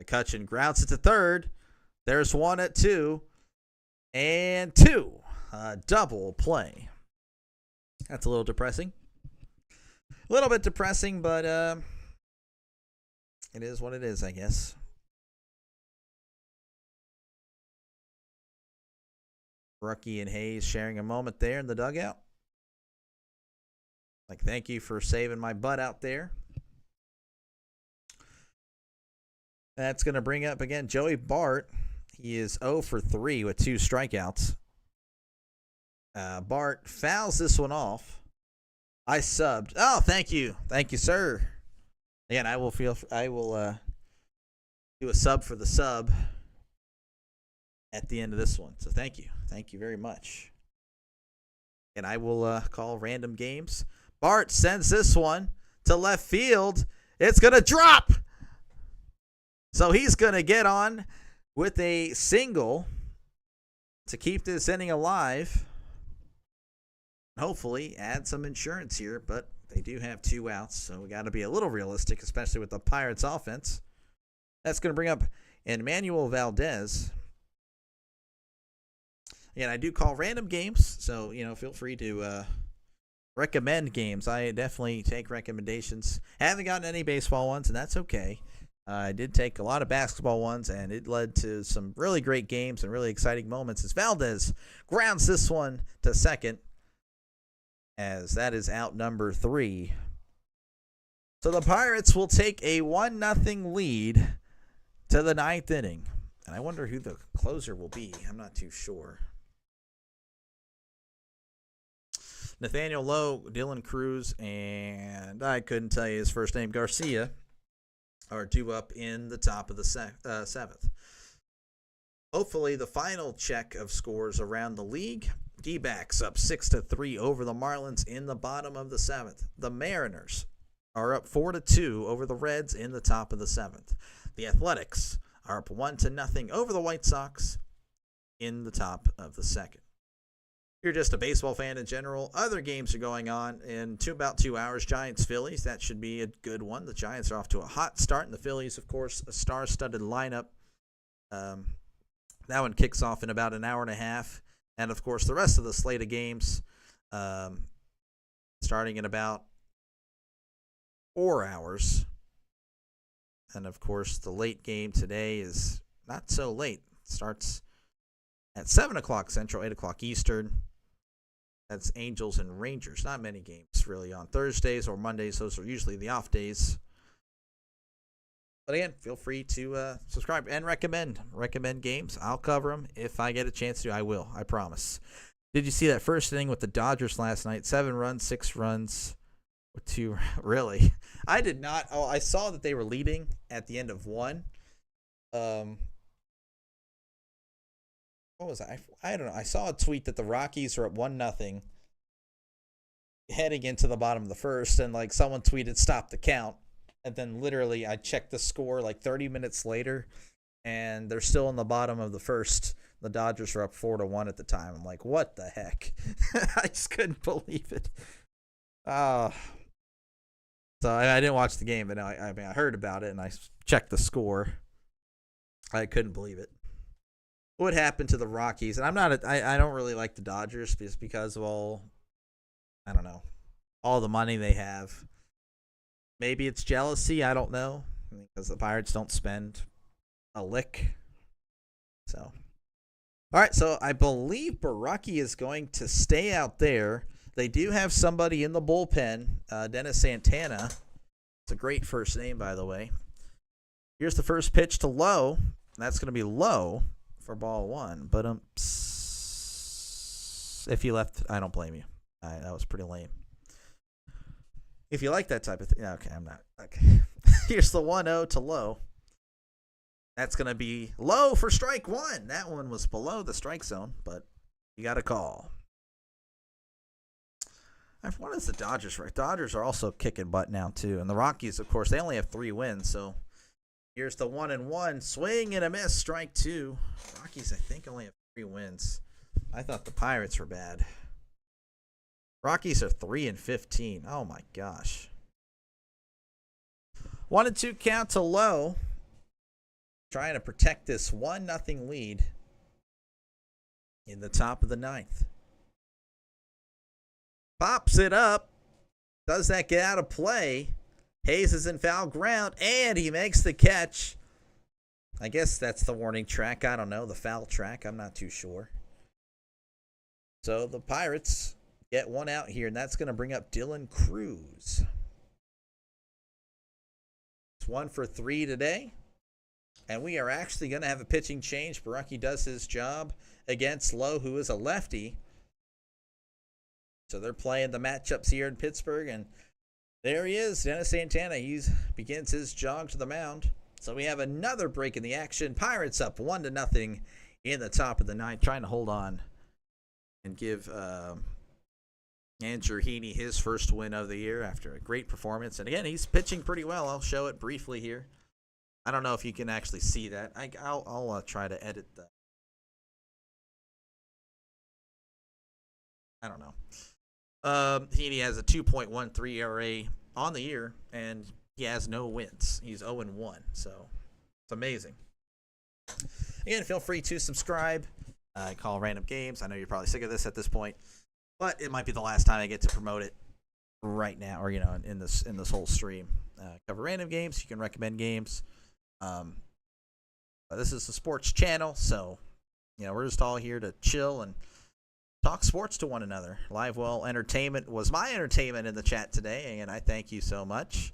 McCutchen grounds it to third. There's 1 at 2. And 2. Double play. That's a little depressing. A little bit depressing, but it is what it is, I guess. Rucky and Hayes sharing a moment there in the dugout. Thank you for saving my butt out there. That's going to bring up, again, Joey Bart. He is 0 for 3 with 2 strikeouts. Bart fouls this one off. I subbed. Oh, thank you. Thank you, sir. Again, I will do a sub for the sub at the end of this one. So thank you. Thank you very much. And I will call random games. Bart sends this one to left field. It's going to drop. So he's going to get on with a single to keep this inning alive. Hopefully add some insurance here, but they do have 2 outs, so we got to be a little realistic, especially with the Pirates offense. That's going to bring up Emmanuel Valdez. And I do call random games, so feel free to recommend games. I definitely take recommendations. Haven't gotten any baseball ones, and that's okay. I did take a lot of basketball ones, and it led to some really great games and really exciting moments as Valdez grounds this one to second, as that is out number 3. So the Pirates will take a 1-0 lead to the 9th inning. And I wonder who the closer will be. I'm not too sure. Nathaniel Lowe, Dylan Cruz, and I couldn't tell you his first name, Garcia, are due up in the top of the 7th. Hopefully the final check of scores around the league. D-backs up 6-3 over the Marlins in the bottom of the 7th. The Mariners are up 4-2 over the Reds in the top of the 7th. The Athletics are up 1-0 over the White Sox in the top of the 2nd. you're just a baseball fan in general, other games are going on in about 2 hours. Giants-Phillies, that should be a good one. The Giants are off to a hot start, and the Phillies, of course, a star-studded lineup. That one kicks off in about an hour and a half. And, of course, the rest of the slate of games starting in about 4 hours. And, of course, the late game today is not so late. It starts at 7 o'clock Central, 8 o'clock Eastern. That's Angels and Rangers. Not many games, really, on Thursdays or Mondays. Those are usually the off days. But again, feel free to subscribe and recommend games. I'll cover them. If I get a chance to, I will. I promise. Did you see that first inning with the Dodgers last night? 7 runs, 6 runs, with 2. Really? I did not. Oh, I saw that they were leading at the end of 1. What was I don't know. I saw a tweet that the Rockies are up 1-0 heading into the bottom of the first, and like someone tweeted stop the count, and then literally I checked the score like 30 minutes later and they're still in the bottom of the first. The Dodgers were up 4-1 at the time. I'm like, what the heck? I just couldn't believe it. So I didn't watch the game, but I heard about it and I checked the score. I couldn't believe it. What happened to the Rockies? And I don't really like the Dodgers just because of all the money they have. Maybe it's jealousy. I don't know, because the Pirates don't spend a lick. So, all right. So I believe Baraki is going to stay out there. They do have somebody in the bullpen, Dennis Santana. It's a great first name, by the way. Here's the first pitch to Lowe. That's going to be low for ball 1. But if you left, I don't blame you. That was pretty lame. If you like that type of thing. Okay, I'm not. Okay. Here's the 1-0 to Lowe. That's going to be low for strike 1. That one was below the strike zone, but you got a call. What is the Dodgers? Right? Dodgers are also kicking butt now, too. And the Rockies, of course, they only have 3 wins. So here's the 1-1. Swing and a miss. Strike 2. Rockies, I think, only have 3 wins. I thought the Pirates were bad. Rockies are 3-15. Oh, my gosh. 1-2 count to Lowe. Trying to protect this 1-0 lead in the top of the 9th. Pops it up. Does that get out of play? Hayes is in foul ground, and he makes the catch. I guess that's the warning track. I don't know. The foul track. I'm not too sure. So the Pirates get one out here, and that's going to bring up Dylan Cruz. It's 1 for 3 today. And we are actually going to have a pitching change. Baraki does his job against Lowe, who is a lefty. So they're playing the matchups here in Pittsburgh. And there he is, Dennis Santana. He begins his jog to the mound. So we have another break in the action. Pirates up 1-0 in the top of the 9th, trying to hold on and give Andrew Heaney his first win of the year after a great performance. And again, he's pitching pretty well. I'll show it briefly here. I don't know if you can actually see that. I'll try to edit that. I don't know. Heaney has a 2.13 ERA on the year, and he has no wins. He's 0-1, so it's amazing. Again, feel free to subscribe. I call random games. I know you're probably sick of this at this point, but it might be the last time I get to promote it right now, or in this whole stream. Cover random games. You can recommend games. But this is a sports channel, so we're just all here to chill and talk sports to one another. Livewell Entertainment was my entertainment in the chat today, and I thank you so much.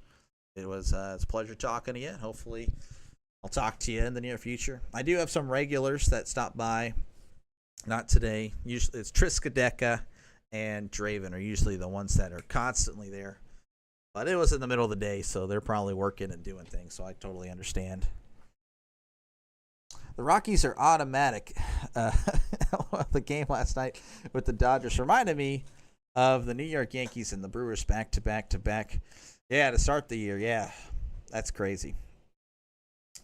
It's a pleasure talking to you. Hopefully, I'll talk to you in the near future. I do have some regulars that stop by. Not today. Usually, it's Triskaideka and Draven are usually the ones that are constantly there. But it was in the middle of the day, so they're probably working and doing things, so I totally understand. The Rockies are automatic. The game last night with the Dodgers reminded me of the New York Yankees and the Brewers back-to-back. Yeah, to start the year, yeah. That's crazy.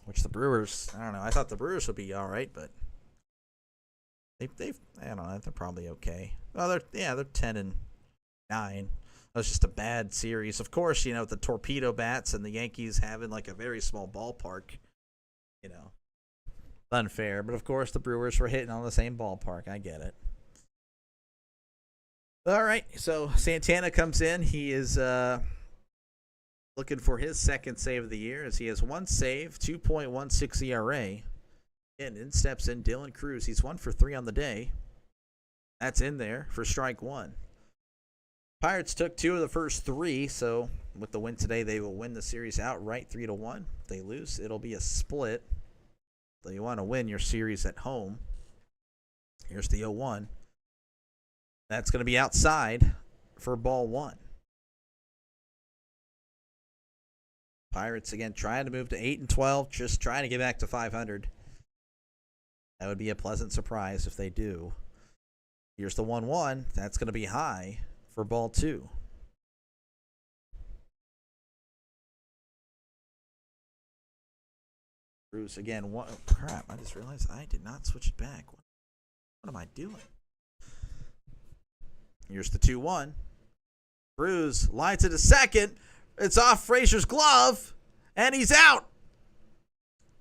Which the Brewers, I don't know. I thought the Brewers would be all right, but I don't know, they're probably okay. Well, they're 10-9. It was just a bad series. Of course, with the torpedo bats and the Yankees having like a very small ballpark, unfair. But of course, the Brewers were hitting on the same ballpark. I get it. All right, so Santana comes in. He is looking for his second save of the year as he has one save, 2.16 ERA. And in steps in Dylan Cruz. He's 1 for 3 on the day. That's in there for strike one. Pirates took 2 of the first 3, so with the win today, they will win the series outright 3-1. If they lose, it'll be a split. So you want to win your series at home. Here's the 0-1. That's going to be outside for ball 1. Pirates again trying to move to 8-12, just trying to get back to 500. That would be a pleasant surprise if they do. Here's the 1-1. That's going to be high for ball 2. Cruz again. Crap, I just realized I did not switch it back. What am I doing? Here's the 2-1. Cruz lines it to second. It's off Frazier's glove, and he's out.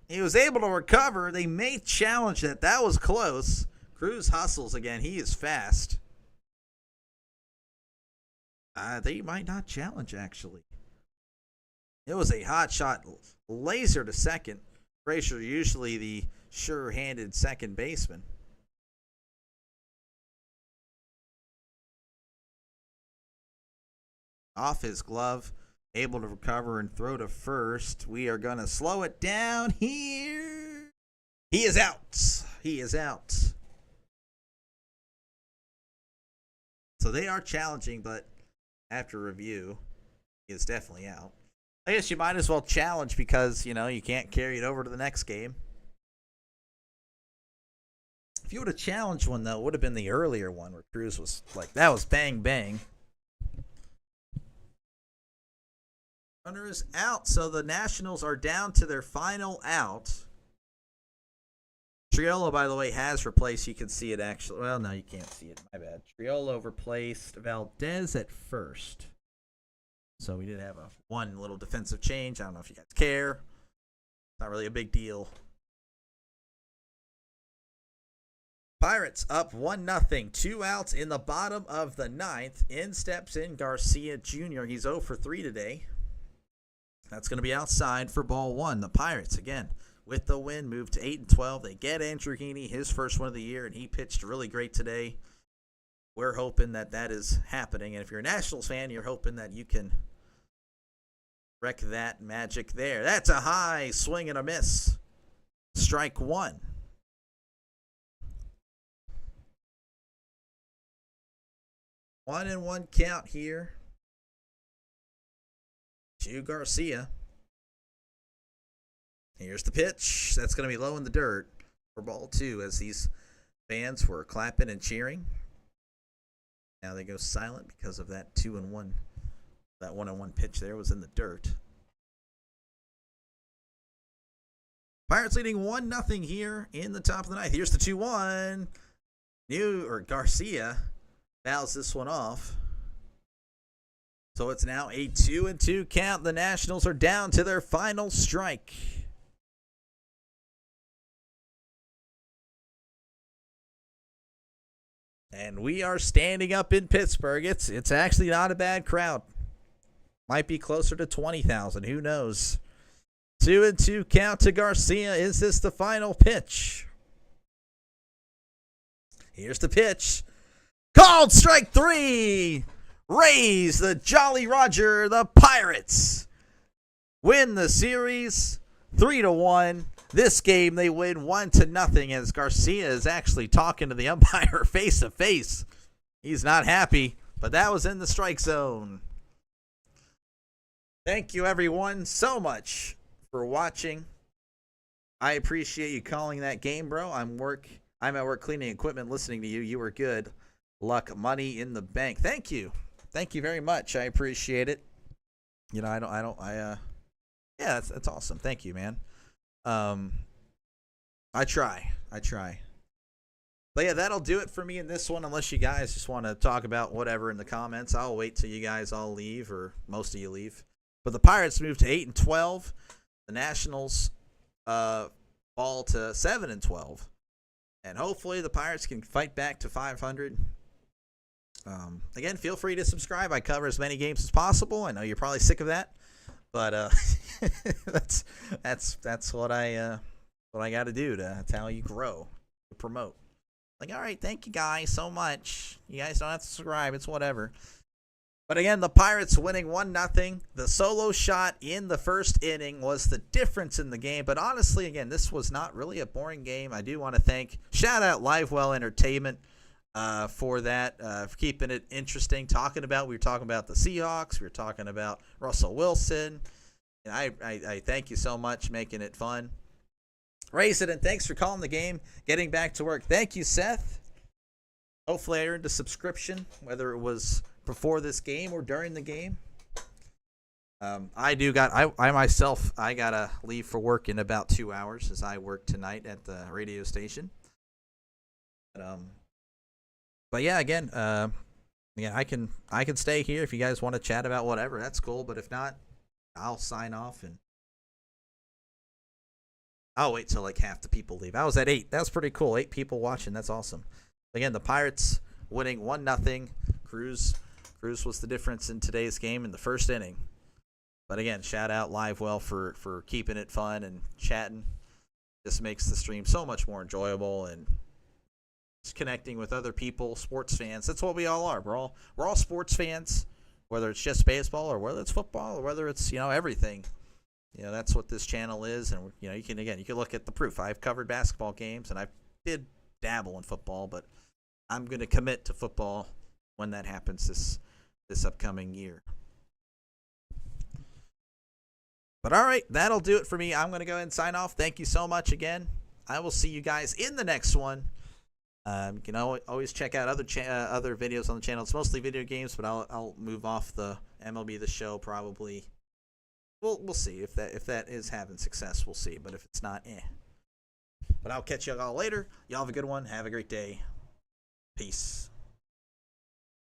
He was able to recover. They may challenge that. That was close. Cruz hustles again. He is fast. They might not challenge, actually. It was a hot shot. Laser to second. Frazier, usually the sure-handed second baseman. Off his glove. Able to recover and throw to first. We are going to slow it down here. He is out. He is out. So they are challenging, but after review, he is definitely out. I guess you might as well challenge because, you can't carry it over to the next game. If you would have challenged one, though, it would have been the earlier one where Cruz was like, that was bang, bang. Runner is out, so the Nationals are down to their final out. Triolo, by the way, has replaced. You can see it actually. Well, no, you can't see it. My bad. Triolo replaced Valdez at first. So we did have one little defensive change. I don't know if you guys care. Not really a big deal. Pirates up 1-0. 2 outs in the bottom of the 9th. In steps in Garcia Jr. He's 0 for 3 today. That's going to be outside for ball 1. The Pirates, again, with the win, move to 8-12. They get Andrew Heaney, his first one of the year, and he pitched really great today. We're hoping that is happening. And if you're a Nationals fan, you're hoping that you can wreck that magic there. That's a high swing and a miss. Strike 1. One and one count here to Garcia. Here's the pitch. That's going to be low in the dirt for ball 2 as these fans were clapping and cheering. Now they go silent because of that 2-1. That 1-1 pitch there was in the dirt. Pirates leading 1-0 here in the top of the 9th. Here's the 2-1. Garcia fouls this one off. So it's now a 2-2 count. The Nationals are down to their final strike. And we are standing up in Pittsburgh. It's actually not a bad crowd. Might be closer to 20,000. Who knows? 2-2 count to Garcia. Is this the final pitch? Here's the pitch. Called strike 3. Rays, the Jolly Roger, the Pirates win the series 3-1. This game they win 1-0 as Garcia is actually talking to the umpire face to face. He's not happy, but that was in the strike zone. Thank you everyone so much for watching. I appreciate you calling that game, bro. I'm at work cleaning equipment listening to you. You were good. Luck, money in the bank. Thank you. Thank you very much. I appreciate it. Yeah, that's awesome. Thank you, man. I try. But yeah, that'll do it for me in this one. Unless you guys just want to talk about whatever in the comments, I'll wait till you guys all leave, or most of you leave. But the Pirates moved to 8-12. The Nationals fall to 7-12, and hopefully the Pirates can fight back to 500. Again, feel free to subscribe. I cover as many games as possible. I know you're probably sick of that, but that's what I got to do. That's how you grow, to promote. Like, all right, thank you guys so much. You guys don't have to subscribe. It's whatever. But again, the Pirates winning 1-0. The solo shot in the first inning was the difference in the game. But honestly, again, this was not really a boring game. I do want to shout out Livewell Entertainment for that, for keeping it interesting. We were talking about the Seahawks. We were talking about Russell Wilson. And I thank you so much, making it fun. Resident, thanks for calling the game, getting back to work. Thank you, Seth. Hopefully I earned a subscription, whether it was before this game or during the game. I gotta leave for work in about 2 hours, as I work tonight at the radio station. But yeah, again, I can stay here if you guys want to chat about whatever. That's cool. But if not, I'll sign off and I'll wait till like half the people leave. I was at 8. That's pretty cool. 8 people watching. That's awesome. Again, the Pirates winning 1-0. Cruz was the difference in today's game in the first inning. But again, shout out Livewell for keeping it fun and chatting. This makes the stream so much more enjoyable, and just connecting with other people, sports fans. That's what we all are. We're all sports fans, whether it's just baseball or whether it's football or whether it's everything. That's what this channel is, and you can look at the proof. I've covered basketball games, and I did dabble in football, but I'm going to commit to football when that happens this upcoming year. But all right, that'll do it for me. I'm going to go ahead and sign off. Thank you so much again. I will see you guys in the next one. You can always check out other videos on the channel. It's mostly video games, but I'll move off the MLB The Show probably. We'll see if that is having success. We'll see, but if it's not, But I'll catch you all later. Y'all have a good one. Have a great day. Peace.